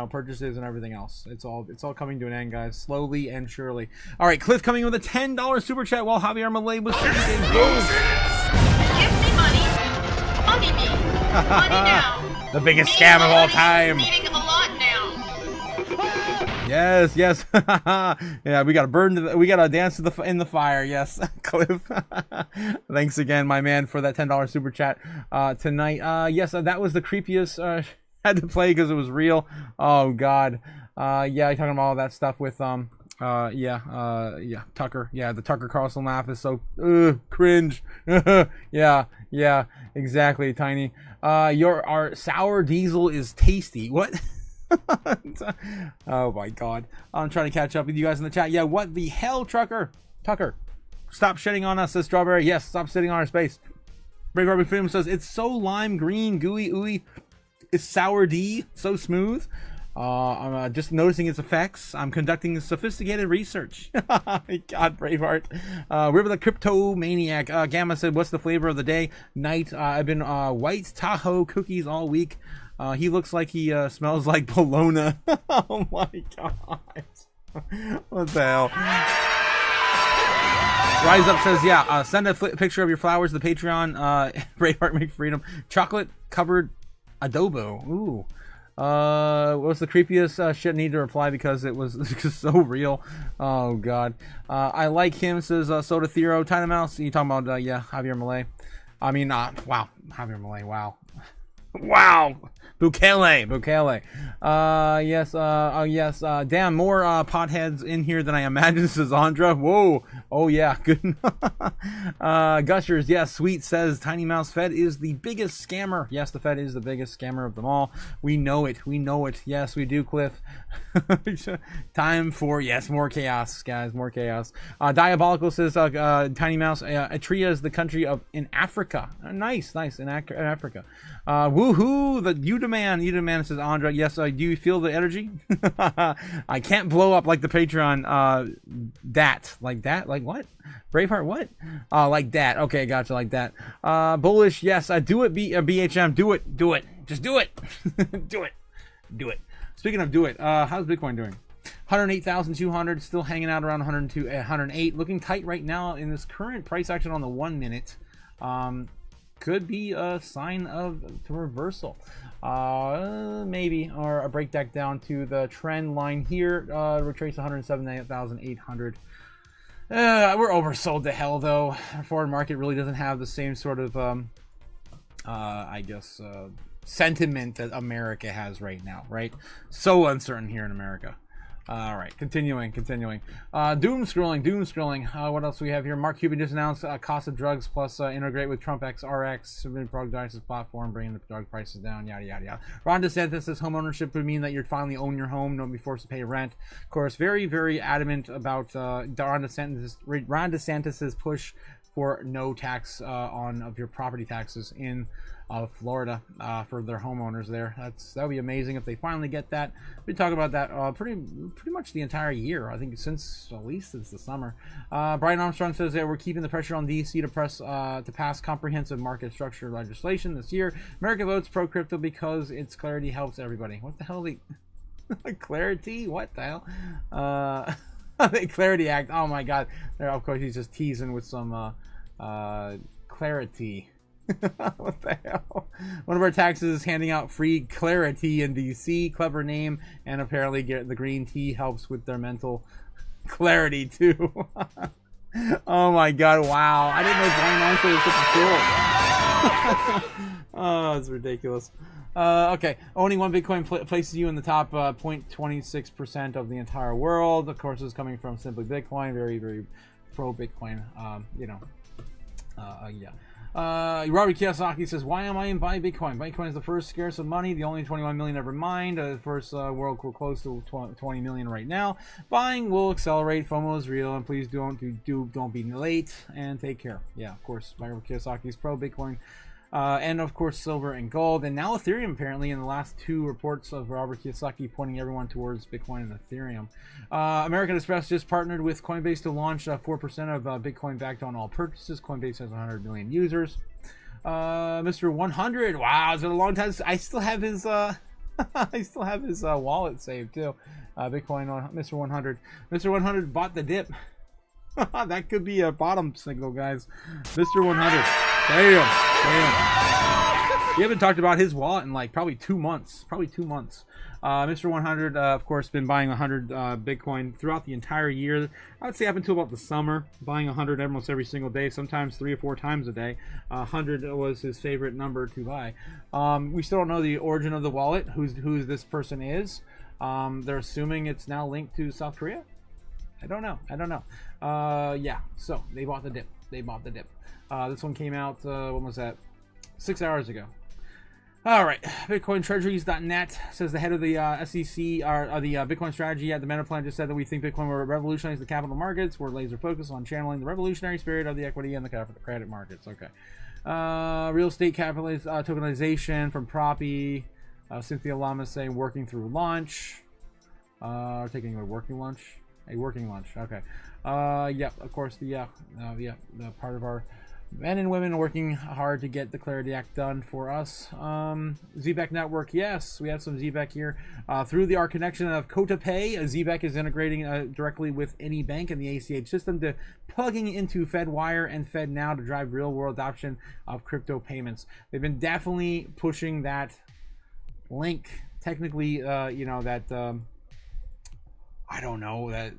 purchases and everything else. It's all coming to an end, guys, slowly and surely. All right, Cliff coming with a $10 super chat while Javier Milei was speaking. Give me money. Money me. Money now. The biggest scam of all time. Meaning a lot now. Yes. Yeah, we gotta dance in the fire. Yes, Cliff. Thanks again, my man, for that $10 super chat tonight. Yes, that was the creepiest. Had to play because it was real. Oh God. Yeah, talking about all that stuff with Tucker. Yeah, the Tucker Carlson laugh is so cringe. yeah, exactly, Tiny. Our sour diesel is tasty. What? Oh my God, I'm trying to catch up with you guys in the chat. Yeah, what the hell, Tucker, stop shitting on us, says Strawberry. Yes, stop sitting on our space. Brave Robin Film says it's so lime green, gooey ooey. It's sour D, so smooth. I'm just noticing its effects. I'm conducting sophisticated research. God, Braveheart. River the Crypto Maniac. Gamma said, what's the flavor of the day? Night. I've been white Tahoe cookies all week. He looks like he smells like bologna. Oh my god. What the hell? Rise Up says, yeah, send a picture of your flowers to the Patreon. Braveheart Make Freedom. Chocolate covered adobo. Ooh. What's the creepiest shit? Need to reply because it was so real. Oh god. I like him, says Soda Thero. Tiny Mouse. You talking about yeah, Javier Malay. I mean wow. Javier Malay, wow. Wow. Bukele. Yes, yes. Damn, more potheads in here than I imagined, says Andra. Whoa. Oh yeah, good. Gushers, yes, Sweet says Tiny Mouse Fed is the biggest scammer. Yes, the Fed is the biggest scammer of them all. We know it. Yes, we do, Cliff. Time for, yes, more chaos, guys, more chaos. Diabolical says Tiny Mouse, Atria is the country in Africa. Nice, in Africa. Woohoo, the Udaman says Andra. Yes, do you feel the energy? I can't blow up like the Patreon. Like what? Braveheart, what? Like that. Okay, gotcha, like that. Bullish, yes, do it, BHM, do it. Just do it. do it. Speaking of do it, how's Bitcoin doing? 108,200, still hanging out around 108. Looking tight right now in this current price action on the 1 minute. Could be a sign of reversal, maybe, or a breakback down to the trend line here. Retrace 107,800. We're oversold to hell, though. Our foreign market really doesn't have the same sort of, I guess, sentiment that America has right now, right? So uncertain here in America. All right, continuing. Doom scrolling. What else do we have here? Mark Cuban just announced cost of drugs plus integrate with Trump XRX, Prog Dice's platform, bringing the drug prices down, yada, yada, yada. Ron DeSantis says home ownership would mean that you'd finally own your home, don't be forced to pay rent. Of course, very, very adamant about Ron DeSantis's push for no tax of your property taxes in Florida for their homeowners there. That would be amazing if they finally get that. We talk about that pretty much the entire year. I think at least since the summer. Brian Armstrong says that we're keeping the pressure on DC to pass comprehensive market structure legislation this year. America votes pro crypto because its clarity helps everybody. What the hell? Clarity? What the hell? The Clarity Act. Oh my God! There, of course, he's just teasing with some clarity. What the hell? One of our taxes is handing out free clarity in DC. Clever name, and apparently the green tea helps with their mental clarity too. Oh my god, wow. I didn't know Brian Armstrong was such a troll. Oh, it's ridiculous. Okay, owning one Bitcoin places you in the top 0.26% of the entire world. Of course, this is coming from Simply Bitcoin, very, very pro Bitcoin. Yeah. Robert Kiyosaki says, why am I in buy Bitcoin? Bitcoin is the first scarce of money, the only 21 million ever mined. The first world close to 20 million right now. Buying will accelerate. FOMO is real, and please don't be late, and take care. Yeah, of course, Robert Kiyosaki is pro Bitcoin. And of course silver and gold, and now Ethereum, apparently, in the last two reports of Robert Kiyosaki pointing everyone towards Bitcoin and Ethereum. American Express just partnered with Coinbase to launch 4% of Bitcoin backed on all purchases. Coinbase has 100 million users. Mr. 100, wow, it's been a long time. I still have his wallet saved too. Bitcoin on Mr. 100. Mr. 100 bought the dip. That could be a bottom signal, guys. Mr. 100. Damn. We haven't talked about his wallet in like probably 2 months. Mr. 100, of course, been buying 100 Bitcoin throughout the entire year. I would say up until about the summer, buying 100 almost every single day, sometimes 3 or 4 times a day. 100 was his favorite number to buy. We still don't know the origin of the wallet, who this person is. They're assuming it's now linked to South Korea. I don't know. Yeah, so they bought the dip. This one came out, when was that? 6 hours ago. All right, BitcoinTreasuries.net says the head of the S3C, or the Bitcoin strategy at the Meta Plan, just said that we think Bitcoin will revolutionize the capital markets. We're laser focused on channeling the revolutionary spirit of the equity and the credit markets. Okay. Real estate tokenization from Proppy. Cynthia Lama saying working through lunch. Taking a working lunch. A working lunch. Okay. Yeah, of course, the part of our men and women working hard to get the Clarity Act done for us. ZBEC Network, yes, we have some ZBEC here. Through the our connection of CotaPay, ZBEC is integrating directly with any bank in the ACH system to plugging into FedWire and FedNow to drive real-world adoption of crypto payments. They've been definitely pushing that link. Technically, you know, that I don't know, that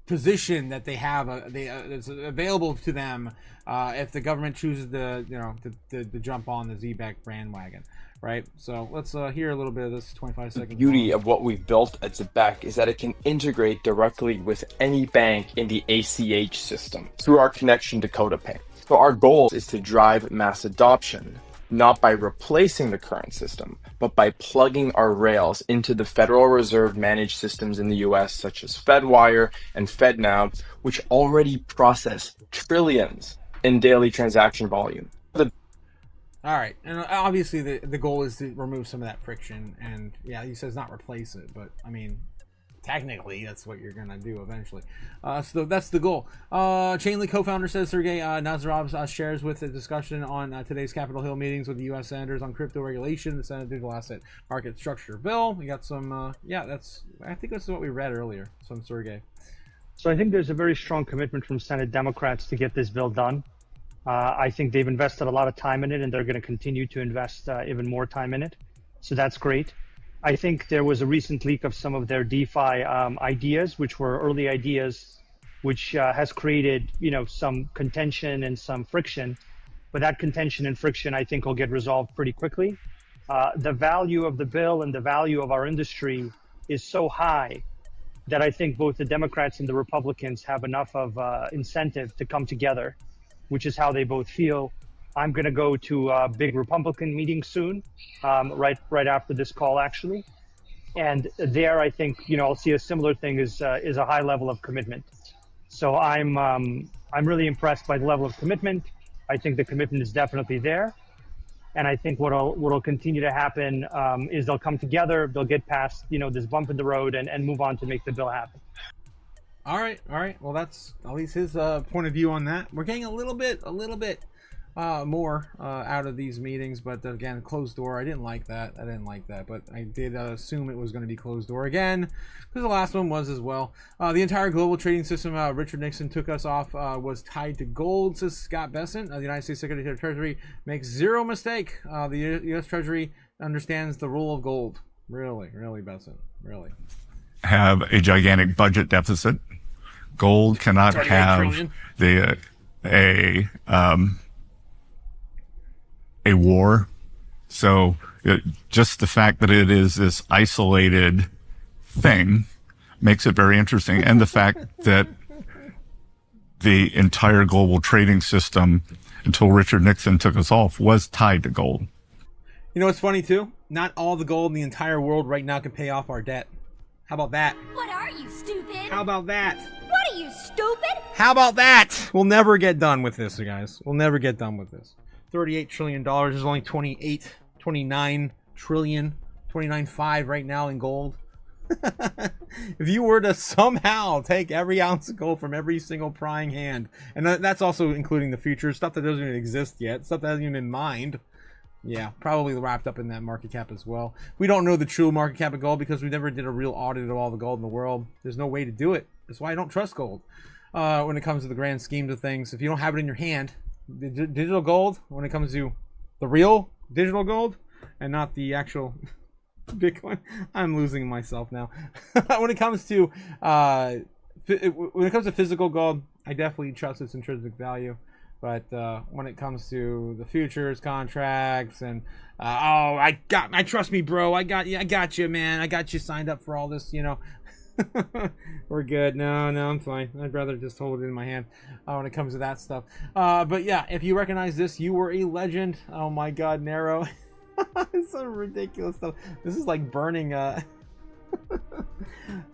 position that they have it's available to them if the government chooses to, you know, to jump on the ZBEC bandwagon, right? So let's hear a little bit of this 25-second. The beauty of what we've built at ZBEC is that it can integrate directly with any bank in the ACH system through our connection to CotaPay. So our goal is to drive mass adoption, not by replacing the current system, but by plugging our rails into the Federal Reserve managed systems in the US, such as FedWire and FedNow, which already process trillions in daily transaction volume. All right, and obviously the goal is to remove some of that friction, and yeah, he says not replace it, but I mean, technically that's what you're gonna do eventually. So that's the goal. Chainlink co-founder says Sergey Nazarov shares with a discussion on today's Capitol Hill meetings with the U.S. senators on crypto regulation, the Senate Digital Asset Market Structure Bill. We got some, yeah, I think that's what we read earlier, some Sergey. So I think there's a very strong commitment from Senate Democrats to get this bill done. I think they've invested a lot of time in it, and they're going to continue to invest even more time in it. So that's great. I think there was a recent leak of some of their DeFi ideas, which were early ideas, which has created, you know, some contention and some friction. But that contention and friction, I think, will get resolved pretty quickly. The value of the bill and the value of our industry is so high that I think both the Democrats and the Republicans have enough of incentive to come together, which is how they both feel. I'm going to go to a big Republican meeting soon, right after this call, actually. And there, I think, you know, I'll see a similar thing is a high level of commitment. So I'm really impressed by the level of commitment. I think the commitment is definitely there. And I think what'll continue to happen is they'll come together, they'll get past, you know, this bump in the road and move on to make the bill happen. All right. Well, that's at least his point of view on that. We're getting a little bit more out of these meetings, but again, closed door. I didn't like that, but I did assume it was going to be closed door again, because the last one was as well. The entire global trading system Richard Nixon took us off was tied to gold, says Scott Bessent. The United States Secretary of Treasury makes zero mistake. The U.S. Treasury understands the rule of gold. Really, Bessent, really. Have a gigantic budget deficit. Gold cannot have a war. So just the fact that it is this isolated thing makes it very interesting. And the fact that the entire global trading system, until Richard Nixon took us off, was tied to gold. You know what's funny too? Not all the gold in the entire world right now can pay off our debt. How about that? What are you, stupid? How about that? What are you, stupid? How about that? We'll never get done with this, you guys. We'll never get done with this. $38 trillion. There's only 29 trillion, 29.5 right now in gold. If you were to somehow take every ounce of gold from every single prying hand, and that's also including the futures, stuff that doesn't even exist yet, stuff that hasn't even been mined. Yeah, probably wrapped up in that market cap as well. We don't know the true market cap of gold because we never did a real audit of all the gold in the world. There's no way to do it. That's why I don't trust gold when it comes to the grand schemes of things. If you don't have it in your hand, digital gold, when it comes to the real digital gold and not the actual Bitcoin, I'm losing myself now. When it comes to physical gold, I definitely trust its intrinsic value. But when it comes to the futures contracts and trust me, bro. I got you, man. I got you signed up for all this, you know. We're good. No, I'm fine. I'd rather just hold it in my hand when it comes to that stuff. But yeah, if you recognize this, you were a legend. Oh my God, Nero. It's so ridiculous stuff. This is like burning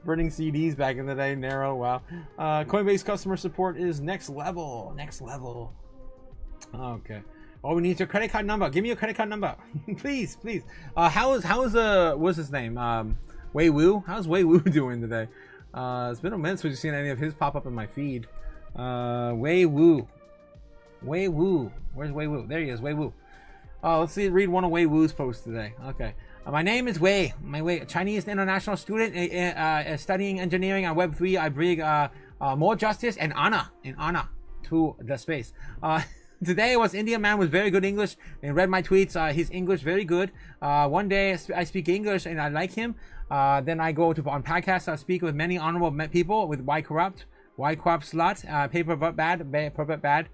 burning CDs back in the day. Nero. Wow. Coinbase customer support is next level. Okay. Oh, we need your credit card number. Give me your credit card number. Please, please. How's what's his name? Wei Wu? How's Wei Wu doing today? It's been a minute since we've seen any of his pop up in my feed. Wei Wu. Wei Wu. Where's Wei Wu? There he is, Wei Wu. Let's see, read one of Wei Wu's posts today. Okay. My name is Wei. Chinese international student studying engineering on Web3. I bring more justice and honor to the space. Today was Indian man with very good English and read my tweets. His English very good. One day I speak English and I like him. Then I go to on podcasts. I speak with many honorable people with why corrupt slut, paper bad.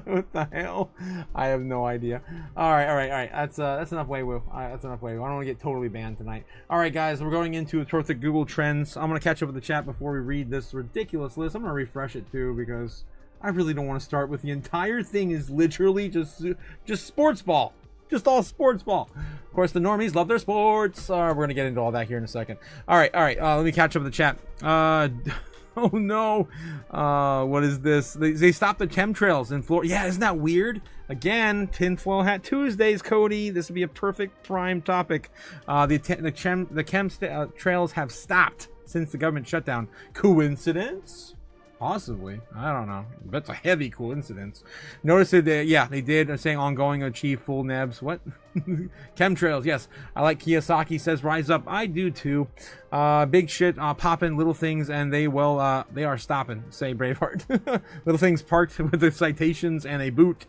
What the hell? I have no idea. All right. That's enough Wei Wu. That's enough Wei Wu. I don't want to get totally banned tonight. All right, guys, we're going into a terrific Google Trends. I'm gonna catch up with the chat before we read this ridiculous list. I'm gonna refresh it too because I really don't want to start with the entire thing is literally just sports ball. Just all sports ball. Of course, the normies love their sports. We're gonna get into all that here in a second. All right. Let me catch up with the chat. Oh no. What is this? They stopped the chemtrails in Florida. Yeah, isn't that weird? Again, tinfoil hat Tuesdays, Cody. This would be a perfect prime topic. The chem trails have stopped since the government shutdown. Coincidence? Possibly. I don't know. That's a heavy coincidence. Notice that they did saying ongoing achieve full nebs. What? Chemtrails, yes. I like Kiyosaki says rise up. I do too. Big shit popping little things and they are stopping, say Braveheart. Little things parked with the citations and a boot.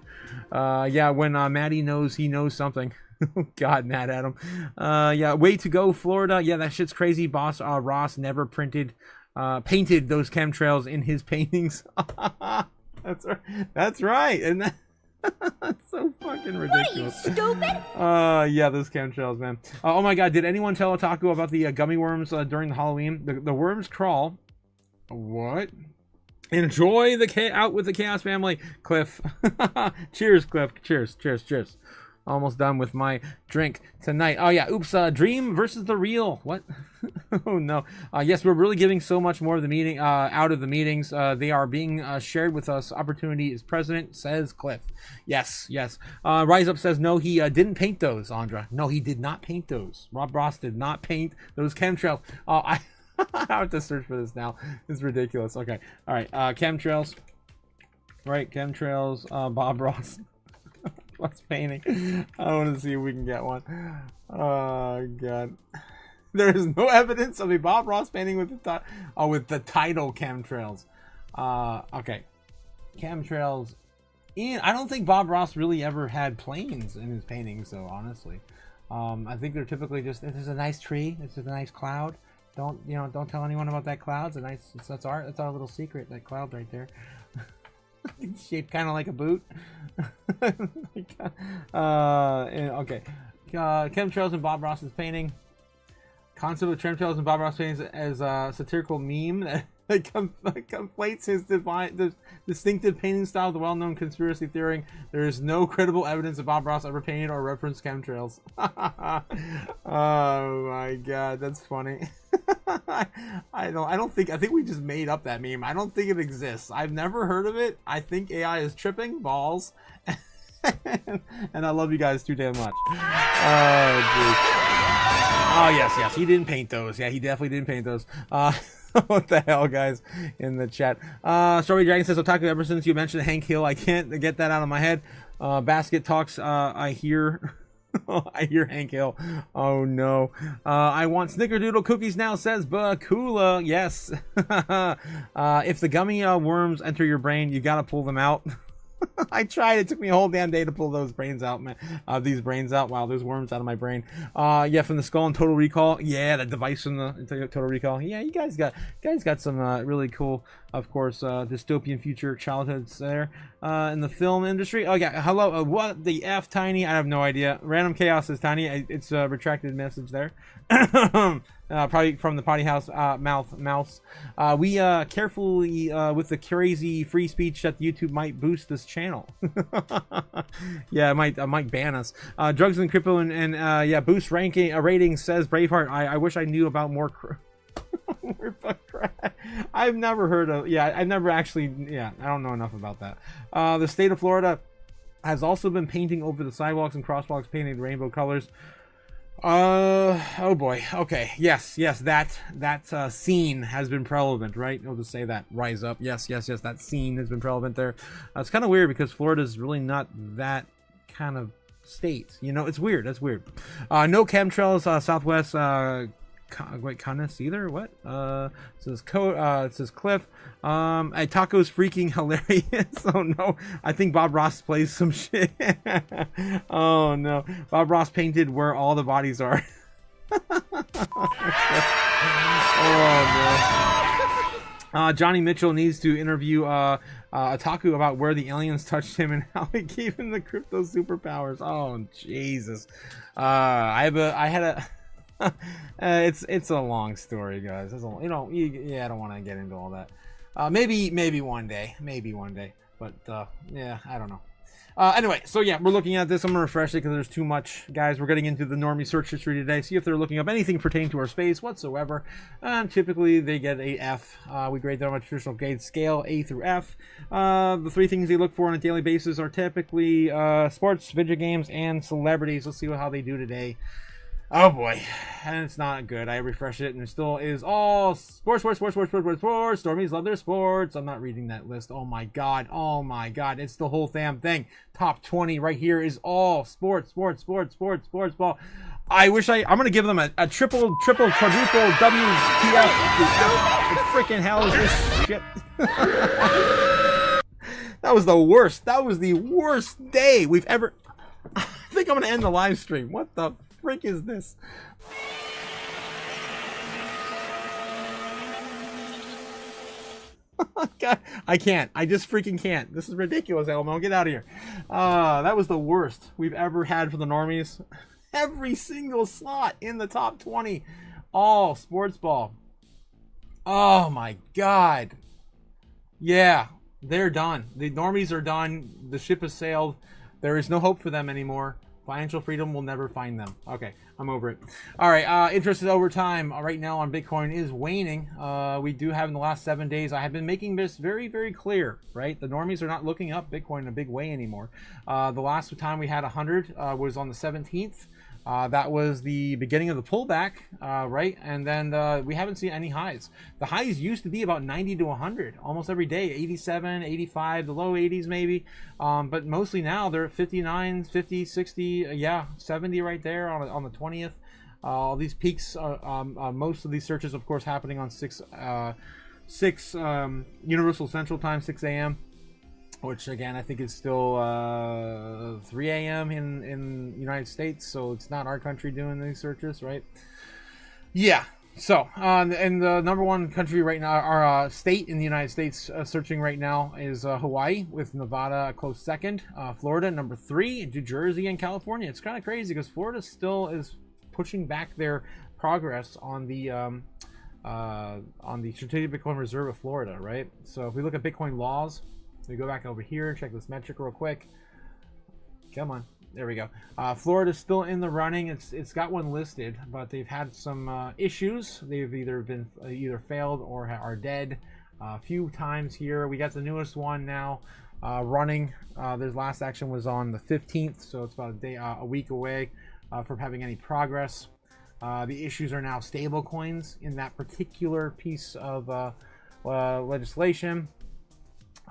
When Maddie knows he knows something. God, Mad Adam. Way to go, Florida. Yeah, that shit's crazy. Boss Ross never painted those chemtrails in his paintings. That's right. And that's so fucking ridiculous. What are you, stupid? Those chemtrails, man. Oh my god, did anyone tell Otaku about the gummy worms during the Halloween? The worms crawl. What? Enjoy the out with the Chaos family, Cliff. Cheers, Cliff. Cheers. Almost done with my drink tonight. Oh yeah, oops, dream versus the real. What? Oh no. Yes, we're really giving so much more of the meeting out of the meetings. They are being shared with us. Opportunity is president, says Cliff. Yes. Rise Up says no, he didn't paint those, Andra. No, he did not paint those. Rob Ross did not paint those chemtrails. I have to search for this now. It's ridiculous. Okay. All right. Chemtrails. Right, chemtrails. Bob Ross. What's painting? I want to see if we can get one. Oh god, there is no evidence of a Bob Ross painting with the title chemtrails. Okay, chemtrails. I don't think Bob Ross really ever had planes in his paintings, so honestly, I think they're typically just this is a nice tree, this is a nice cloud. Don't tell anyone about that cloud. That's our little secret. That cloud right there. It's shaped kind of like a boot. Okay. Chemtrails and Bob Ross's painting. Concept of chemtrails and Bob Ross paintings as a satirical meme that conflates his distinctive painting style with the well-known conspiracy theory. There is no credible evidence that Bob Ross ever painted or referenced chemtrails. Oh my god, that's funny. I think we just made up that meme. I don't think it exists. I've never heard of it. I think AI is tripping balls. And I love you guys too damn much. Oh jeez. Oh yes, he didn't paint those. Yeah, he definitely didn't paint those. What the hell, guys, in the chat. Strawberry Dragon says, Otaku, ever since you mentioned Hank Hill, I can't get that out of my head. Basket Talks, I hear Hank Hill. Oh no. I want snickerdoodle cookies now, says Bakula. Yes. If the gummy worms enter your brain, you gotta pull them out. I tried. It took me a whole damn day to pull those brains out, man. These brains out. Wow, there's worms out of my brain. Yeah, from the Skull and Total Recall. Yeah, that device from the Total Recall. Yeah, you guys got some really cool, of course, dystopian future childhoods there in the film industry. Oh yeah, hello. What the F, Tiny? I have no idea. Random Chaos is Tiny. It's a retracted message there. Probably from the potty house mouse. We carefully with the crazy free speech that YouTube might boost this channel. Yeah, it might ban us. Drugs and crypto and yeah, boost ratings, says Braveheart. I wish I knew about more. I've never heard of. Yeah, I've never actually. Yeah, I don't know enough about that. The state of Florida has also been painting over the sidewalks and crosswalks, painted rainbow colors. Oh boy. Okay. Yes. That scene has been prevalent, right? I'll just say that. Rise up. Yes. That scene has been prevalent there. It's kind of weird because Florida's really not that kind of state. You know, it's weird. That's weird. No chemtrails. Southwest. Wait, Conus either? What? It says it says Cliff. Taco's freaking hilarious. Oh no, I think Bob Ross plays some shit. Oh no, Bob Ross painted where all the bodies are. Oh no. Johnny Mitchell needs to interview Otaku about where the aliens touched him and how they gave him the crypto superpowers. Oh Jesus. It's a long story, guys. It's I don't want to get into all that. Maybe one day, but yeah, I don't know. Anyway, so yeah, we're looking at this. I'm gonna refresh it because there's too much, guys. We're getting into the normie search history today. See if they're looking up anything pertaining to our space whatsoever. Typically, they get a F. We grade them on a traditional grade scale, A through F. The three things they look for on a daily basis are typically sports, video games, and celebrities. Let's see how they do today. Oh boy, and it's not good. I refreshed it and it still is all sports. Stormies love their sports. I'm not reading that list. Oh my god, it's the whole damn thing. Top 20 right here is all sports ball. I wish I'm gonna give them a triple quadruple WTF. What the freaking hell is this shit? That was the worst. That was the worst day we've ever. I think I'm gonna end the live stream. What the frick is this? God, I can't. I just freaking can't. This is ridiculous, Elmo. Get out of here. That was the worst we've ever had for the normies. Every single slot in the top 20. All sports ball. Oh my god. Yeah, they're done. The normies are done. The ship has sailed. There is no hope for them anymore. Financial freedom will never find them. Okay, I'm over it. All right, interest over time right now on Bitcoin is waning. We do have in the last 7 days, I have been making this very, very clear, right? The normies are not looking up Bitcoin in a big way anymore. The last time we had 100 was on the 17th. That was the beginning of the pullback, right? And then we haven't seen any highs. The highs used to be about 90 to 100 almost every day, 87, 85, the low 80s maybe. But mostly now they're at 59, 50, 60, yeah, 70 right there on the 20th. All these peaks, most of these searches, of course, happening on 6 Universal Central Time, 6 a.m. Which again I think is still 3 a.m. in United States, so it's not our country doing these searches, right? Yeah. So and the number one country right now, our state in the United States searching right now is Hawaii, with Nevada a close second, Florida number 3, New Jersey, and California. It's kind of crazy because Florida still is pushing back their progress on the Strategic Bitcoin Reserve of Florida, right? So if we look at Bitcoin laws. We go back over here, check this metric real quick. Come on, there we go. Florida's still in the running. It's got one listed, but they've had some issues. They've either failed or are dead a few times here. We got the newest one now running. Their last action was on the 15th, so it's about a week away from having any progress. The issues are now stable coins in that particular piece of legislation.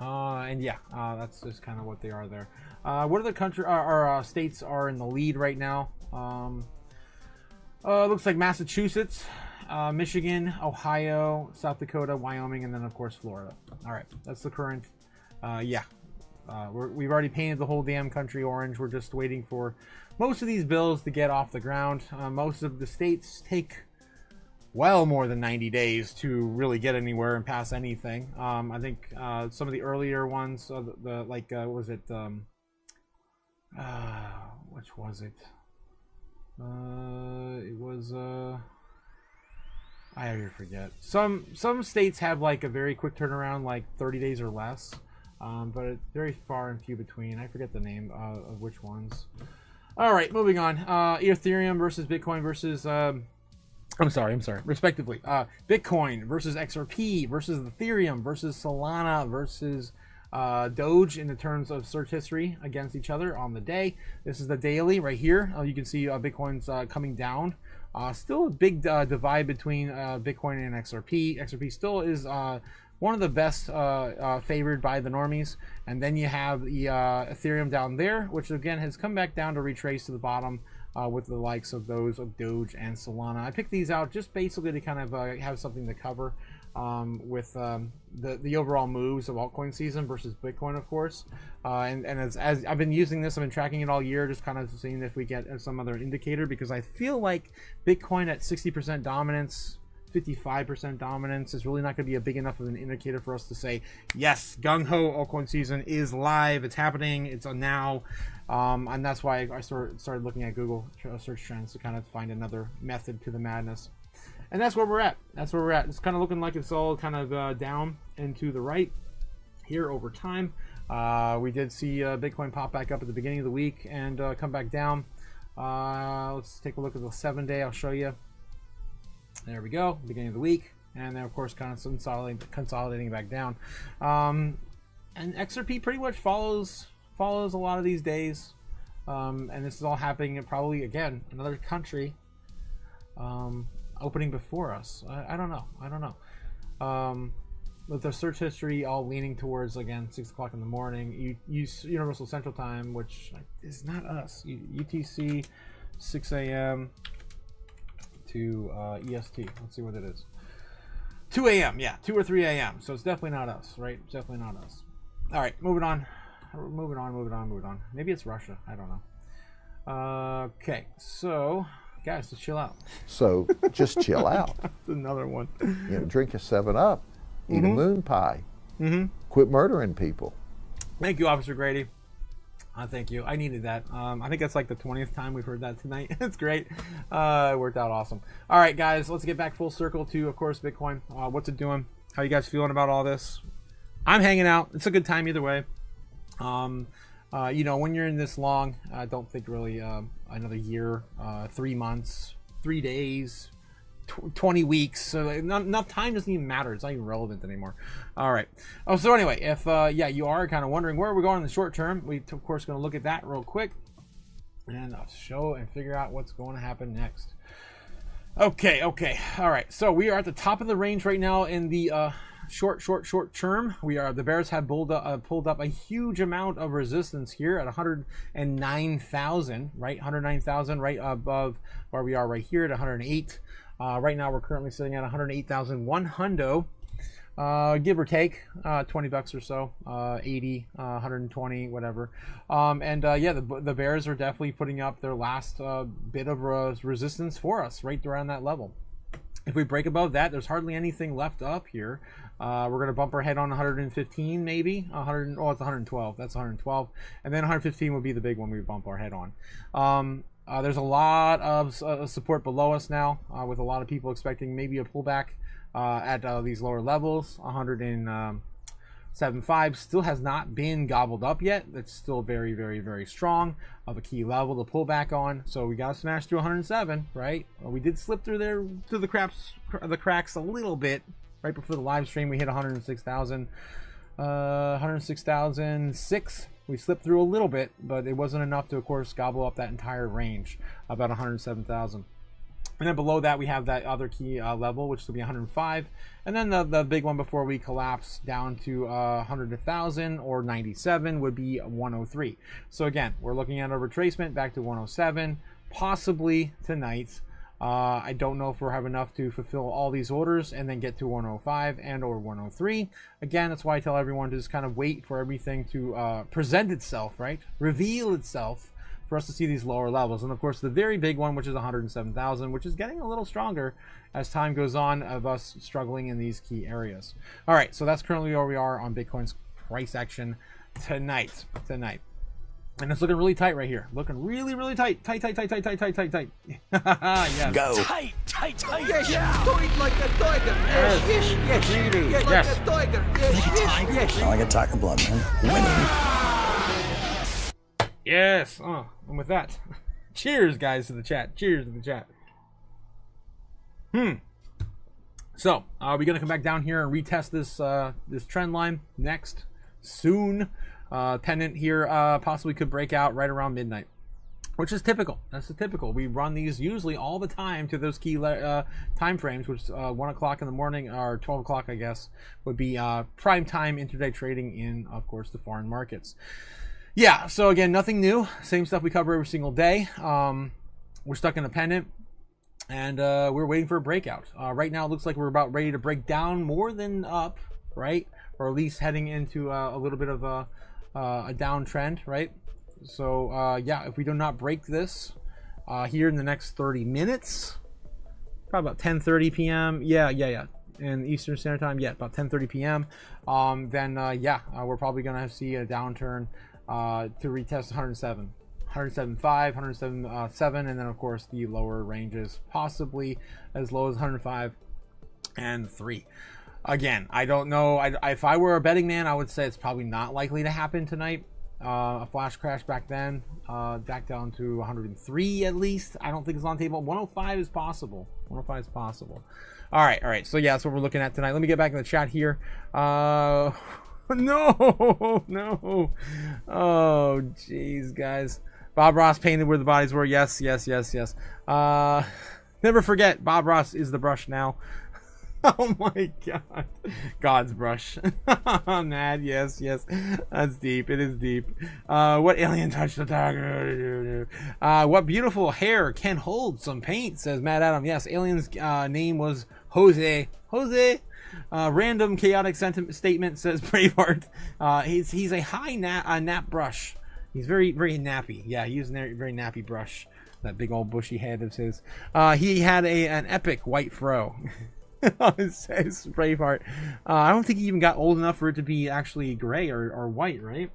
And yeah, that's just kind of what they are there. What other country our states are in the lead right now? Looks like Massachusetts, Michigan, Ohio, South Dakota, Wyoming, and then of course Florida. All right, that's the current. Yeah, we've already painted the whole damn country orange. We're just waiting for most of these bills to get off the ground. Most of the states take well more than 90 days to really get anywhere and pass anything. I think some of the earlier ones, what was it? Which was it? It was I already forget. Some states have like a very quick turnaround, like 30 days or less, but it's very far and few between. I forget the name of which ones. All right, moving on. Ethereum versus Bitcoin versus I'm sorry, respectively. Bitcoin versus XRP versus Ethereum versus Solana versus Doge in the terms of search history against each other on the day. This is the daily right here. You can see Bitcoin's coming down. Still a big divide between Bitcoin and XRP. XRP still is one of the best favored by the normies. And then you have the Ethereum down there, which again has come back down to retrace to the bottom with the likes of those of Doge and Solana. I picked these out just basically to kind of have something to cover with the overall moves of altcoin season versus Bitcoin, of course. And as I've been using this, I've been tracking it all year, just kind of seeing if we get some other indicator, because I feel like Bitcoin at 60% dominance, 55% dominance is really not going to be a big enough of an indicator for us to say, yes, gung-ho altcoin season is live, it's happening, it's a now. And that's why I started looking at Google search trends to kind of find another method to the madness. And that's where we're at. That's where we're at. It's kind of looking like it's all kind of down and to the right here over time. We did see Bitcoin pop back up at the beginning of the week and come back down. Let's take a look at the 7-day. I'll show you. There we go, beginning of the week, and then of course kind of consolidating back down. And XRP pretty much follows a lot of these days, and this is all happening at probably again another country opening before us. I don't know. With the search history all leaning towards again 6 o'clock in the morning. You use Universal Central Time, which is not us. UTC 6 a.m. to EST. Let's see what it is. 2 a.m. Yeah, 2 or 3 a.m. So it's definitely not us, right? It's definitely not us. All right, moving on. Maybe it's Russia. I don't know. Okay, so guys, let's chill out. So just chill out. That's another one. Drink a 7-Up, eat a moon pie, quit murdering people. Thank you, Officer Grady. Thank you. I needed that. I think that's like the 20th time we've heard that tonight. It's great. It worked out awesome. All right, guys, let's get back full circle to, of course, Bitcoin. What's it doing? How you guys feeling about all this? I'm hanging out. It's a good time either way. When you're in this long, I don't think really another year, 3 months, 3 days, 20 weeks, so enough time doesn't even matter. It's not even relevant anymore. All right. So anyway, if you are kind of wondering where we're going in the short term, we of course going to look at that real quick and I'll show and figure out what's going to happen next. Okay. All right. So we are at the top of the range right now in the short term. The bears have pulled up a huge amount of resistance here at 109,000, right? 109,000 right above where we are right here at 108. Right now we're currently sitting at 108,100, give or take $20 or so, 80, 120, whatever. The bears are definitely putting up their last bit of resistance for us right around that level. If we break above that, there's hardly anything left up here. We're going to bump our head on 115, maybe 100. Oh, it's 112. That's 112, and then 115 would be the big one we bump our head on. There's a lot of support below us now, with a lot of people expecting maybe a pullback at these lower levels. 107.5 still has not been gobbled up yet. That's still very, very, very strong of a key level to pull back on. So we got to smash through 107, right? We did slip through the cracks a little bit right before the live stream. We hit 106,000, 106,006. We slipped through a little bit, but it wasn't enough to, of course, gobble up that entire range, about 107,000. And then below that, we have that other key level, which will be 105. And then the big one before we collapse down to 100,000 or 97 would be 103. So again, we're looking at a retracement back to 107, possibly tonight. I don't know if we'll have enough to fulfill all these orders and then get to 105 and or 103. Again, that's why I tell everyone to just kind of wait for everything to present itself, right? Reveal itself for us to see these lower levels. And of course, the very big one, which is 107,000, which is getting a little stronger as time goes on of us struggling in these key areas. All right, so that's currently where we are on Bitcoin's price action tonight. And it's looking really tight right here. Looking really, really tight. Tight. Yes. Go. Tight. Yes. Yeah. Do it like a tiger. Yes. Really. Yes. Like a tiger. Yes. Sound like a tiger blood, man. Winning. Yes. And with that, cheers, guys, to the chat. Cheers to the chat. So, we're gonna come back down here and retest this trend line next. soon. Pennant here possibly could break out right around midnight, which is typical. That's the typical. We run these usually all the time to those key time frames, which 1 o'clock in the morning or 12 o'clock, I guess, would be prime time intraday trading in, of course, the foreign markets. Yeah, so again, nothing new. Same stuff we cover every single day. We're stuck in a pennant, and we're waiting for a breakout. Right now, it looks like we're about ready to break down more than up, right? Or at least heading into a little bit of a downtrend, right? So yeah, if we do not break this here in the next 30 minutes, probably about 10:30 p.m. Yeah, in Eastern Standard Time. Yeah, about 10:30 p.m. Then yeah, we're probably gonna see a downturn to retest 107, 107.5, 107.7, and then of course the lower ranges, possibly as low as 105 and 3. Again, I don't know. If I were a betting man, I would say it's probably not likely to happen tonight. A flash crash back then, back down to 103 at least. I don't think it's on the table. 105 is possible. 105 is possible. All right. So yeah, that's what we're looking at tonight. Let me get back in the chat here. No. Oh, jeez, guys. Bob Ross painted where the bodies were. Yes. Never forget, Bob Ross is the brush now. Oh my god. God's brush. Mad, yes. That's deep. It is deep. What alien touched the tiger? What beautiful hair can hold some paint, says Mad Adam. Yes, alien's name was Jose. Random chaotic statement, says Braveheart. He's a high nap brush. He's very nappy. Yeah, he used a very nappy brush. That big old bushy head of his. He had an epic white fro. It says Braveheart. I don't think he even got old enough for it to be actually gray or white, right?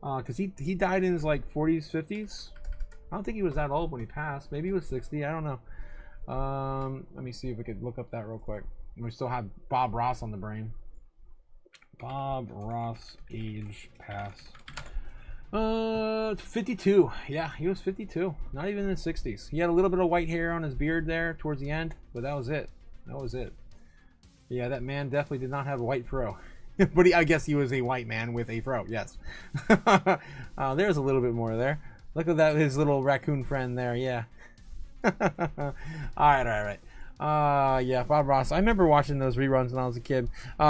Because he died in his like 40s, 50s. I don't think he was that old when he passed. Maybe he was 60. I don't know. Let me see if we could look up that real quick. We still have Bob Ross on the brain. Bob Ross age pass. 52. Yeah, he was 52. Not even in his 60s. He had a little bit of white hair on his beard there towards the end, but that was it. Yeah, that man definitely did not have a white fro. But I guess he was a white man with a fro, yes. There's a little bit more there. Look at that, his little raccoon friend there, yeah. Alright. Yeah, Bob Ross. I remember watching those reruns when I was a kid.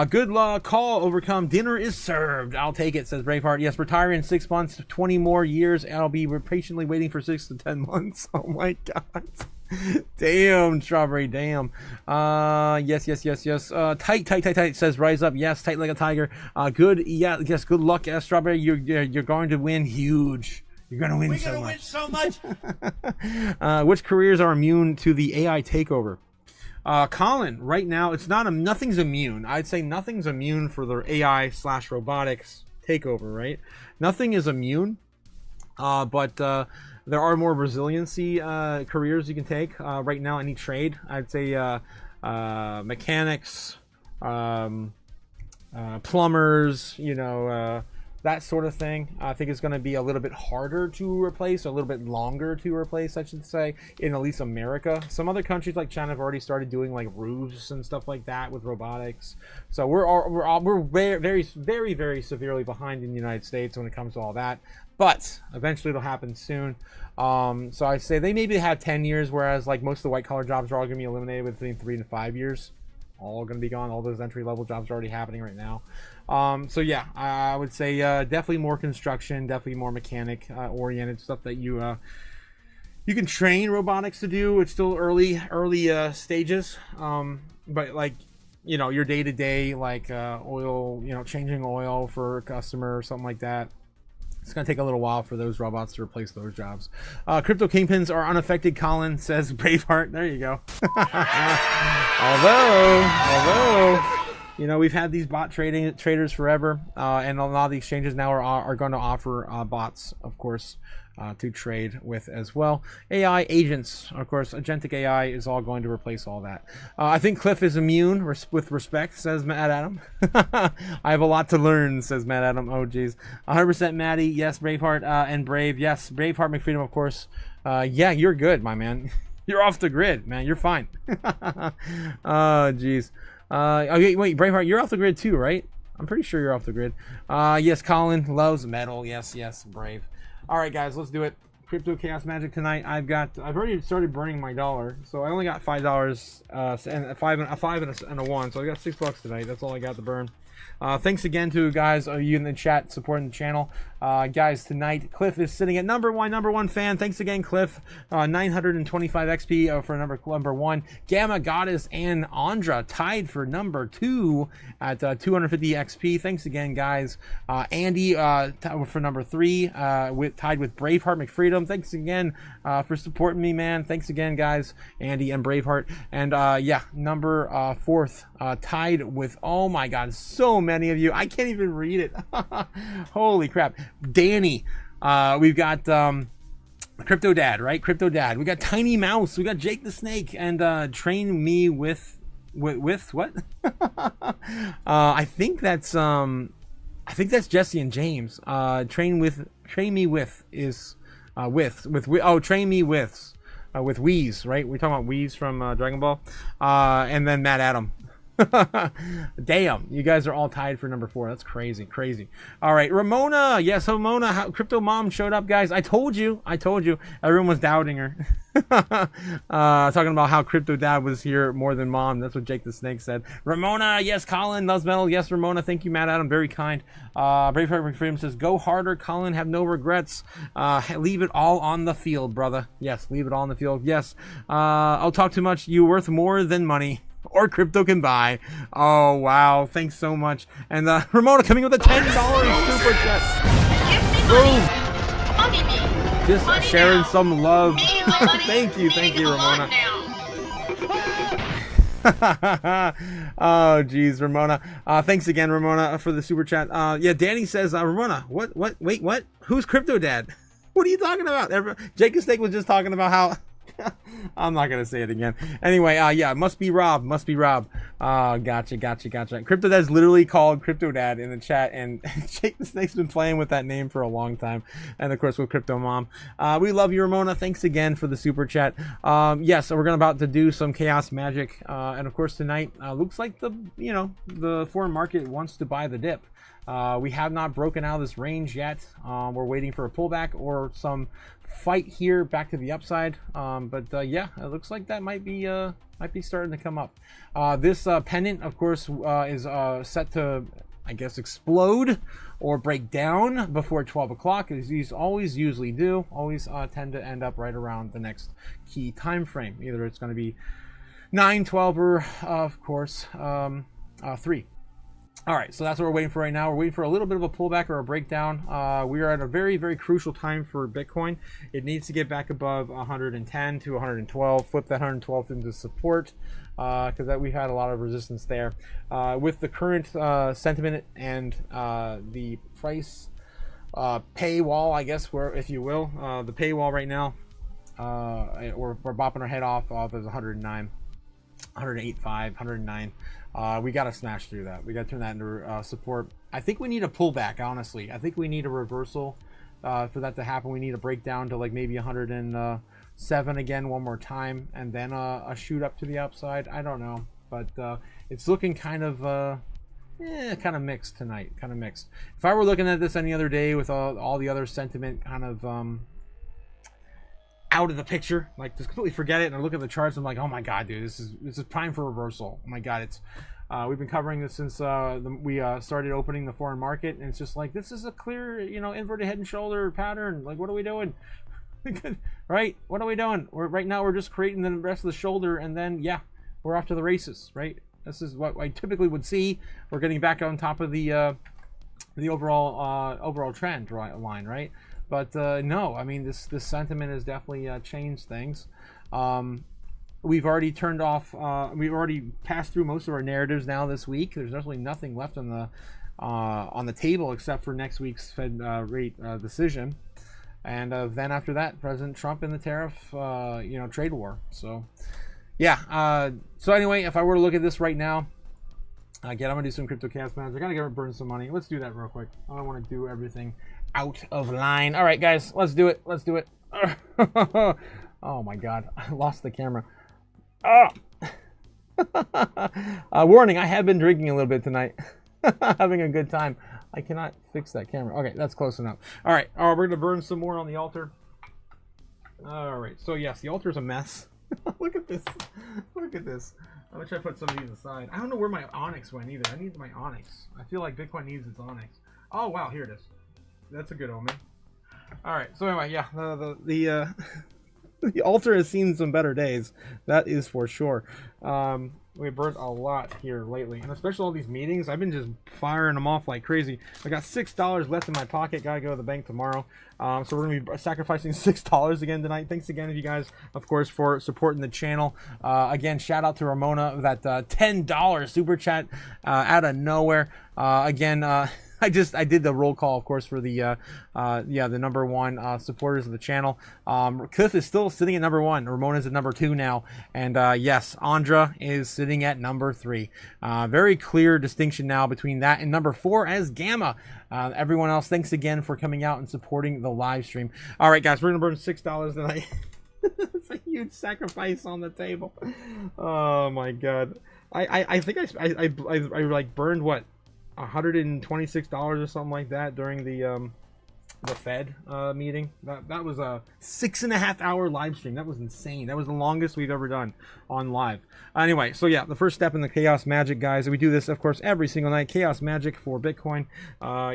Good luck, call, overcome, dinner is served. I'll take it, says Braveheart. Yes, retire in 6 months, 20 more years. I'll be patiently waiting for 6 to 10 months. Oh my god. Damn, Strawberry, damn. Yes. Tight, says Rise Up. Yes, tight like a tiger. Good luck, Strawberry. You're going to win huge. You're going to win so much. Which careers are immune to the AI takeover? Colin, right now, nothing's immune. I'd say nothing's immune for the AI/robotics takeover, right? Nothing is immune, but there are more resiliency careers you can take. Right now, any trade, I'd say mechanics, plumbers, that sort of thing. I think it's going to be a little bit harder to replace, a little bit longer to replace, I should say, in at least America. Some other countries like China have already started doing like roofs and stuff like that with robotics. So we're very severely behind in the United States when it comes to all that. But eventually it'll happen soon. So I say they maybe have 10 years, whereas like most of the white collar jobs are all going to be eliminated within 3 to 5 years. All going to be gone. All those entry level jobs are already happening right now. So yeah, I would say definitely more construction, definitely more mechanic oriented stuff that you can train robotics to do. It's still early stages, but like your day to day like oil, changing oil for a customer or something like that. It's going to take a little while for those robots to replace those jobs. Crypto kingpins are unaffected, Colin, says Braveheart. There you go. Although, we've had these bot traders forever, and a lot of the exchanges now are going to offer bots, of course, to trade with as well. AI agents, of course, agentic AI is all going to replace all that. I think Cliff is immune with respect, says Mad Adam. I have a lot to learn, says Mad Adam. Oh, geez. 100% Maddie. Yes, Braveheart and Brave. Yes, Braveheart McFreedom, of course. Yeah, you're good, my man. You're off the grid, man. You're fine. Oh, geez. Okay, wait, Braveheart, you're off the grid too, right? I'm pretty sure you're off the grid. Yes, Colin loves metal. Yes, yes, brave. All right, guys, let's do it. Crypto Chaos Magic tonight. I've already started burning my dollar, so I only got $5 and a 5 and a 1, so I got $6 tonight. That's all I got to burn. Thanks again to guys, you in the chat supporting the channel. Guys, tonight Cliff is sitting at number one fan. Thanks again, Cliff. 925 XP for number 1. Gamma Goddess and Andra tied for number 2 at 250 XP. Thanks again, guys. Andy for number 3 tied with Braveheart McFreedom. Thanks again for supporting me, man. Thanks again, guys. Andy and Braveheart. And yeah, number 4th tied with, oh my God, so many of you. I can't even read it. Holy crap. Danny. We've got Crypto Dad, right? Crypto Dad. We got Tiny Mouse. We got Jake the Snake. And Train Me with what? I think that's Jesse and James. Train Me with is Train Me with Wheeze, right? We're talking about Wheeze from Dragon Ball. And then Matt Adam. Damn, you guys are all tied for number 4. That's crazy. All right, Ramona. Yes, Ramona. Crypto Mom showed up, guys. I told you. Everyone was doubting her. Talking about how Crypto Dad was here more than Mom. That's what Jake the Snake said. Ramona. Yes, Colin loves metal. Yes, Ramona. Thank you, Matt Adam. Very kind. Braveheart Freedom says, go harder, Colin. Have no regrets. Leave it all on the field, brother. Yes, leave it all on the field. Yes. I'll talk too much. You're worth more than money. Or crypto can buy. Oh, wow. Thanks so much. And Ramona coming with a $10 super chat. Money me. Just money sharing now. some love. Money. Thank you, Ramona. Oh, geez, Ramona. Thanks again, Ramona, for the super chat. Yeah, Danny says, Ramona, wait, what? Who's Crypto Dad? What are you talking about? Jake the Snake was just talking about how... I'm not gonna say it again. Anyway, yeah, must be Rob. Gotcha. Crypto Dad's literally called Crypto Dad in the chat, and Jake the Snake's been playing with that name for a long time, and of course with Crypto Mom. We love you, Ramona. Thanks again for the super chat. Yes, so we're about to do some chaos magic, and of course tonight looks like the foreign market wants to buy the dip. We have not broken out of this range yet. We're waiting for a pullback or some fight here back to the upside. But yeah, it looks like that might be starting to come up. This pennant, of course, is set to, I guess, explode or break down before 12 o'clock, as these always usually do. Always tend to end up right around the next key time frame. Either it's going to be 9, 12, or of course 3. All right, so that's what we're waiting for right now. We're waiting for a little bit of a pullback or a breakdown. We are at a very, very crucial time for Bitcoin. It needs to get back above 110 to 112, flip that 112 into support, because we had a lot of resistance there. With the current sentiment and the price paywall, I guess, if you will, the paywall right now, we're bopping our head off as 109. 108.5, 109. We got to smash through that. We got to turn that into support. I think we need a pullback, honestly. I think we need a reversal for that to happen. We need a breakdown to like maybe 107 again one more time, and then a shoot up to the upside. I don't know, but it's looking kind of mixed tonight. Kind of mixed. If I were looking at this any other day with all the other sentiment kind of out of the picture, like just completely forget it, and I look at the charts, I'm like, oh my god, dude, this is prime for reversal. Oh my god, it's we've been covering this since we started opening the foreign market, and it's just like, this is a clear, inverted head and shoulder pattern. Like, what are we doing? Right? What are we doing? Right now we're just creating the rest of the shoulder, and then yeah, we're off to the races, right? This is what I typically would see. We're getting back on top of the overall trend line, right? But no, I mean, this sentiment has definitely changed things. We've already turned off. We've already passed through most of our narratives now this week. There's definitely nothing left on the table except for next week's Fed rate decision, and then after that, President Trump and the tariff, trade war. So, yeah. So anyway, if I were to look at this right now. Again, I'm gonna do some crypto chaos magic. I gotta burn some money. Let's do that real quick. I don't want to do everything out of line. All right, guys, let's do it. Oh my god, I lost the camera. Warning, I have been drinking a little bit tonight. Having a good time. I cannot fix that camera. Okay, that's close enough. All right, we're going to burn some more on the altar. All right, so yes, the altar's a mess. Look at this. Look at this. I'm going to try to put some of these aside. I don't know where my onyx went either. I need my onyx. I feel like Bitcoin needs its onyx. Oh, wow, here it is. That's a good omen. All right, so anyway, yeah, the altar has seen some better days. That is for sure. We burnt a lot here lately, and especially all these meetings. I've been just firing them off like crazy. I got $6 left in my pocket. Gotta go to the bank tomorrow. So we're gonna be sacrificing $6 again tonight. Thanks again, you guys, of course, for supporting the channel. Again, shout out to Ramona, that $10 super chat out of nowhere. Again, I did the roll call, of course, for the number one supporters of the channel. Cliff is still sitting at number 1. Ramona's at number 2 now, and yes, Andra is sitting at number 3. Very clear distinction now between that and number 4 as Gamma. Everyone else, thanks again for coming out and supporting the live stream. All right, guys, we're gonna burn $6 tonight. It's a huge sacrifice on the table. Oh my god, I think I like burned what, $126 or something like that during the Fed meeting. That was a 6.5 hour live stream. That was insane. That was the longest we've ever done on live. Anyway, so yeah, the first step in the Chaos Magic, guys. We do this, of course, every single night. Chaos Magic for Bitcoin.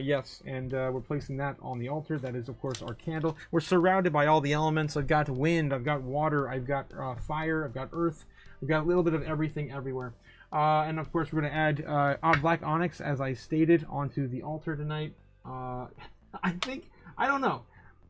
Yes, and we're placing that on the altar. That is, of course, our candle. We're surrounded by all the elements. I've got wind, I've got water, I've got fire, I've got earth. We've got a little bit of everything everywhere. And of course, we're going to add black onyx, as I stated, onto the altar tonight. I don't know.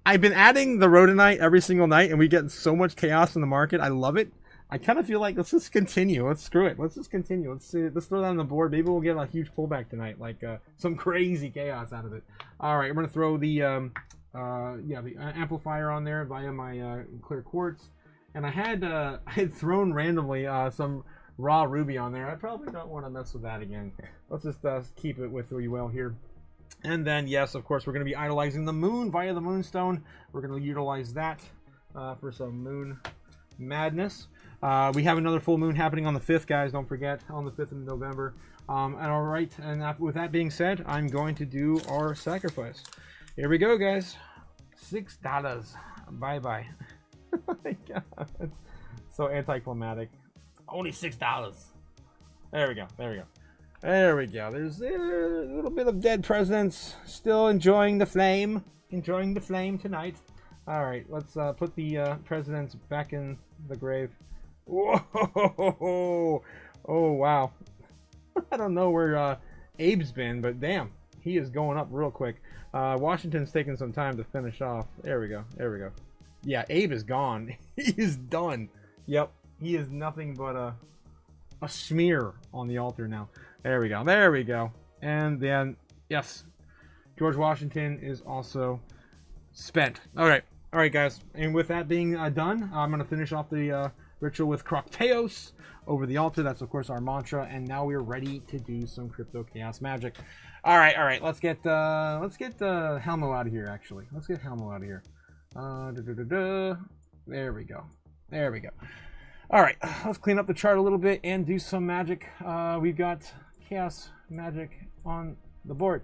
I've been adding the rhodonite every single night, and we get so much chaos in the market. I love it. I kind of feel like let's just continue. Let's screw it. Let's just continue. Let's throw that on the board. Maybe we'll get a huge pullback tonight, like some crazy chaos out of it. All right, we're going to throw the amplifier on there via my clear quartz, and I had thrown randomly some raw ruby on there. I probably don't want to mess with that again. Let's just keep it with we will here. And then, yes, of course, we're going to be idolizing the moon via the moonstone. We're going to utilize that for some moon madness. We have another full moon happening on the 5th, guys. Don't forget, on the 5th of November. And all right, and with that being said, I'm going to do our sacrifice. Here we go, guys. $6. Bye-bye. Oh my God. It's so anticlimactic. Only $6. There we go. There we go. There we go. There's a little bit of dead presidents still enjoying the flame. Enjoying the flame tonight. All right, let's put the presidents back in the grave. Whoa! Oh, wow. I don't know where Abe's been, but damn, he is going up real quick. Washington's taking some time to finish off. There we go. There we go. Yeah, Abe is gone. He is done. Yep. He is nothing but a smear on the altar now. There we go. There we go. And then, yes, George Washington is also spent. All right. All right, guys. And with that being done, I'm going to finish off the ritual with Crypteos over the altar. That's, of course, our mantra. And now we're ready to do some crypto chaos magic. All right. All right. Let's get Helmo out of here, actually. Let's get Helmo out of here. There we go. There we go. All right, let's clean up the chart a little bit and do some magic. We've got chaos magic on the board.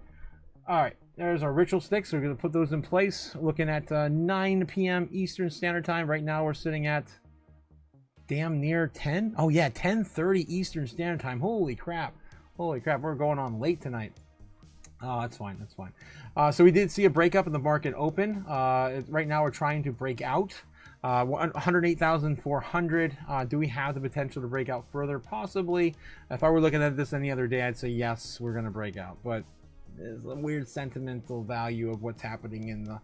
All right, there's our ritual sticks. We're going to put those in place. Looking at 9 p.m. Eastern Standard Time. Right now, we're sitting at damn near 10. Oh yeah, 10:30 Eastern Standard Time. Holy crap! Holy crap! We're going on late tonight. Oh, that's fine. That's fine. So we did see a breakup in the market open. Right now, we're trying to break out. 108,400. Do we have the potential to break out further? Possibly. If I were looking at this any other day, I'd say yes, we're going to break out. But there's a weird sentimental value of what's happening in the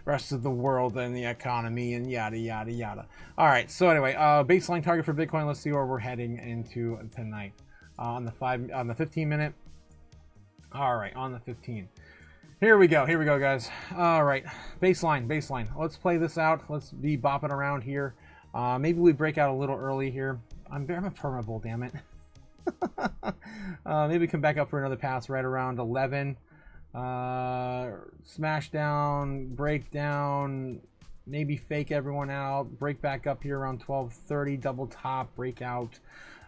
rest of the world and the economy and yada, yada, yada. All right. So anyway, baseline target for Bitcoin. Let's see where we're heading into tonight. On the 15 minute. All right. On the 15. Here we go, guys. All right, baseline. Let's play this out. Let's be bopping around here. Maybe we break out a little early here. I'm a perma bull, damn it. Maybe come back up for another pass right around 11. Smash down, break down, maybe fake everyone out, break back up here around 12:30, double top, break out.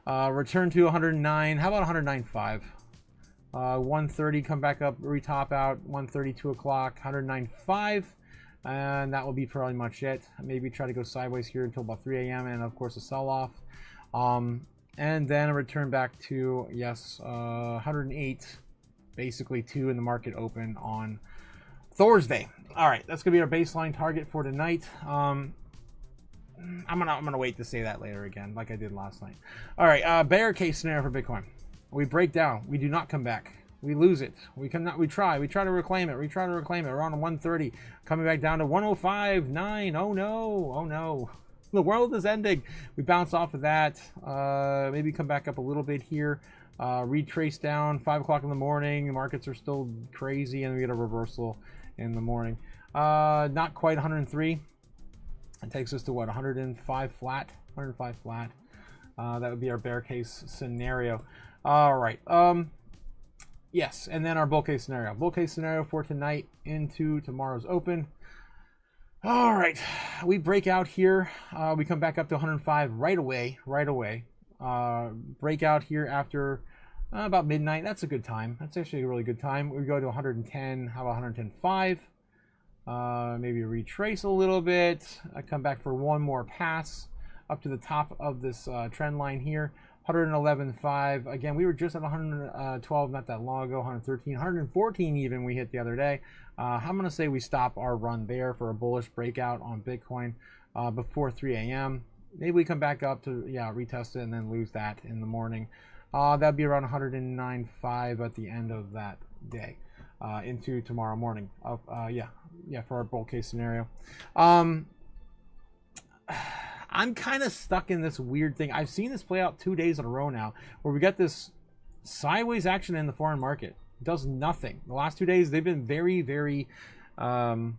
Return to 109. How about 109.5? 130, come back up, retop out, 130, 2 o'clock, 109.5, and that will be pretty much it. Maybe try to go sideways here until about 3 a.m. and of course a sell-off. And then a return back to, yes, 108, basically 2 in the market open on Thursday. All right, that's gonna be our baseline target for tonight. I'm gonna wait to say that later again, like I did last night. All right, bear case scenario for Bitcoin. We break down. We do not come back. We lose it. We cannot. We try to reclaim it. We try to reclaim it. We're on 130, coming back down to 105.9. Oh no! Oh no! The world is ending. We bounce off of that. Maybe come back up a little bit here. Retrace down. 5 o'clock in the morning. The markets are still crazy, and we get a reversal in the morning. Not quite 103. It takes us to what, 105 flat. 105 flat. That would be our bear case scenario. All right. Yes, and then our bull case scenario. Bull case scenario for tonight into tomorrow's open. All right, we break out here. We come back up to 105 right away. Break out here after about midnight. That's a good time. That's actually a really good time. We go to 110. How about 110.5? Maybe retrace a little bit. I come back for one more pass up to the top of this trend line here. 111.5. Again, we were just at 112 not that long ago. 113, 114 even we hit the other day. I'm going to say we stop our run there for a bullish breakout on Bitcoin before 3 a.m. Maybe we come back up to, yeah, retest it and then lose that in the morning. That'd be around 109.5 at the end of that day into tomorrow morning. Yeah, for our bull case scenario. I'm kind of stuck in this weird thing. I've seen this play out 2 days in a row now, where we got this sideways action in the foreign market. It does nothing. The last 2 days, they've been very, very on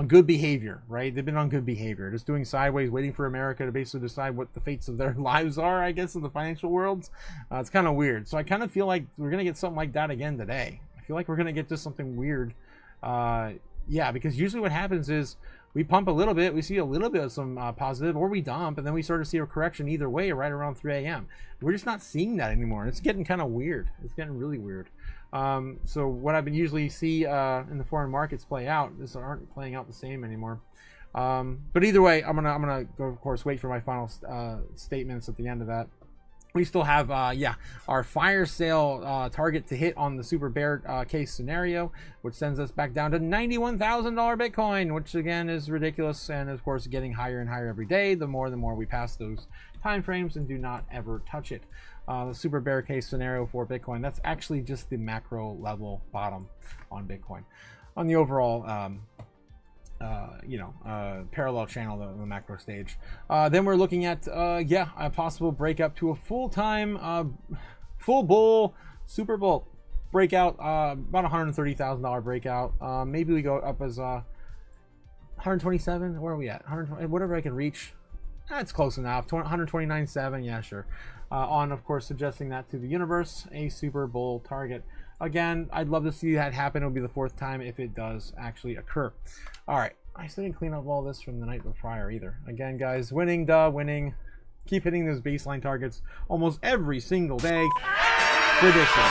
good behavior, right? They've been on good behavior, just doing sideways, waiting for America to basically decide what the fates of their lives are, I guess, in the financial worlds. It's kind of weird. So I kind of feel like we're going to get something like that again today. I feel like we're going to get just something weird. Yeah, because usually what happens is we pump a little bit, we see a little bit of some positive, or we dump, and then we sort of see a correction either way right around 3 a.m. We're just not seeing that anymore. It's getting kind of weird. It's getting really weird. So what I've been usually see in the foreign markets play out, this aren't playing out the same anymore. But either way, I'm gonna go, of course, wait for my final statements at the end of that. We still have, our fire sale target to hit on the super bear case scenario, which sends us back down to $91,000 Bitcoin, which again is ridiculous, and of course getting higher and higher every day. The more we pass those time frames and do not ever touch it. The super bear case scenario for Bitcoin, that's actually just the macro level bottom on Bitcoin. On the overall parallel channel, the macro stage. Then we're looking at, a possible breakup to a full-time, full bull, super bull breakout, about $130,000 breakout. Maybe we go up as 127. Where are we at? 120, whatever I can reach. That's close enough. 129.7. Yeah, sure. On, of course, suggesting that to the universe, a super bull target. Again, I'd love to see that happen. It'll be the 4th time if it does actually occur. All right. I still didn't clean up all this from the night prior either. Again, guys, winning. Keep hitting those baseline targets almost every single day. Tradition.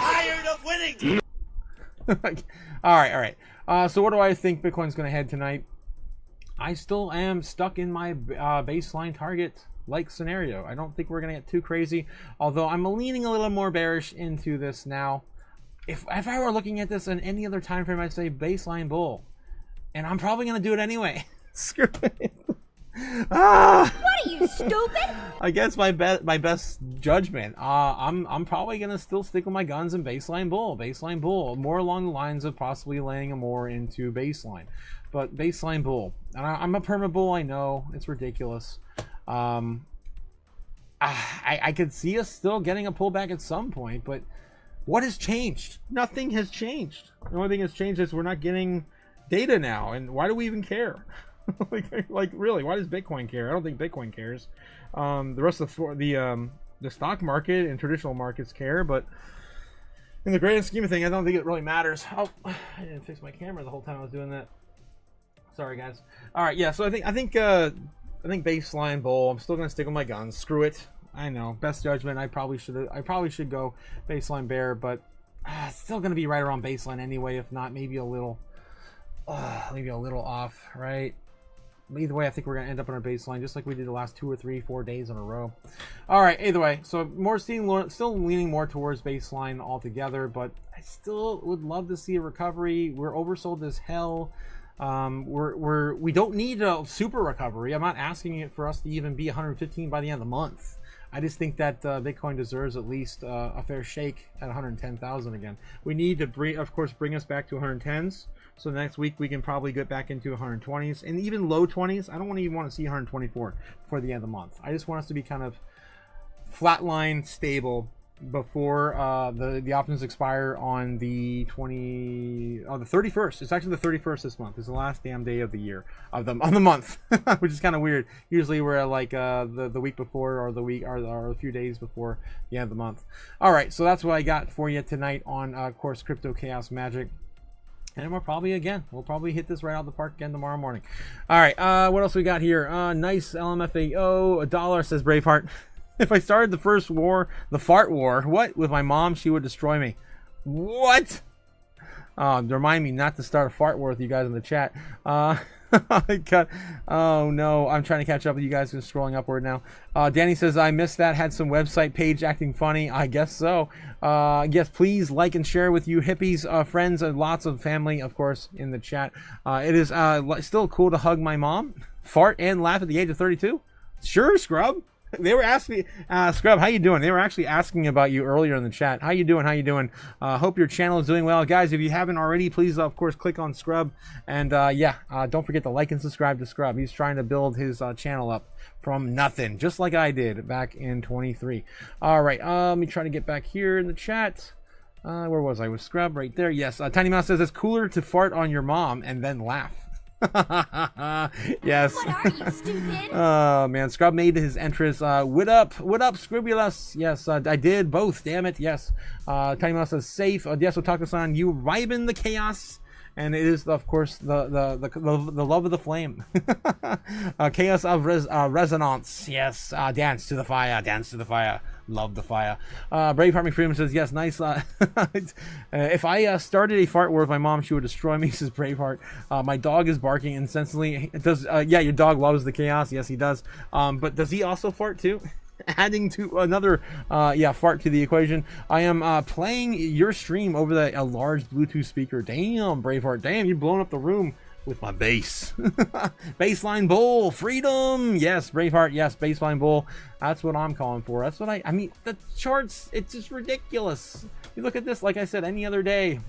Tired of winning. All right. So what do I think Bitcoin's going to head tonight? I still am stuck in my baseline target like scenario. I don't think we're going to get too crazy, although I'm leaning a little more bearish into this now. If I were looking at this in any other time frame, I'd say baseline bull, and I'm probably going to do it anyway. Screw it. What are you, stupid? I guess my best judgment. I'm probably gonna still stick with my guns and baseline bull, more along the lines of possibly laying more into baseline, but baseline bull. And I'm a perma bull. I know it's ridiculous. I could see us still getting a pullback at some point, but what has changed? Nothing has changed. The only thing that's changed is we're not getting data now, and why do we even care? like really, why does Bitcoin care? I don't think Bitcoin cares. The rest of the stock market and traditional markets care, but in the grand scheme of things, I don't think it really matters. Oh, I didn't fix my camera the whole time I was doing that. Sorry, guys. All right, yeah. So I think baseline bull. I'm still gonna stick with my guns. Screw it. best judgment. I probably should go baseline bear, but it's still going to be right around baseline anyway. If not, maybe a little off, right? Either way, I think we're going to end up on our baseline just like we did the last 2 or 3, 4 days in a row. All right, either way, so still leaning more towards baseline altogether, but I still would love to see a recovery. We're oversold as hell. We don't need a super recovery. I'm not asking it for us to even be 115 by the end of the month. I just think that Bitcoin deserves at least a fair shake at 110,000 again. We need to, of course, bring us back to 110s. So next week we can probably get back into 120s and even low 20s. I don't even want to see 124 before the end of the month. I just want us to be kind of flatline stable before the options expire on the 31st. It's actually the 31st this month. It's the last damn day of the year of the month, which is kind of weird. Usually we're like the week before or the week or a few days before the end of the month. All right, so that's what I got for you tonight on of course Crypto Chaos Magic. And we'll probably hit this right out of the park again tomorrow morning. All right, what else we got here? Nice LMFAO, $1 says Braveheart. If I started the first war, the fart war, what? With my mom, she would destroy me. What? Remind me not to start a fart war with you guys in the chat. Oh no, I'm trying to catch up with you guys. Just scrolling upward now. Danny says, I missed that. Had some website page acting funny. I guess so. Yes, please like and share with you hippies, friends, and lots of family, of course, in the chat. It is still cool to hug my mom, fart, and laugh at the age of 32. Sure, Scrub. They were asking, Scrub, how you doing? They were actually asking about you earlier in the chat. How you doing? How you doing? Hope your channel is doing well. Guys, if you haven't already, please, of course, click on Scrub. And, don't forget to like and subscribe to Scrub. He's trying to build his channel up from nothing, just like I did back in 23. All right, let me try to get back here in the chat. Where was I? With Scrub right there. Yes, Tiny Mouse says it's cooler to fart on your mom and then laugh. Yes. What are you, stupid? Oh man, Scrub made his entrance. What up, Scribulus? Yes, I did both. Damn it, yes. Tiny Mouse says safe. Yes, Otaku-san, you riben the chaos, and it is of course the love of the flame. Chaos of resonance. Yes. Dance to the fire. Dance to the fire. Love the fire. Braveheart McFreeman says, yes, nice. If I started a fart war with my mom, she would destroy me, says Braveheart. My dog is barking incessantly. It does, yeah, your dog loves the chaos. Yes, he does. But does he also fart too? Adding to another, fart to the equation. I am playing your stream over a large Bluetooth speaker. Damn, Braveheart. Damn, you're blowing up the room with my bass. Baseline bull, freedom. Yes, Braveheart. Yes, baseline bull. That's what I'm calling for. That's what I mean, the charts, it's just ridiculous. You look at this, like I said, any other day,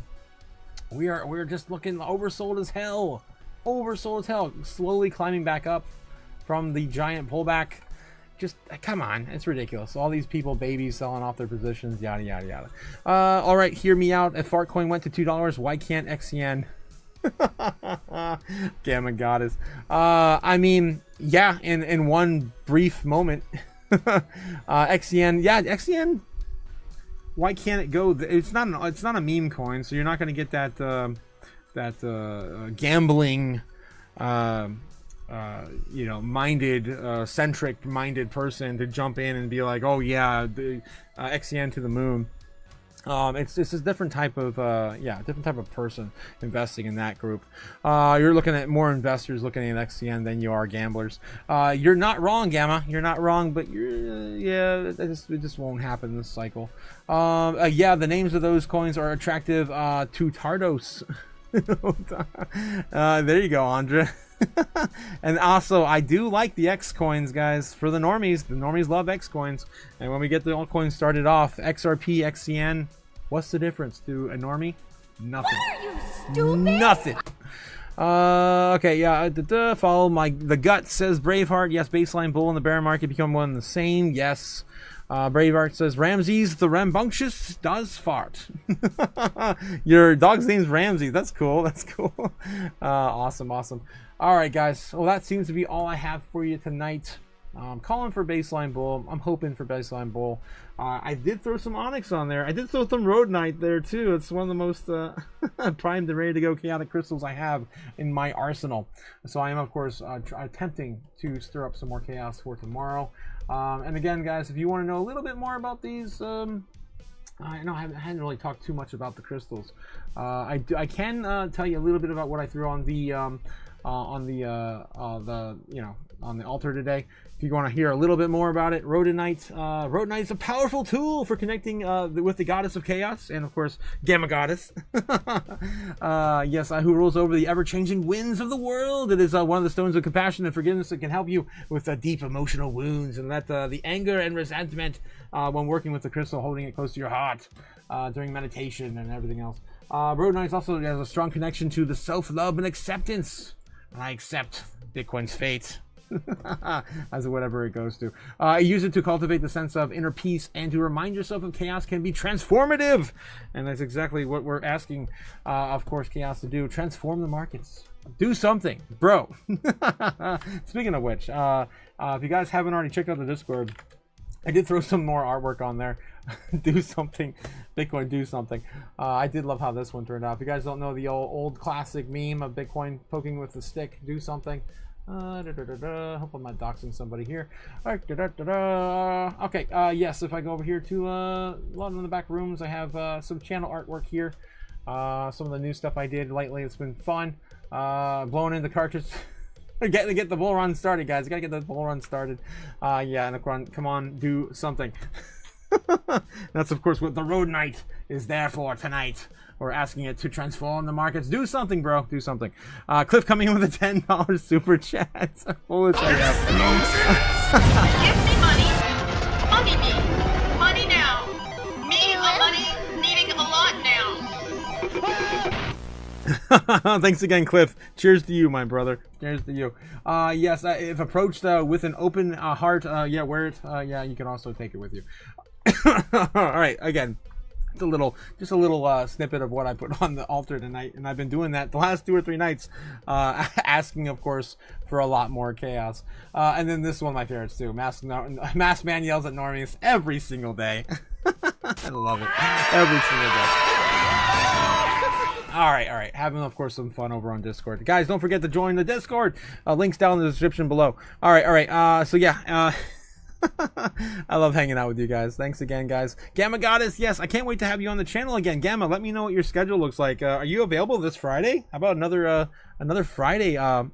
we're just looking oversold as hell. Oversold as hell. Slowly climbing back up from the giant pullback. Just come on, it's ridiculous. All these people, babies, selling off their positions, yada yada yada. All right, hear me out. If Fartcoin went to $2, why can't XCN? Gamma Goddess. I mean, yeah, in one brief moment. XCN, yeah, XCN. Why can't it go? It's not a meme coin, so you're not going to get that gambling, centric minded person to jump in and be like, oh yeah, XCN to the moon. It's a different type of person investing in that group. You're looking at more investors looking at XCN than you are gamblers. You're not wrong, Gamma. You're not wrong, but it just won't happen this cycle. The names of those coins are attractive to Tardos. There you go, Andrea. And also, I do like the X coins, guys. For the normies love X coins. And when we get the altcoins started off, XRP, XCN, what's the difference to a normie? Nothing. What are you, stupid? Nothing. Okay, yeah. Follow the gut, says Braveheart. Yes, baseline bull and the bear market become one and the same. Yes. Braveheart says Ramses the rambunctious does fart. Your dog's name's Ramsey. That's cool. That's cool. Awesome. All right, guys. Well, that seems to be all I have for you tonight. I'm calling for baseline bull. I'm hoping for baseline bull. I did throw some onyx on there. I did throw some rhodonite there too. It's one of the most primed and ready to go chaotic crystals I have in my arsenal. So I am, of course, attempting to stir up some more chaos for tomorrow. And again, guys, if you want to know a little bit more about these, I know I hadn't really talked too much about the crystals. I can tell you a little bit about what I threw on the on the altar today. If you want to hear a little bit more about it, rhodonite. Rhodonite is a powerful tool for connecting with the goddess of chaos, and of course, Gamma Goddess. Yes, who rules over the ever-changing winds of the world. It is one of the stones of compassion and forgiveness that can help you with deep emotional wounds and let the anger and resentment when working with the crystal, holding it close to your heart during meditation and everything else. Rhodonite also has a strong connection to the self-love and acceptance. I accept Bitcoin's fate. As whatever it goes to. Use it to cultivate the sense of inner peace and to remind yourself of chaos can be transformative. And that's exactly what we're asking, of course, chaos to do. Transform the markets. Do something, bro. Speaking of which, if you guys haven't already checked out the Discord, I did throw some more artwork on there. Do something. Bitcoin, do something. I did love how this one turned out. If you guys don't know the old classic meme of Bitcoin poking with the stick, do something. Hope I'm not doxing somebody here. Okay, yes, if I go over here to a lot of the back rooms, I have some channel artwork here. Some of the new stuff I did lately. It's been fun. Blowing in the cartridge. Getting to get the bull run started, guys. Gotta get the bull run started. Yeah, and come on, do something. That's of course what the rhodonite is there for tonight. We're asking it to transform the markets. Do something, bro. Do something. Cliff coming in with a $10 super chat. Foolish, I guess. Give me money. Money me. Money now. Me a money needing a lot now. Thanks again, Cliff. Cheers to you, my brother. Cheers to you. Yes, if approached with an open heart, yeah, wear it. Yeah, you can also take it with you. All right, again. Just a little snippet of what I put on the altar tonight, and I've been doing that the last 2 or 3 nights, asking, of course, for a lot more chaos. And then this is one of my favorites too. Masked Man yells at normies every single day. I love it. Every single day. All right. Having, of course, some fun over on Discord. Guys, don't forget to join the Discord. Links down in the description below. All right. So yeah. I love hanging out with you guys. Thanks again, guys. Gamma Goddess, yes, I can't wait to have you on the channel again. Gamma, let me know what your schedule looks like. Are you available this Friday? How about another Friday? Let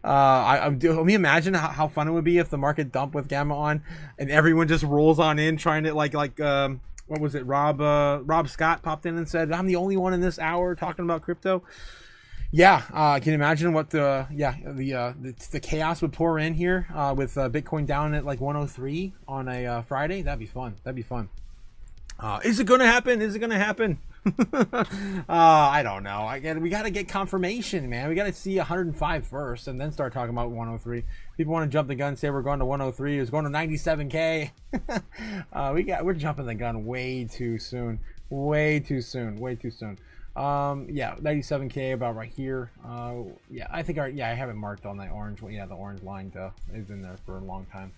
me imagine how fun it would be if the market dumped with Gamma on, and everyone just rolls on in trying to like what was it? Rob Scott popped in and said, "I'm the only one in this hour talking about crypto." Yeah, can you imagine what the chaos would pour in here with Bitcoin down at like 103 on a Friday? That'd be fun. Is it gonna happen? I don't know. We gotta get confirmation, man. We gotta see 105 first, and then start talking about 103. People want to jump the gun, say we're going to 103. It's going to 97K. We're jumping the gun way too soon. Yeah, 97K about right here. Yeah, I think I have it marked on the orange. Yeah, the orange line has been there for a long time.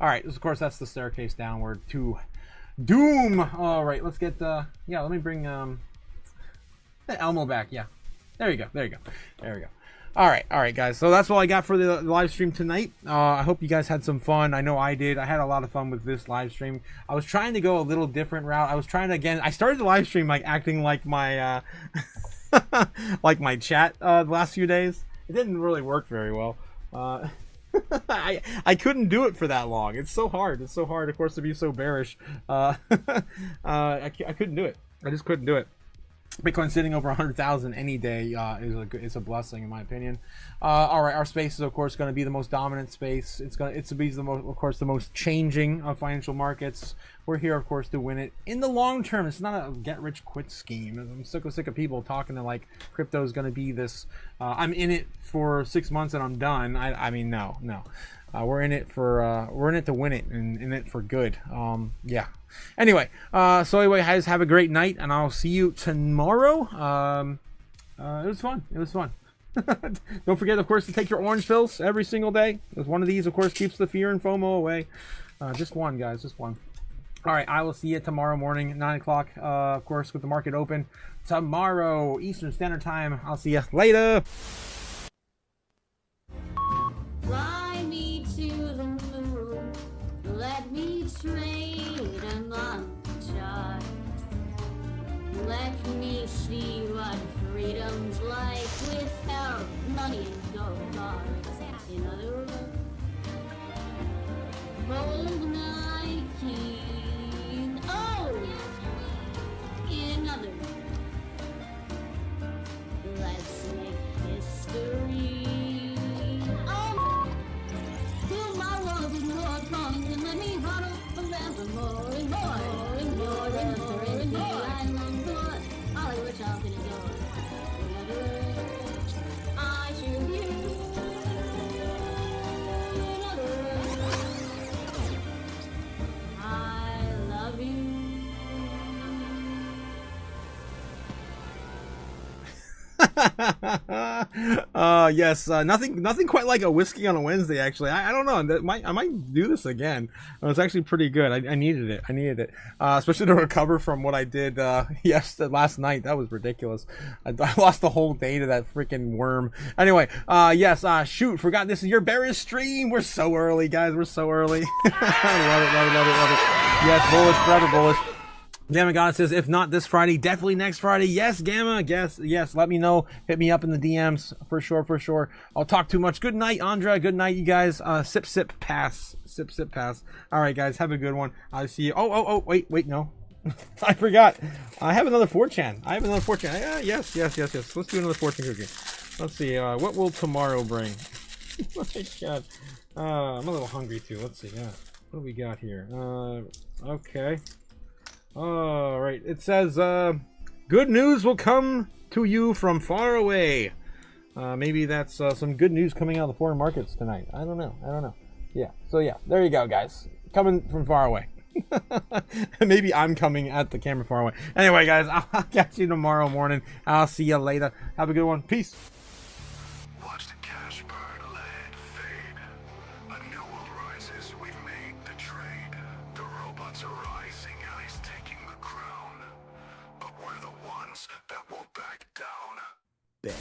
All right, of course that's the staircase downward to doom. All right, let's get yeah. Let me bring the Elmo back. Yeah, there you go. All right, guys. So that's all I got for the live stream tonight. I hope you guys had some fun. I know I did. I had a lot of fun with this live stream. I was trying to go a little different route. I was trying to, again, I started the live stream like acting like my like my chat the last few days. It didn't really work very well. I couldn't do it for that long. It's so hard. Of course, to be so bearish. I couldn't do it. I just couldn't do it. Bitcoin sitting over 100,000 any day is a blessing, in my opinion. All right, our space is of course going to be the most dominant space. It's to be the most changing of financial markets. We're here, of course, to win it in the long term. It's not a get rich quick scheme. I'm sick of people talking to like crypto is going to be this. I'm in it for 6 months and I'm done. I mean, no. We're in it to win it and in it for good. Yeah. Anyway, guys, have a great night, and I'll see you tomorrow. It was fun. Don't forget, of course, to take your orange pills every single day. Because one of these, of course, keeps the fear and FOMO away. Just one, guys, just one. All right, I will see you tomorrow morning, 9 o'clock, of course, with the market open tomorrow, Eastern Standard Time. I'll see you later. Fly me to the moon, let me trade among the stars. Let me see what freedom's like without money and gold bars. In other words, gold Nike. Oh! In other words, let's make history. Oh! Fill my walls with more coins and let me huddle forevermore and more and more and more and more. I long for Hollywood shopping and door. In other words, I should you. In other words, I love you. Yes, nothing quite like a whiskey on a Wednesday. Actually, I don't know. I might do this again. It was actually pretty good. I needed it. Especially to recover from what I did last night. That was ridiculous. I lost the whole day to that freaking worm. Anyway, yes. Shoot, forgot this is your bearish stream. We're so early, guys. We're so early. love it. Yes, bullish, forever bullish. Gamma God says, if not this Friday, definitely next Friday. Yes, Gamma. Yes. Let me know. Hit me up in the DMs for sure. I'll talk too much. Good night, Andra. Good night, you guys. Sip, pass. Sip, pass. All right, guys. Have a good one. I'll see you. Oh, wait, no. I forgot. I have another 4chan. Yes. Let's do another 4chan cookie. Let's see. What will tomorrow bring? Oh my God. I'm a little hungry too. Let's see. Yeah. What do we got here? Okay. All right, it says, good news will come to you from far away. Maybe that's some good news coming out of the foreign markets tonight. I don't know. Yeah, so yeah, there you go, guys. Coming from far away. Maybe I'm coming at the camera far away. Anyway, guys, I'll catch you tomorrow morning. I'll see you later. Have a good one. Peace. Watch the cash burn, land fade. A new world rises, we've made the trade. The robots are rising, AI's taking the crown. But we're the ones that won't back down. Bet.